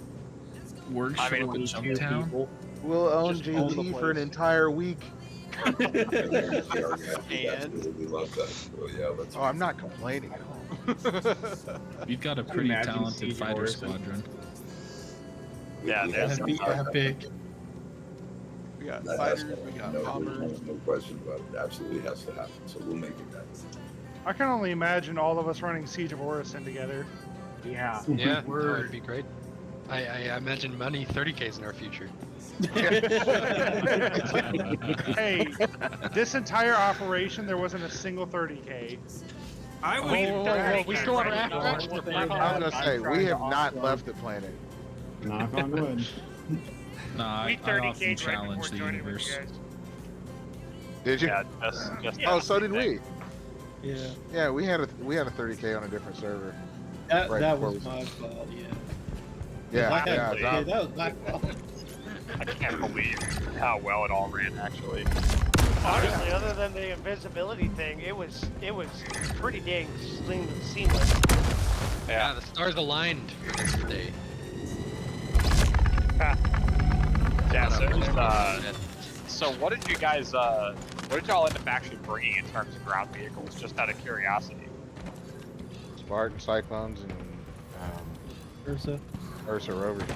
works I mean, show up at with Jump Town. We'll own Just own the GD for an place. entire week. We absolutely love that. So yeah, let's. Oh, I'm not complaining at all. We've got a pretty Imagine talented Siege fighter Orson. squadron. Yeah, there's That'd be epic. We got That fighters, has to we got happen. bombers. No question about it. Absolutely has to happen. So we'll make it happen. I can only imagine all of us running Siege of Orison together. Yeah. Yeah, that would be great. I imagine money 30Ks in our future. Hey, this entire operation, there wasn't a single 30K. I was. we still have access to the I was gonna say we have not left the planet. Knock on wood. Nah, We I often 30K'd right challenge before the joining with universe. you guys. Did you? Yeah, just Oh, so did we. Yeah. Yeah, we had a 30K on a different server. That, right that before was we- my fault, yeah. Yeah, I had- yeah, yeah, that was my fault. I can't believe how well it all ran, actually. Honestly, other than the invisibility thing, it was pretty dang seamless. Yeah, the stars aligned for this day. Yeah, so what did you guys, what did y'all end up actually bringing in terms of ground vehicles, just out of curiosity? Spartan Cyclones and Ursa. Ursa Rovers.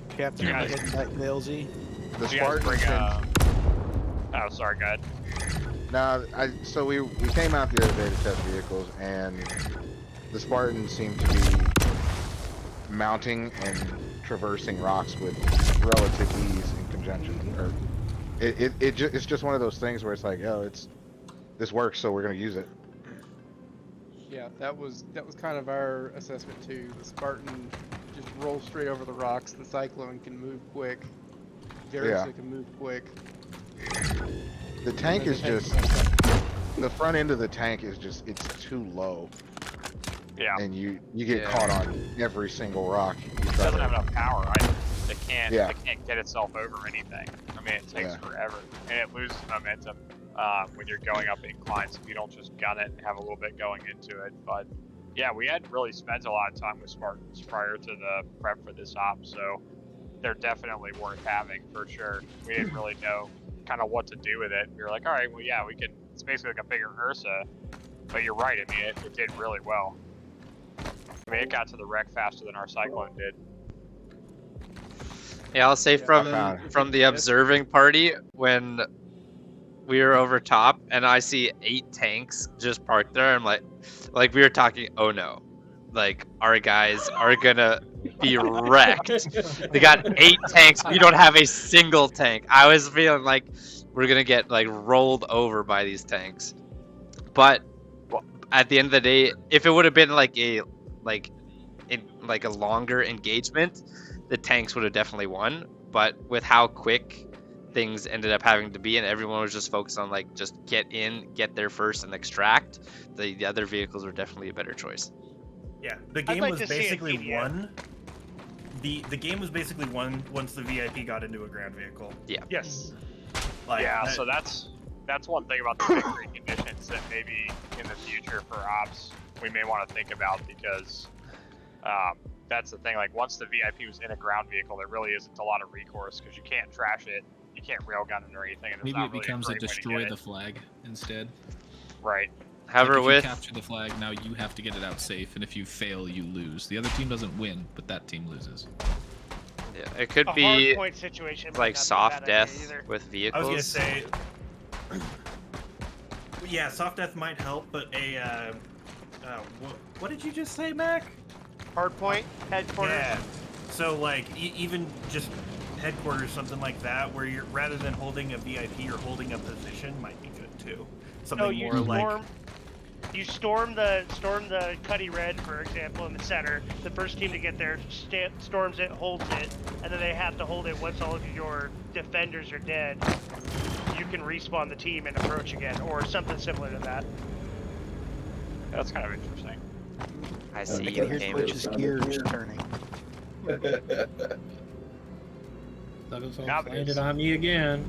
Captain You guys- Head and Light LZ. The Did you guys Spartans. bring, and- oh, sorry, go ahead. No, so we came out the other day to test vehicles, and the Spartans seem to be mounting and traversing rocks with relative ease in conjunction. Or it's just one of those things where it's like, oh, this works, so we're gonna use it. Yeah, that was kind of our assessment too. The Spartan just rolls straight over the rocks. The Cyclone can move quick. Versa can move quick. The tank is just the front end of the tank is just it's too low. Yeah. And you get caught on every single rock. It doesn't have enough power. It can't get itself over anything. I mean, it takes forever, and it loses momentum when you're going up inclines if you don't just gun it and have a little bit going into it. But yeah, we hadn't really spent a lot of time with Spartans prior to the prep for this op, so they're definitely worth having for sure. We didn't really know kind of what to do with it. We were like, all right, well, yeah, we can. It's basically like a bigger Ursa, but you're right. I mean, it did really well. I mean, it got to the wreck faster than our Cyclone did. Yeah, I'll say from the observing party, when we were over top and I see 8 tanks just parked there, I'm like we were talking, oh no, like our guys are gonna be wrecked. They got 8 tanks, we don't have a single tank. I was feeling like we're gonna get like rolled over by these tanks. But at the end of the day, if it would have been like a longer engagement, the tanks would have definitely won. But with how quick things ended up having to be, and everyone was just focused on like just get in, get there first, and extract, the other vehicles were definitely a better choice. Yeah, the game was basically won. The game was basically won once the VIP got into a ground vehicle. Yeah. Yes. So that's one thing about the victory conditions that maybe in the future for ops we may want to think about, because that's the thing. Like once the VIP was in a ground vehicle, there really isn't a lot of recourse because you can't trash it, you can't railgun it or anything. And Maybe not it really becomes a great way to destroy get the it. flag instead. Right. However, like if with you capture the flag, now you have to get it out safe, and if you fail, you lose. The other team doesn't win, but that team loses. Yeah, it could A be hard point situation might like not be a soft bad idea death either. with I vehicles. was gonna say, yeah, soft death might help, but what did you just say, Mac? Hard point, headquarters. Yeah. So like even just headquarters, something like that, where you're rather than holding a VIP or holding a position, might be good too. Something No, you more like. You storm the Cuddy Red, for example, in the center. The first team to get there storms it, holds it, and then they have to hold it once all of your defenders are dead. You can respawn the team and approach again, or something similar to that. That's kind of interesting. I see I you can hear came Twitch's gears turning. Douglas Yeah, but landed on me again.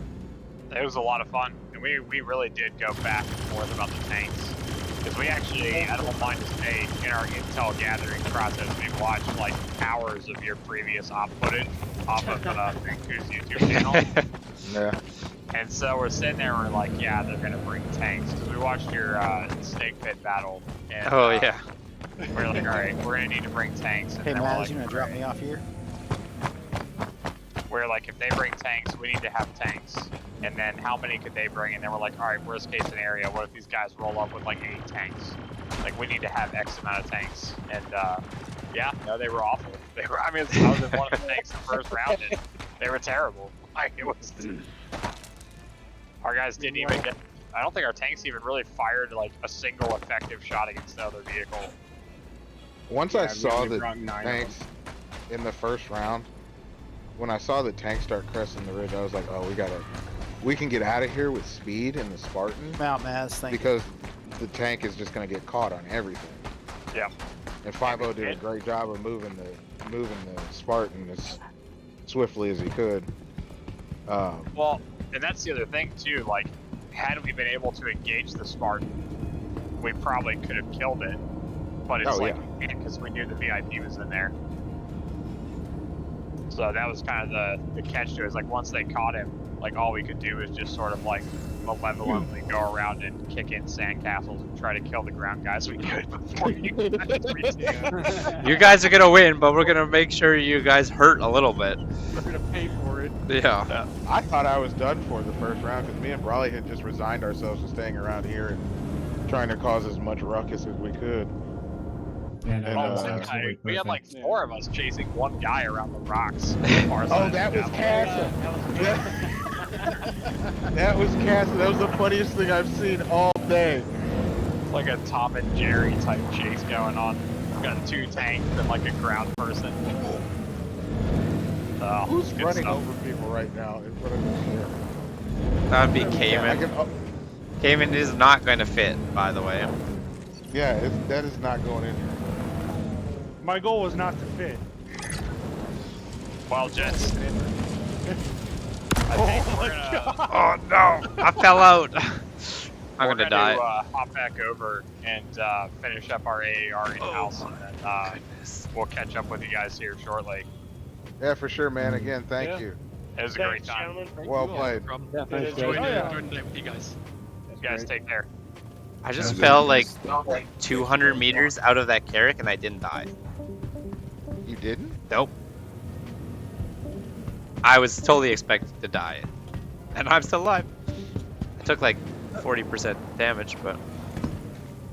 It was a lot of fun, and we really did go back and forth about the tanks. Because we actually, I don't mind to say, in our intel gathering process, we watched like hours of your previous op footage off of Rinku's YouTube channel. Yeah. And so we're sitting there, and we're like, yeah, they're gonna bring tanks. Because we watched your snake pit battle. And, Oh yeah. we're like, all right, we're gonna need to bring tanks. And Hey then we're Matt, like, you gonna drop me off here? we're like, if they bring tanks, we need to have tanks. And then how many could they bring? And then we're like, all right, worst case scenario, what if these guys roll up with like 8 tanks? Like, we need to have X amount of tanks. And yeah, no, they were awful. They were. I mean, I was in one of the tanks the first round, and they were terrible. Like, it was. Our guys didn't even get. I don't think our tanks even really fired like a single effective shot against the other vehicle. Once Yeah, I I've saw only the brought 9 of tanks in the first round, when I saw the tanks start cresting the ridge, I was like, oh, we can get out of here with speed in the Spartan. Mount Maz, thank you. Because the tank is just going to get caught on everything. Yeah. And 5-0 did a great job of moving the Spartan as swiftly as he could. Well, and that's the other thing too. Like, had we been able to engage the Spartan, we probably could have killed it. But it's because we knew the VIP was in there. So that was kind of the catch to it. Is like once they caught him, like all we could do is just sort of like malevolently go around and kick in sandcastles and try to kill the ground guys we could before you guys You guys are gonna win, but we're gonna make sure you guys hurt a little bit. We're gonna pay for it. Yeah. I thought I was done for the first round because me and Brawley had just resigned ourselves to staying around here and trying to cause as much ruckus as we could. And, we had like 4 of us chasing one guy around the rocks. Oh, that was Casa. That was Casa. That was the funniest thing I've seen all day. It's like a Tom and Jerry type chase going on. We've got 2 tanks and like a ground person. Who's good running stuff. over people right now in front of me here? That would be Cayman. Cayman is not going to fit, by the way. Yeah, that is not going in here. My goal was not to fit. Well, Jets. Oh no! I fell out. I'm gonna die. Hop back over and finish up our AAR in-house, and then we'll catch up with you guys here shortly. Yeah, for sure, man. Again, thank you. It was a great time. Well played. Yeah, thanks, enjoyed the night with you guys. You guys take care. I just fell like 200 meters out of that Carrack and I didn't die. You didn't? Nope. I was totally expected to die. And I'm still alive. I took like 40% damage, but...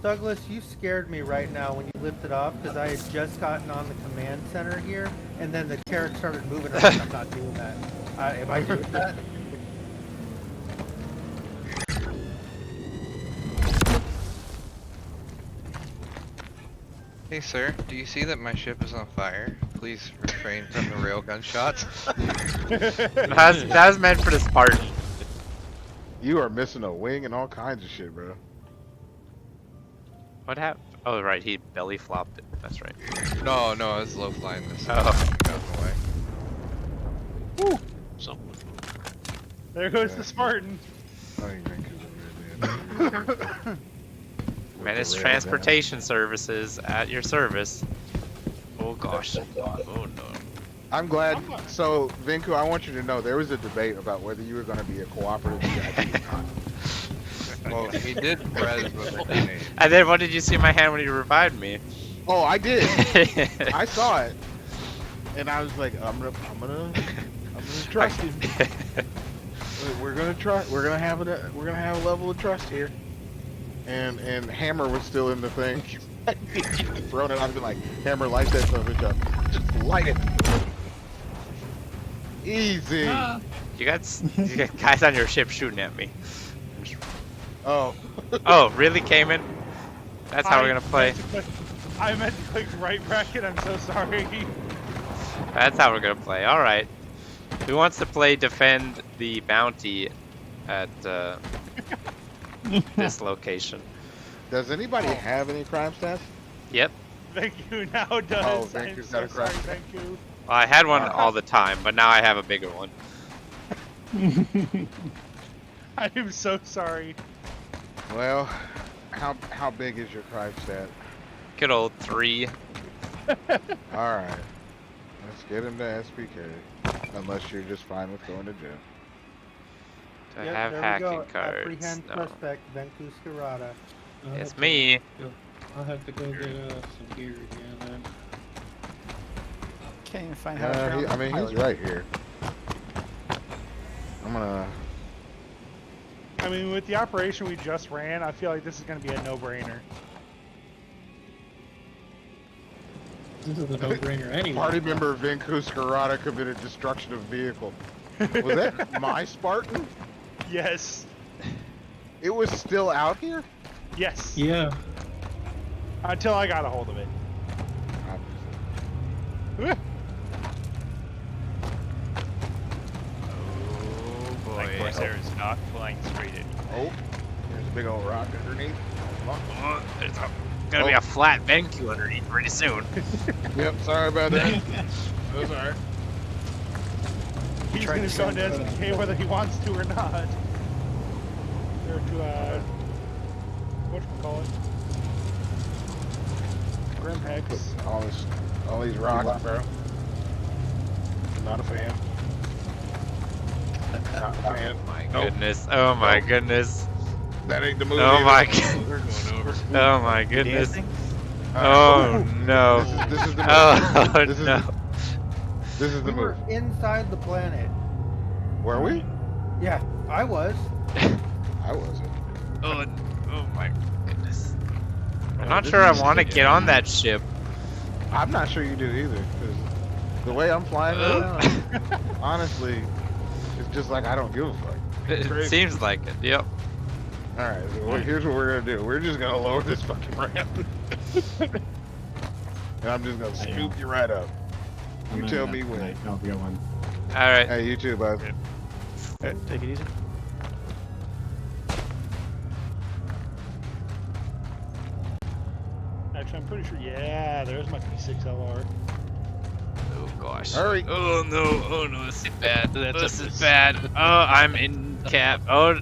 Douglas, you scared me right now when you lifted off because I had just gotten on the command center here, and then the Carrack started moving around. I'm not doing that. Am I doing that? Hey sir, do you see that my ship is on fire? Please refrain from the railgun shots. that was meant for the Spartan. You are missing a wing and all kinds of shit, bro. What happened? Oh right, he belly flopped it. That's right. No, I was low flying this. Oh. Got in the way. Woo! So. There goes the Spartan. Menace Transportation Services at your service. Oh gosh. Oh no. I'm glad. So, Vinku, I want you to know there was a debate about whether you were going to be a cooperative VIP or not. Well, he did res with a grenade. And then what did you see in my hand when you revived me? Oh, I did. I saw it, and I was like, I'm gonna trust him. We're gonna try. We're gonna have a level of trust here. And Hammer was still in the thing. Throwing it, I'd be like, Hammer, light that son of a bitch up. Just light it. Easy. You got guys on your ship shooting at me. Oh. Oh, really, Cayman? That's how we're gonna play. I meant to click right bracket. I'm so sorry. That's how we're gonna play. All right. Who wants to play defend the bounty at this location? Does anybody have any crime stats? Yep. Thank you. Now does. Oh, I'm Vanku's so got a crime sorry. stat. Thank you. Well, I had one all the time, but now I have a bigger one. I am so sorry. Well, how big is your crime stat? Good old 3. Alright. Let's get him to SPK. Unless you're just fine with going to jail. Do I Yep, have there we hacking go. cards? Apprehend No. suspect, Venku Scarata. It's me. I'll have to go get some gear again then. Can't even find how to Yeah, turn on I the mean, pilot. he's right here. I'm gonna... I mean, with the operation we just ran, I feel like this is going to be a no-brainer. This is a no-brainer anyway. Party member Vinku Scarata committed destruction of vehicle. Was that my Spartan? Yes. It was still out here? Yes. Yeah. Until I got a hold of it. Oh boy. My Corsair is not flying straight at you. Oh, there's a big old rock underneath. Oh, there's gonna be a flat BenQ underneath pretty soon. Yep, sorry about that. That's alright. He's going to go into SDK whether he wants to or not. Or to, whatchamacallit? Grimhex. All these rocks, bro. Not a fan. Not a fan. My goodness. Oh my goodness. That ain't the movie. Oh my We're going over. Oh my goodness. Dancing? Oh no. This is the movie. Oh This is no. This is the We were move. inside the planet. Were we? Yeah, I was. I wasn't. Oh my goodness. I'm not sure I want to get on that ship. I'm not sure you do either, because the way I'm flying right now, honestly, it's just like I don't give a fuck. It seems like it, yep. Alright, so here's what we're gonna do. We're just gonna lower this fucking ramp. And I'm just gonna scoop you right up. You tell me when. I'll be one. Alright. Hey, you too, bud. Okay, take it easy. Actually, I'm pretty sure. Yeah, there's my P6LR. Oh gosh. Hurry. Oh no. Oh no, this is bad. This is bad. Oh, I'm in cap. Oh.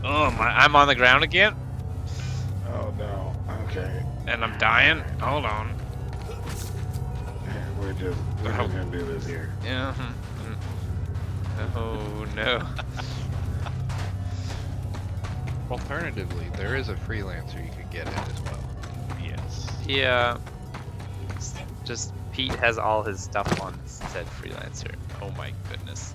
Oh my, I'm on the ground again. Oh no. Okay. And I'm dying. Hold on. We're just gonna do this here. Yeah. Oh no. Alternatively, there is a freelancer you could get in as well. Yes. Yeah. Just Pete has all his stuff on said freelancer. Oh my goodness.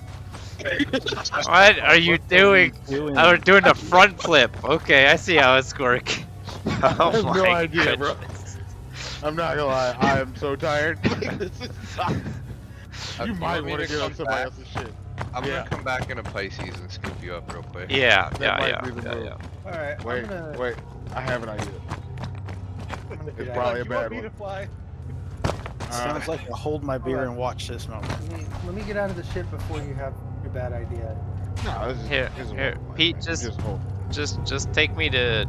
What are you doing? Oh, we're doing a front flip. Okay, I see how it's working. Oh I have my no idea, goodness. bro. I'm not gonna lie, I am so tired. This is you might want to get on somebody else's shit. I'm gonna come back in a Pisces and scoop you up real quick. Yeah, That might be the move. yeah. Alright, Wait, I have an idea. It's Yeah. probably a You want bad me one. to fly? Sounds like a hold my beer and watch this moment. Let me get out of the ship before you have your bad idea. No, this is, Here, this is here, one Pete, man. just hold. just take me to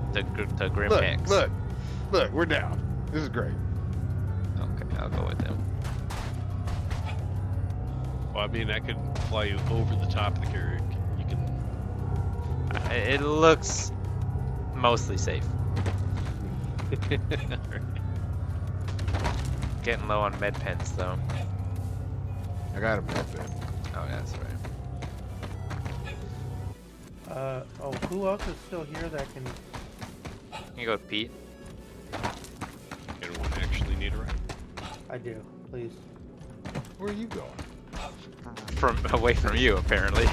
Grim Hex. Look, we're down. This is great. Okay, I'll go with him. Well, I mean, I could fly you over the top of the carrier. You can. It looks mostly safe. Getting low on med pens though. I got a med pen. Oh, yeah, that's right. Oh, who else is still here that can... You go with Pete. Anyone actually need a ride? I do, please. Where are you going? From away from you, apparently.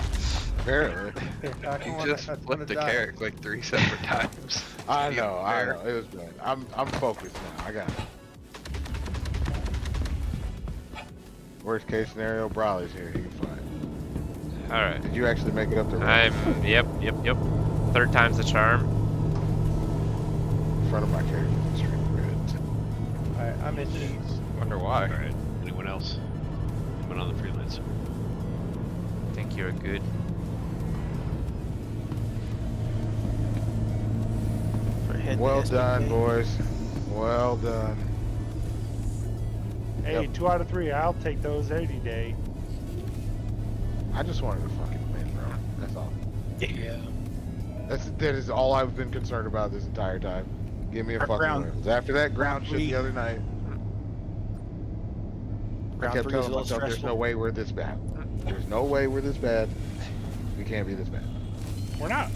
Apparently. You just flipped the carrot like 3 separate times. I know. It was bad. I'm focused now. I got it. Worst case scenario, Brawley's here. He can fly. All right. Did you actually make it up the road? Yep. Third time's the charm. In front of my carrier. Alright, I'm itchy. Wonder why. Alright. Anyone else? Anyone on the freelancer? I think you're good. Well done, boys. Well done. Hey, Yep. 2 out of 3. I'll take those any day. I just wanted to fucking win, bro. That's all. Yeah. That is all I've been concerned about this entire time. Give me a fucking Ground- win. After that ground shit three. the other night, I Round kept 3 is a telling little myself, there's stressful. no way we're this bad. There's no way we're this bad. We can't be this bad. We're not.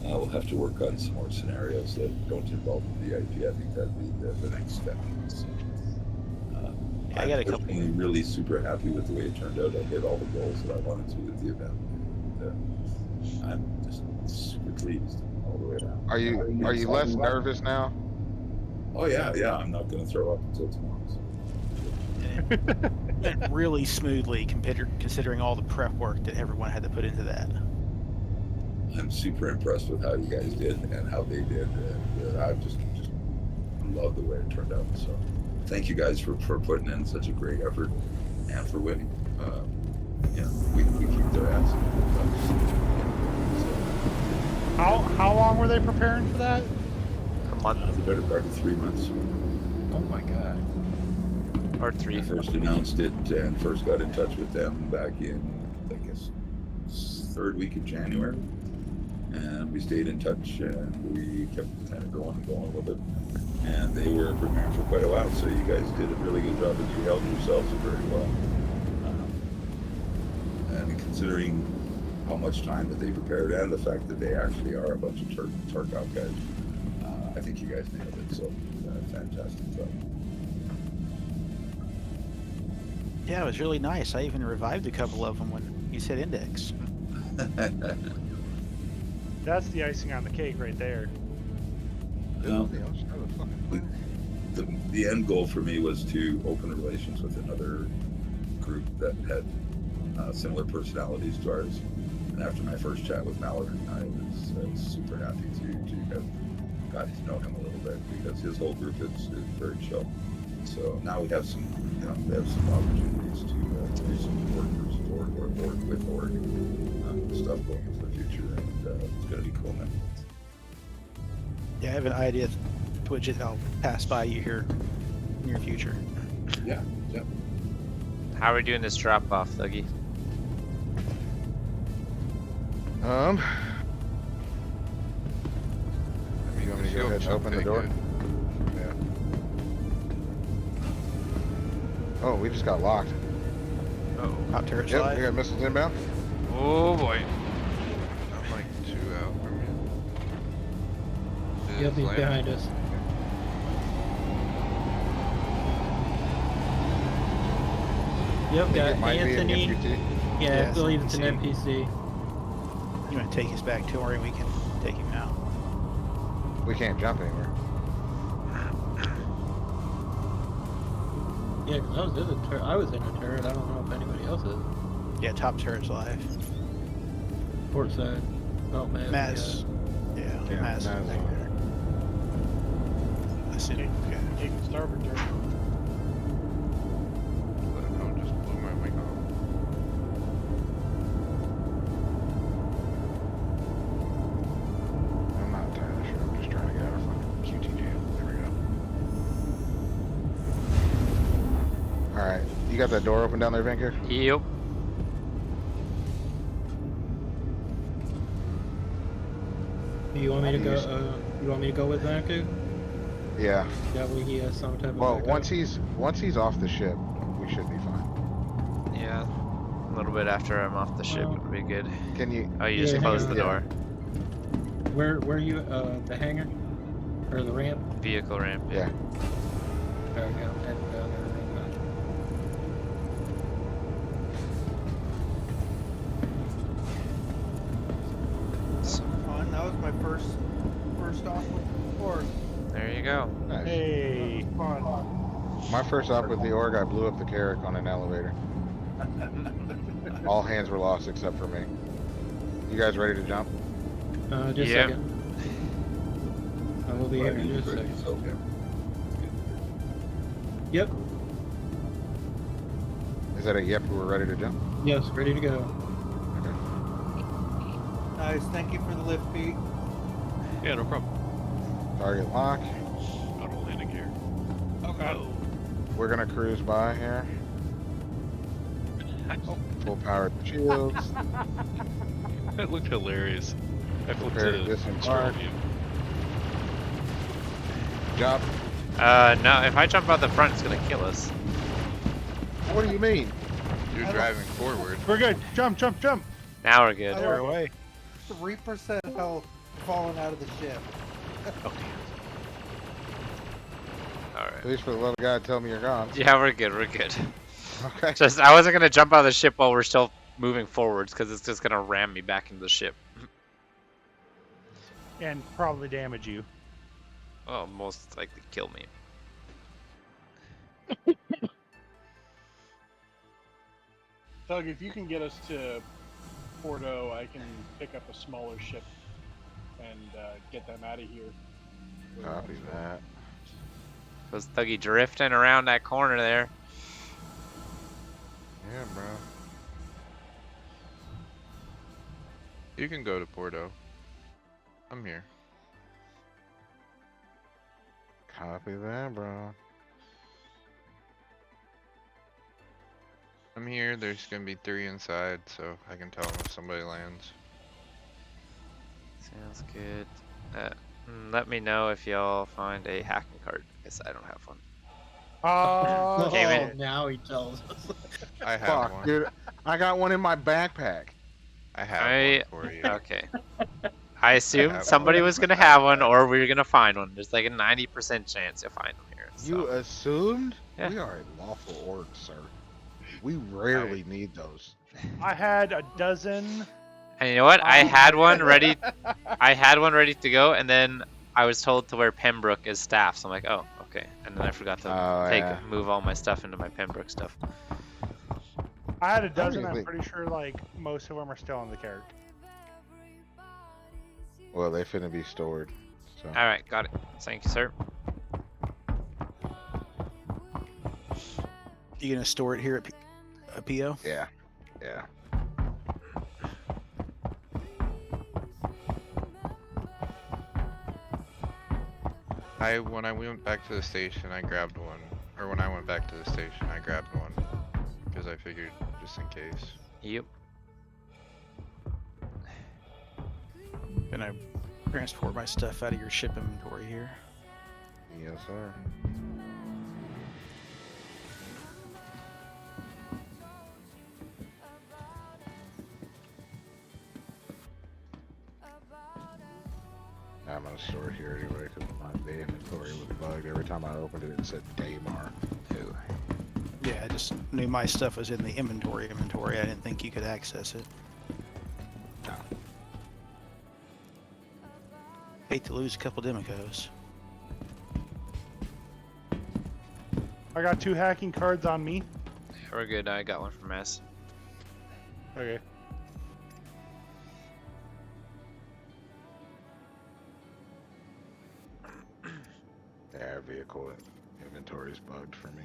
We'll have to work on some more scenarios that don't involve the VIP. I think that'd be the next step. So, I got a couple. I'm really super happy with the way it turned out. I hit all the goals that I wanted to with the event. And, I'm just super pleased all the way around. Are you less nervous now? Oh yeah. I'm not going to throw up until tomorrow. So. Went really smoothly considering all the prep work that everyone had to put into that. I'm super impressed with how you guys did and how they did, and I just love the way it turned out. So, thank you guys for putting in such a great effort and for winning. We kicked their ass. How long were they preparing for that? A month. The better part of 3 months. Oh my god. Or 3. I first announced it and first got in touch with them back in, I guess, 3rd week of January. And we stayed in touch and we kept kind of going with it. And they were preparing for quite a while, so you guys did a really good job and you held yourselves very well. And considering how much time that they prepared and the fact that they actually are a bunch of Tarkov guys, I think you guys nailed it. So, fantastic job. Yeah, it was really nice. I even revived a couple of them when you said index. That's the icing on the cake right there. No. The end goal for me was to open relations with another group that had similar personalities to ours. And after my first chat with Mallory, I was super happy to have gotten to know him a little bit because his whole group is very chill. So now we have some, opportunities to do some work with Org stuff going into the future, and it's going to be cool, man. Yeah, I have an idea, Twitch it. I'll pass by you here in your future. Yeah. How are we doing this drop off, Thuggy? You want me to go ahead and open the door? Yeah. Oh, we just got locked. Oh. Top turret Yep, slide. we got missiles inbound. Oh boy. I'm like 2 out from you. Yep, he's behind us. Yep, got It might be an Anthony. MPT. Yeah, I believe it's it's an NPC. You want to take us back to where we can take him out? We can't jump anywhere. Yeah, because I was in a turret. I don't know if anybody else is. Yeah, top turret's live. Port side. Oh, man. Maz. Yeah, Maz. Maz. Back there. I see it. Okay. Taking starboard turret. No, just blew my wing off. I'm not entirely sure. I'm just trying to get out of fucking QT jail. There we go. Alright. You got that door open down there, Vanker? Yep. Do you want me to go? You want me to go with Vaku? Yeah. That way he has some type of. Well, backup? once he's off the ship, we should be fine. Yeah. A little bit after I'm off the ship would be good. Can you? Oh, you just Yeah, close hang the on. door. Where are you? The hangar or the ramp? Vehicle ramp. Yeah. There we go. Heading down there right now. Fun. That was my first off with Org. There you go. Nice. Hey. Fun. My first op with the Org, I blew up the Carrack on an elevator. All hands were lost except for me. You guys ready to jump? Just a Yep. second. I will be here in just a second. Okay. Yep. Is that a yep? We're ready to jump. Yes, ready to go. Nice. Thank you for the lift, Pete. Yeah, no problem. Target lock. Auto landing gear. Okay. We're gonna cruise by here. Full powered shields. That looked hilarious. I flipped Prepare to to disembark. view. Jump. No, if I jump out the front, it's gonna kill us. What do you mean? You're driving forward. We're good. Jump, jump, jump. Now we're good. They're away. 3% health falling out of the ship. Alright. Please, for the love of God, tell me you're gone. Yeah, we're good. We're good. Okay. Just, I wasn't gonna jump out of the ship while we're still moving forwards because it's just gonna ram me back into the ship. And probably damage you. Oh, most likely kill me. Doug, if you can get us to Porto, I can pick up a smaller ship and get them out of here. Copy that. Was Thuggy drifting around that corner there? Yeah, bro. You can go to Porto. I'm here. Copy that, bro. I'm here. There's gonna be 3 inside, so I can tell them if somebody lands. Sounds good. Let me know if y'all find a hacking card, because I don't have one. Oh, Came in. Now he tells us. I have Fuck, one. dude. I got one in my backpack. I have one for you. Okay. I assumed have somebody one was in my gonna have one, or we were gonna find one. There's like a 90% chance you'll find one here. So. You assumed? Yeah. We are a lawful org, sir. We rarely need those. I had a dozen. And you know what? I had one ready. I had one ready to go, and then I was told to wear Pembroke as staff. So I'm like, oh, okay. And then I forgot to move all my stuff into my Pembroke stuff. I had a dozen. I'm pretty sure like most of them are still in the carriage. Well, they finna be stored. So. All right, got it. Thank you, sir. You gonna store it here at PO? Yeah. Yeah. When I went back to the station, I grabbed one. Or when I went back to the station, I grabbed one. Because I figured, just in case. Yep. Can I transport my stuff out of your ship inventory here? Yes, sir. I'm gonna store it here anyway because my inventory was bugged. Every time I opened it, it said Daymar. Ew. Yeah, I just knew my stuff was in the inventory. I didn't think you could access it. No. Hate to lose a couple Demicos. I got 2 hacking cards on me. We're good. I got one from S. Okay. Yeah, vehicle inventory is bugged for me.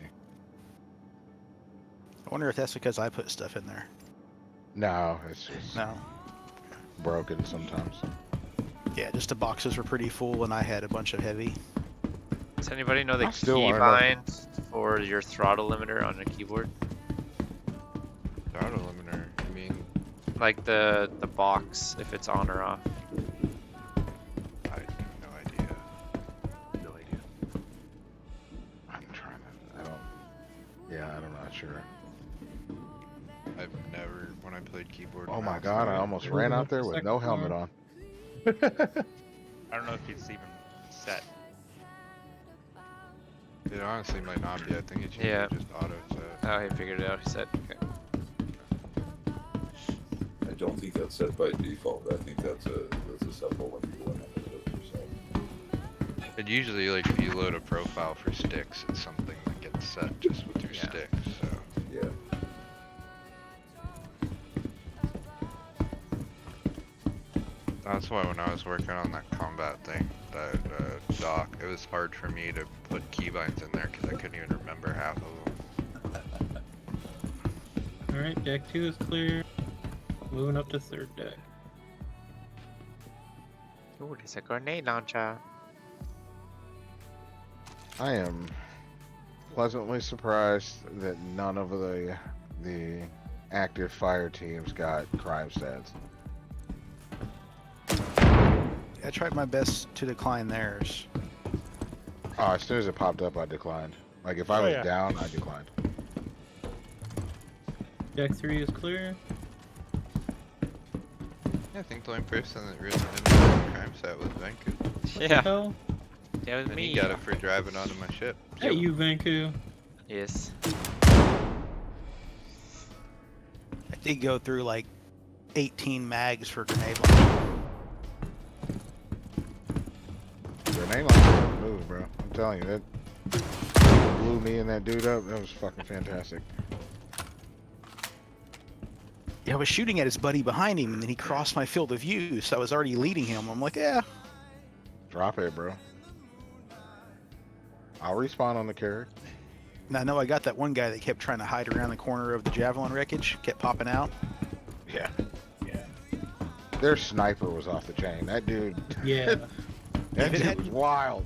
I wonder if that's because I put stuff in there. No, it's just broken sometimes. Yeah, just the boxes were pretty full and I had a bunch of heavy. Does anybody know the I still key wanna know. bind for your throttle limiter on your keyboard? Throttle limiter, I mean... Like the box, if it's on or off. I have no idea. No idea. I'm trying to. I'm not sure. I've never, when I played keyboard... Oh my mouse, god, I almost ran out there with no helmet on. I don't know if it's even set. It honestly might not be. I think it's Yeah. just auto set. Oh, he figured it out. He said, okay. I don't think that's set by default. I think that's a simple one you go in and do it yourself. But usually, like, if you load a profile for sticks, it's something that gets set just with your sticks, so... Yeah. That's why when I was working on that combat thing, that dock, it was hard for me to put keybinds in there because I couldn't even remember half of them. Alright, deck 2 is clear. Moving up to 3rd deck. Oh, there's a grenade launcher. I am pleasantly surprised that none of the active fire teams got crime stats. I tried my best to decline theirs. Oh, as soon as it popped up, I declined. Like, if I was down, I declined. Deck 3 is clear. Yeah, I think the only person that really didn't have a crime set was Vanku. Yeah. Hell? That was And me. he got it for driving onto my ship. Hey, you, Vanku. Yes. I did go through like 18 mags for grenade launcher. Grenade launcher move, bro. I'm telling you, that blew me and that dude up. That was fucking fantastic. I was shooting at his buddy behind him, and then he crossed my field of view, so I was already leading him. I'm like, yeah. Drop it, bro. I'll respawn on the carrot. And I know I got that one guy that kept trying to hide around the corner of the javelin wreckage, kept popping out. Yeah. Their sniper was off the chain. That dude. Yeah. That dude was wild.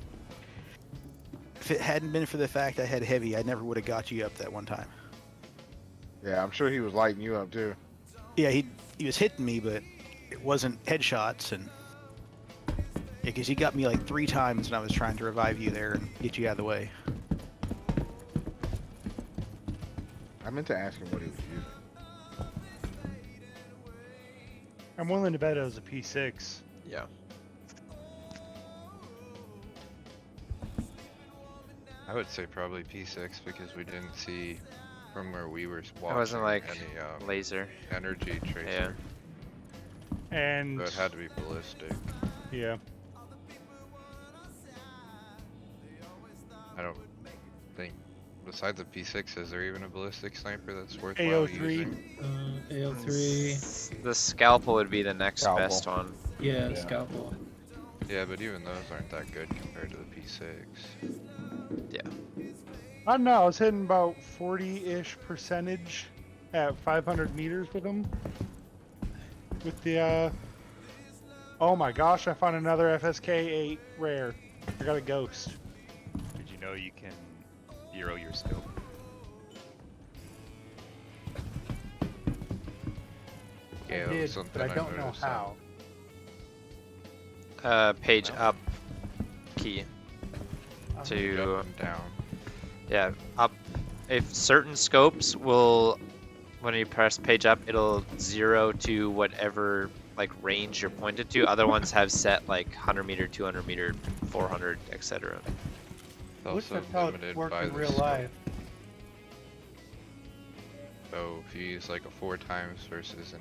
If it hadn't been for the fact I had heavy, I never would have got you up that one time. Yeah, I'm sure he was lighting you up too. Yeah, he was hitting me, but it wasn't headshots, and because he got me like 3 times when I was trying to revive you there and get you out of the way. I meant to ask him what he was using. I'm willing to bet it was a P6. Yeah. I would say probably P6 because we didn't see from where we were watching It wasn't like any laser energy tracer. Yeah. And So it had to be ballistic. yeah. I don't think, besides the P6, is there even a ballistic sniper that's worthwhile using? AO3. The scalpel would be the next Scalpel. best one. Yeah, scalpel. Yeah, but even those aren't that good compared to the P6. Yeah. I don't know. I was hitting about 40-ish% at 500 meters with them. With the oh my gosh! I found another FSK 8 rare. I got a ghost. Did you know you can zero your scope? I Yeah, that was did, something but I don't know noticed, how. Page up key to Up and down. yeah up. If certain scopes will, when you press page up, it'll 0 to whatever like range you're pointed to. Other ones have set like 100 meter, 200 meter, 400, etc. It's Wish also that's how it limited worked by in the real scope. life. So if you use like a 4 times versus an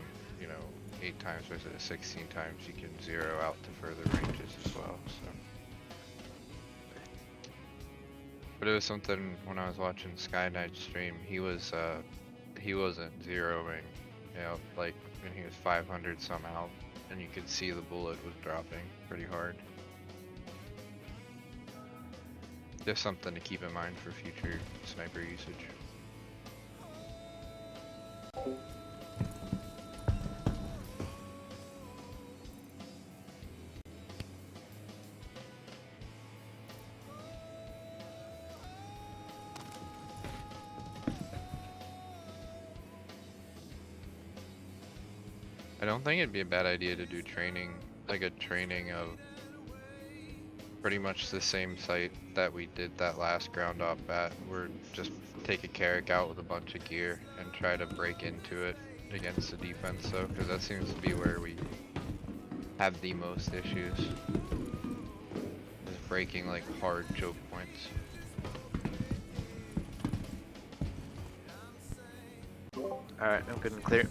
8 times versus a 16 times, you can zero out to further ranges as well. So. But it was something when I was watching Sky Knight's stream, he wasn't zeroing, like when he was 500 some out, and you could see the bullet was dropping pretty hard. Just something to keep in mind for future sniper usage. I don't think it'd be a bad idea to do training, like a training of pretty much the same site that we did that last ground op at. We're just take a Carrack out with a bunch of gear and try to break into it against the defense though, because that seems to be where we have the most issues. Is breaking like hard choke points. Alright, I'm good and clear.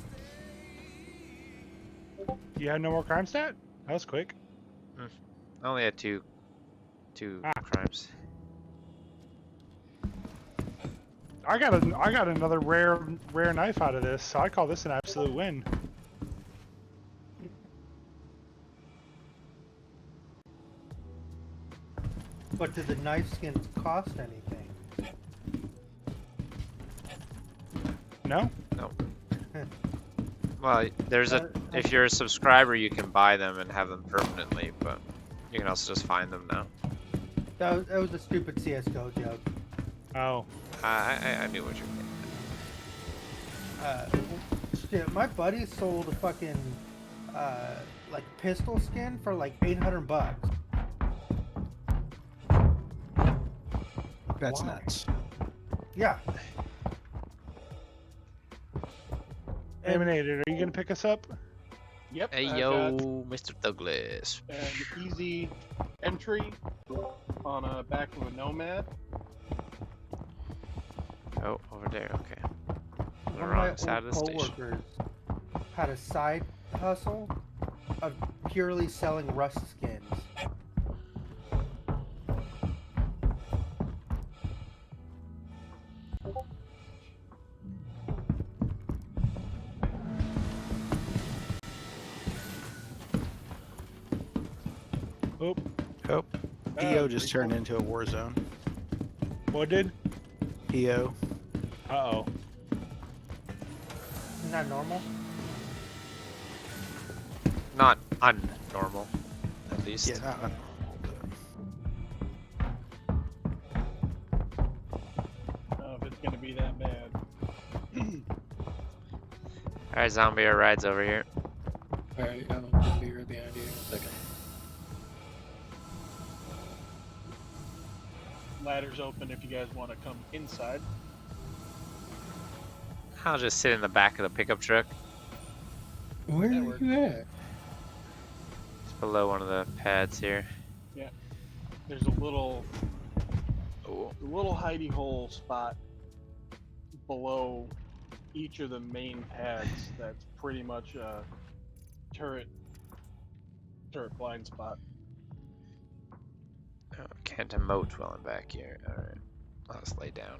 You had no more crime stat? That was quick. I only had two crimes. I got another rare knife out of this, so I call this an absolute win. But did the knife skins cost anything? No? No. Well, there's if you're a subscriber, you can buy them and have them permanently, but you can also just find them now. That was a stupid CS:GO joke. Oh. I knew what you meant. Shit, my buddy sold a fucking like pistol skin for like $800. That's Wow. nuts. Yeah. Emanated, are you gonna pick us up? Yep. Hey I've yo, got Mr. Douglas. an easy entry on a back of a Nomad. Oh, over there. Okay. On the One of my wrong side of old the station. coworkers had a side hustle of purely selling rust skins. Oh. Oh. EO just turned into a war zone. What did? EO. Uh-oh. Isn't that normal? Not unnormal, at least. Yeah, not unnormal. If it's gonna be that bad. Alright, zombie rides over here. Alright, I'm gonna be right behind you in a second. Ladder's open if you guys want to come inside. I'll just sit in the back of the pickup truck. Where are you at? It's below one of the pads here. Yeah. There's a little hidey hole spot below each of the main pads that's pretty much a turret blind spot. Oh, can't emote while I'm back here. Alright. I'll just lay down.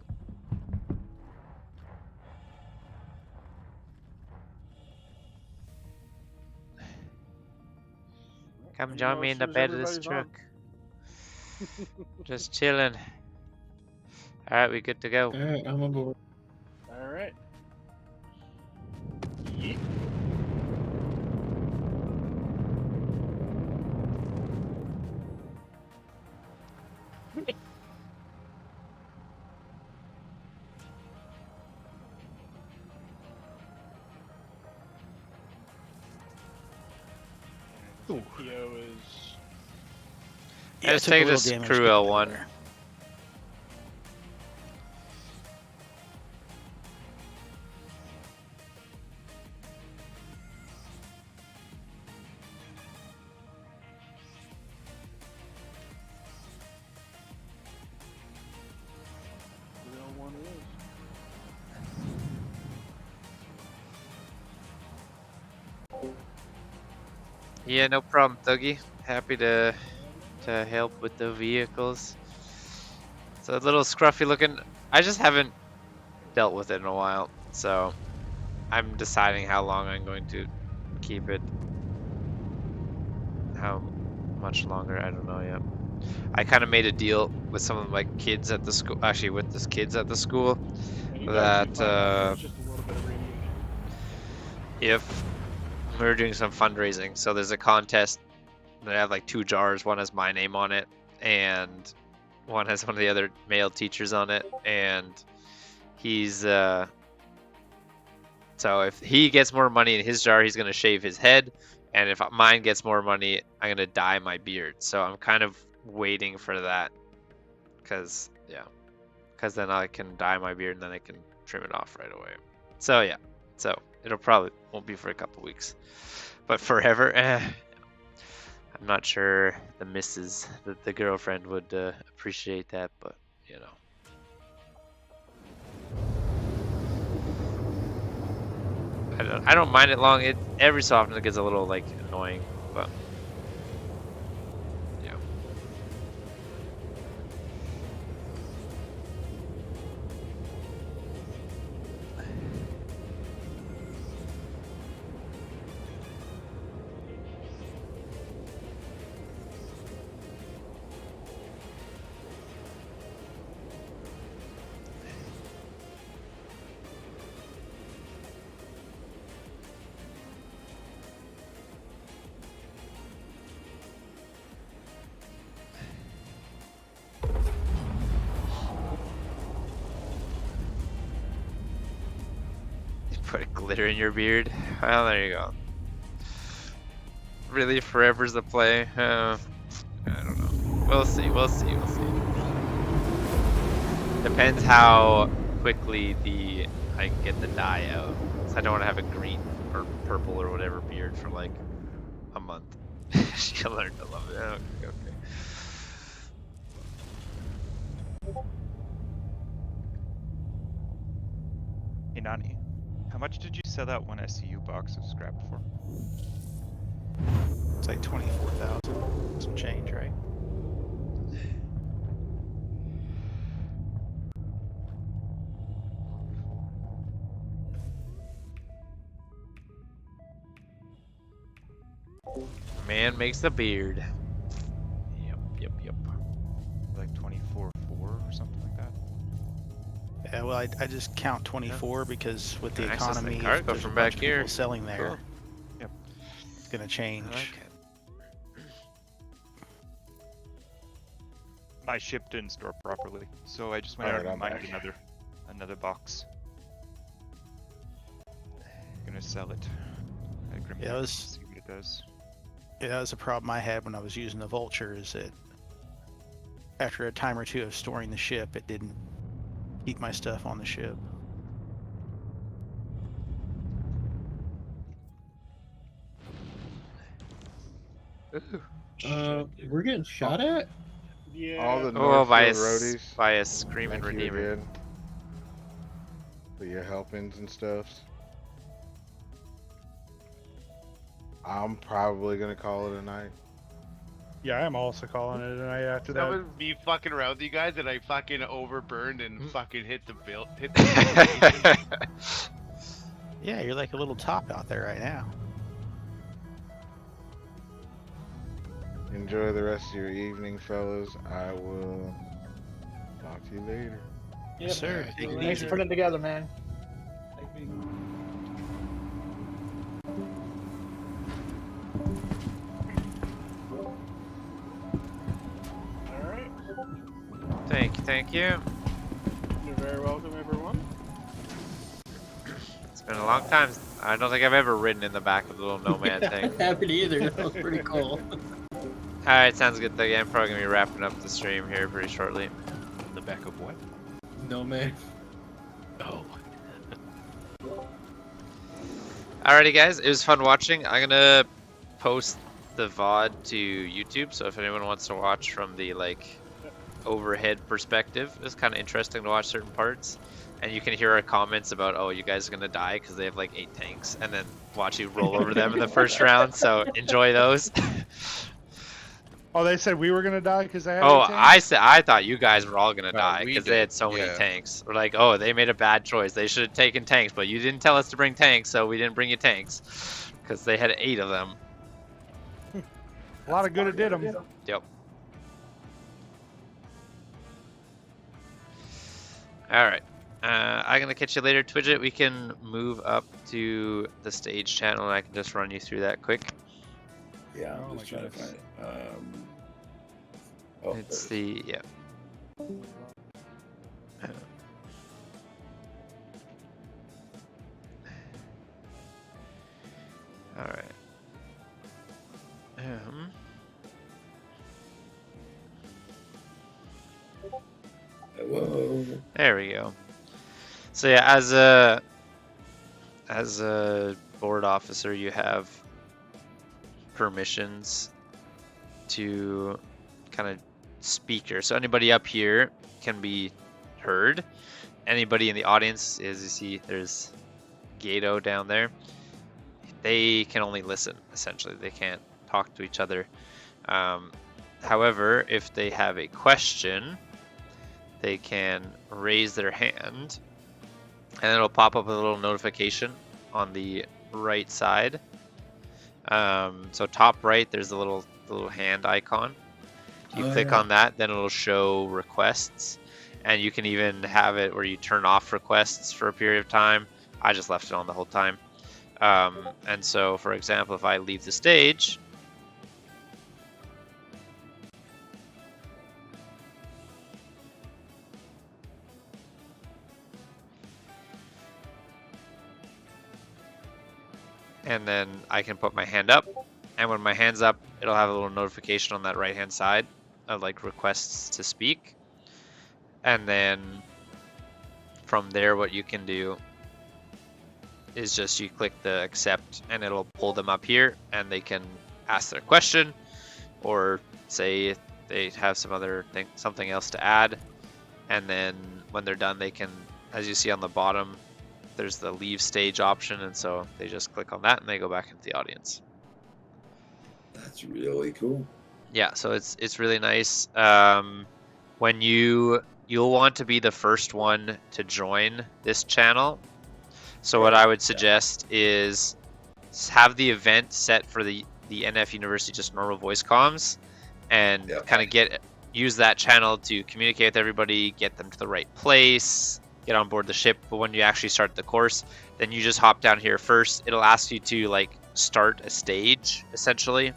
Come join me in the bed of this truck. Just chilling. Alright, we good to go. Alright, I'm on board. Alright. Yeet. Ooh. EO is Let's take this crew L1. real one is. Yeah, no problem, Dougie. Happy to help with the vehicles. It's a little scruffy looking. I just haven't dealt with it in a while, so I'm deciding how long I'm going to keep it. How much longer, I don't know yet. I kind of made a deal with some of my kids at the school, actually with the kids at the school, that Just a little bit of radiation. if we're doing some fundraising, so there's a contest that I have like 2 jars. One has my name on it, and one has one of the other male teachers on it, and he's so if he gets more money in his jar, he's gonna shave his head, and if mine gets more money, I'm gonna dye my beard. So I'm kind of waiting for that, because then I can dye my beard and then I can trim it off right away. So yeah, so it'll probably won't be for a couple weeks, but forever, I'm not sure the missus, the girlfriend would appreciate that, but you know. I don't mind it long. It every so often it gets a little like annoying, but yeah. Put glitter in your beard. Well, there you go. Really, forever's the play. I don't know. We'll see. We'll see. We'll see. Depends how quickly I can get the dye out. So I don't want to have a green or purple or whatever beard for like a month. She'll learn to love it. Okay. Hey Nani, how much did you sell that one SCU box of scrap for? It's like 24,000 some change, right? Man makes the beard. Yep. Like 24-4 or something like that. Yeah, well, I just count 24 because with the Can access the economy, if cargo there's a from bunch back of here. people selling there, Cool. Yep. it's gonna change. Okay. My ship didn't store properly, so I just went out Alright, and I'm mined back. another box. Gonna sell it. At Grim Yeah, Tech, it was- see what it does. Yeah, that was a problem I had when I was using the Vulture, is that after a time or two of storing the ship, it didn't keep my stuff on the ship. We're getting shot at? Yeah. All the Oh, by Northfield roadies. by a screaming Thank you redeemer. again for your helpings and stuff. I'm probably gonna call it a night. Yeah, I'm also calling it a night after That that. was me fucking around with you guys, and I fucking overburned and fucking hit the bill. Yeah, you're like a little top out there right now. Enjoy the rest of your evening, fellas. I will talk to you later. Yes, sir. Take it Thanks easy. for putting it together, man. Alright. Thank you. You're very welcome, everyone. It's been a long time. I don't think I've ever ridden in the back of the little nomad thing. I haven't either. That was pretty cool. Alright, sounds good. I'm probably gonna be wrapping up the stream here pretty shortly. The back of what? Nomad. Oh. Alrighty, guys, it was fun watching. I'm gonna post the VOD to YouTube, so if anyone wants to watch from the overhead perspective, it's kind of interesting to watch certain parts. And you can hear our comments about, oh, you guys are gonna die because they have like 8 tanks, and then watch you roll over them in the first round. So enjoy those. Oh, they said we were gonna die because they had. Oh, 8 tanks? I thought you guys were all gonna die we because they had did, so many yeah. tanks. We're like, oh, they made a bad choice. They should have taken tanks, but you didn't tell us to bring tanks, so we didn't bring you tanks because they had 8 of them. A lot of good it did them. Yep. All right. I'm gonna catch you later, Twidget. We can move up to the stage channel, and I can just run you through that quick. Yeah, Oh I'm my just trying to goodness. find it. It's the All right. Whoa. There we go. So yeah, as a board officer, you have permissions to kind of speaker. So anybody up here can be heard. Anybody in the audience, as you see, there's Gato down there. They can only listen, essentially. They can't talk to each other. However, if they have a question, they can raise their hand, and it'll pop up a little notification on the right side. So top right, there's a little hand icon. You click on that, then it'll show requests, and you can even have it where you turn off requests for a period of time. I just left it on the whole time. And so, for example, if I leave the stage, and then I can put my hand up, and when my hand's up, it'll have a little notification on that right hand side of like requests to speak. And then from there, what you can do is just you click the accept, and it'll pull them up here, and they can ask their question, or say they have some other thing, something else to add. And then when they're done, they can, as you see on the bottom, there's the leave stage option, and so they just click on that and they go back into the audience. That's really cool. Yeah, so it's really nice. When you'll want to be the first one to join this channel. So what I would suggest is have the event set for the NF University just normal voice comms, and kind of use that channel to communicate with everybody, get them to the right place, get on board the ship. But when you actually start the course, then you just hop down here first. It'll ask you to like start a stage essentially,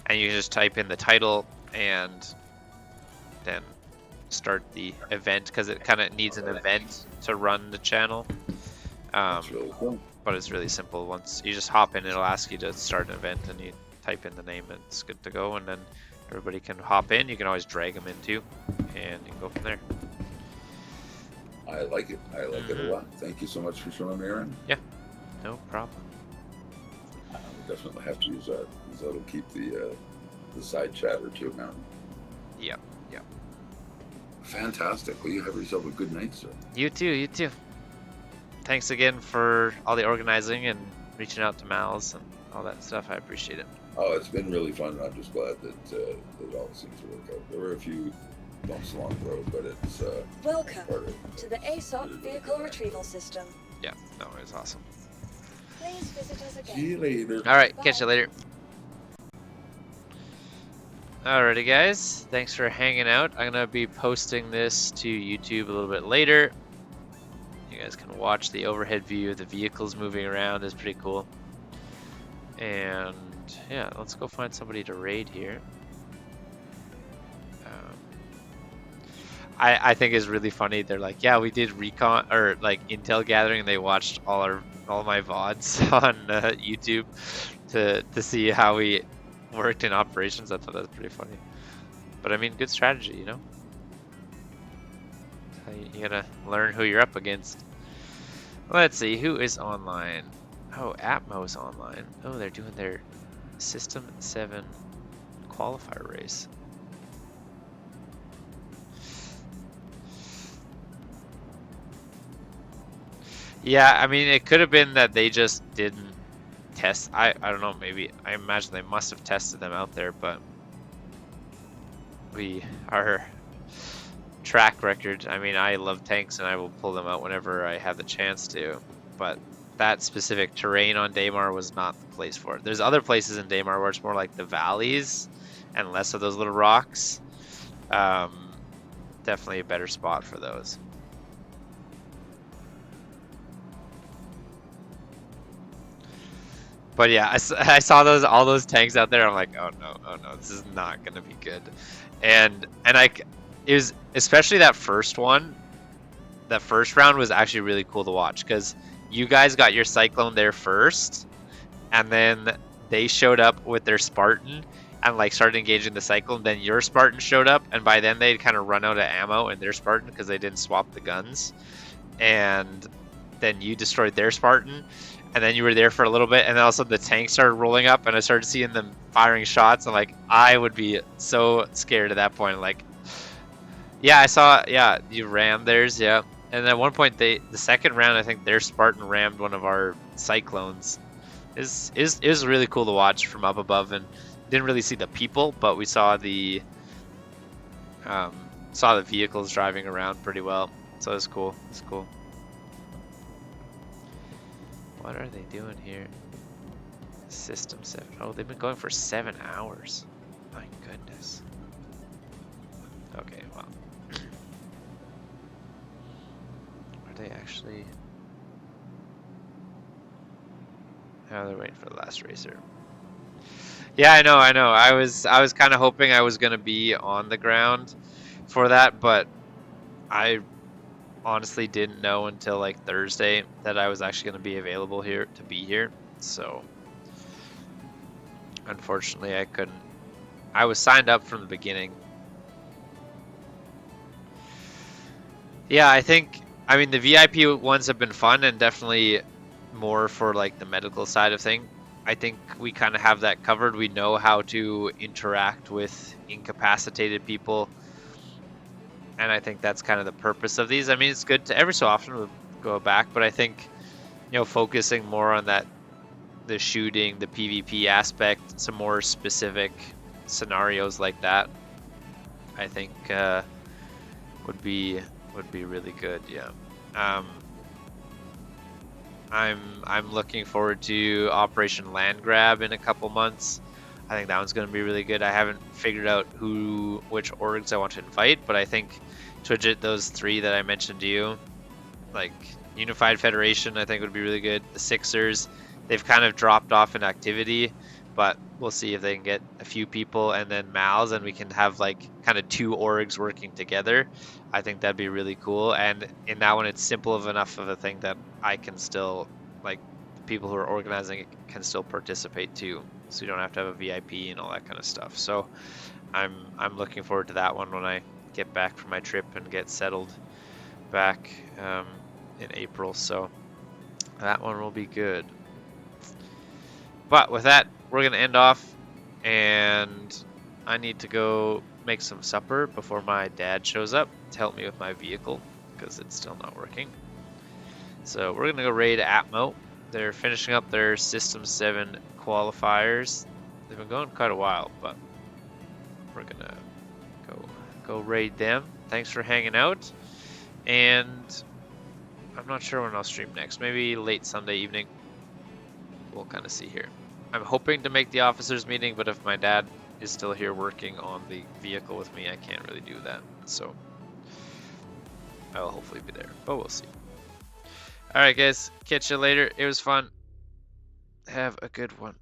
and you just type in the title and then start the event, because it kind of needs an event to run the channel. That's really cool. But it's really simple. Once you just hop in, it'll ask you to start an event, and you type in the name, and it's good to go. And then everybody can hop in. You can always drag them in too, and you can go from there. I like it. I like it a lot. Thank you so much for showing me around. Yeah, no problem. We definitely have to use that, because that'll keep the side chatter to a mountain. Yep, yep. Fantastic. Well, you have yourself a good night, sir. You too, you too. Thanks again for all the organizing and reaching out to Mal's and all that stuff. I appreciate it. Oh, it's been really fun. I'm just glad that it all seems to work out. There were a few bumps along the road, but it's welcome to the ASOP vehicle retrieval system. Yeah, no, it was awesome. Please visit us again. See you later. All right, catch you later. Alrighty, guys. Thanks for hanging out. I'm gonna be posting this to YouTube a little bit later. You guys can watch the overhead view of the vehicles moving around. It's pretty cool. And yeah, let's go find somebody to raid here. I think it's really funny. They're like, yeah, we did recon or like intel gathering, and they watched all my VODs on YouTube to see how we worked in operations. I thought that was pretty funny. But I mean, good strategy, you know? You gotta learn who you're up against. Let's see, who is online? Oh, Atmo's online. Oh, they're doing their System 7 qualifier race. Yeah, I mean, it could have been that they just didn't test. I don't know, maybe. I imagine they must have tested them out there, but our track record, I mean, I love tanks and I will pull them out whenever I have the chance to, but that specific terrain on Daymar was not the place for it. There's other places in Daymar where it's more like the valleys and less of those little rocks. Definitely a better spot for those. But yeah, I saw all those tanks out there. I'm like, oh no, this is not gonna be good. And it was especially that first one. That first round was actually really cool to watch, because you guys got your Cyclone there first, and then they showed up with their Spartan and like started engaging the Cyclone. Then your Spartan showed up, and by then they'd kind of run out of ammo in their Spartan because they didn't swap the guns. And then you destroyed their Spartan. And then you were there for a little bit, and then all of a sudden the tank started rolling up, and I started seeing them firing shots, and like I would be so scared at that point. Like, yeah, I saw, yeah, you rammed theirs, yeah. And at one point, the second round, I think their Spartan rammed one of our Cyclones. It was really cool to watch from up above, and didn't really see the people, but we saw the vehicles driving around pretty well. So it was cool. It's cool. What are they doing here? System 7. Oh, they've been going for 7 hours. My goodness. Okay, well. Are they actually... Oh, they're waiting for the last racer. Yeah, I know. I was kind of hoping I was going to be on the ground for that, but I honestly didn't know until like Thursday that I was actually going to be available here to be here. So unfortunately I couldn't. I was signed up from the beginning. Yeah, I mean the VIP ones have been fun, and definitely more for like the medical side of thing. I think we kind of have that covered. We know how to interact with incapacitated people. And I think that's kind of the purpose of these. I mean, it's good to every so often we'll go back, but I think, you know, focusing more on that, the shooting, the PvP aspect, some more specific scenarios like that, I think would be really good. Yeah. I'm looking forward to Operation Land Grab in a couple months. I think that one's going to be really good. I haven't figured out which orgs I want to invite, but I think those 3 that I mentioned to you, like Unified Federation, I think would be really good. The Sixers, they've kind of dropped off in activity, but we'll see if they can get a few people, and then Mal's, and we can have like kind of 2 orgs working together. I think that'd be really cool. And in that one, it's simple enough of a thing that I can still, like, the people who are organizing it can still participate too. So you don't have to have a VIP and all that kind of stuff. So I'm looking forward to that one when I get back from my trip and get settled back in April. So that one will be good. But with that, we're gonna end off, and I need to go make some supper before my dad shows up to help me with my vehicle because it's still not working. So we're gonna go raid Atmo. They're finishing up their System 7 qualifiers. They've been going quite a while, but we're gonna go raid them. Thanks for hanging out, and I'm not sure when I'll stream next. Maybe late Sunday evening. We'll kind of see here. I'm hoping to make the officers meeting, but if my dad is still here working on the vehicle with me, I can't really do that. So I'll hopefully be there, but we'll see. All right, guys, catch you later. It was fun. Have a good one.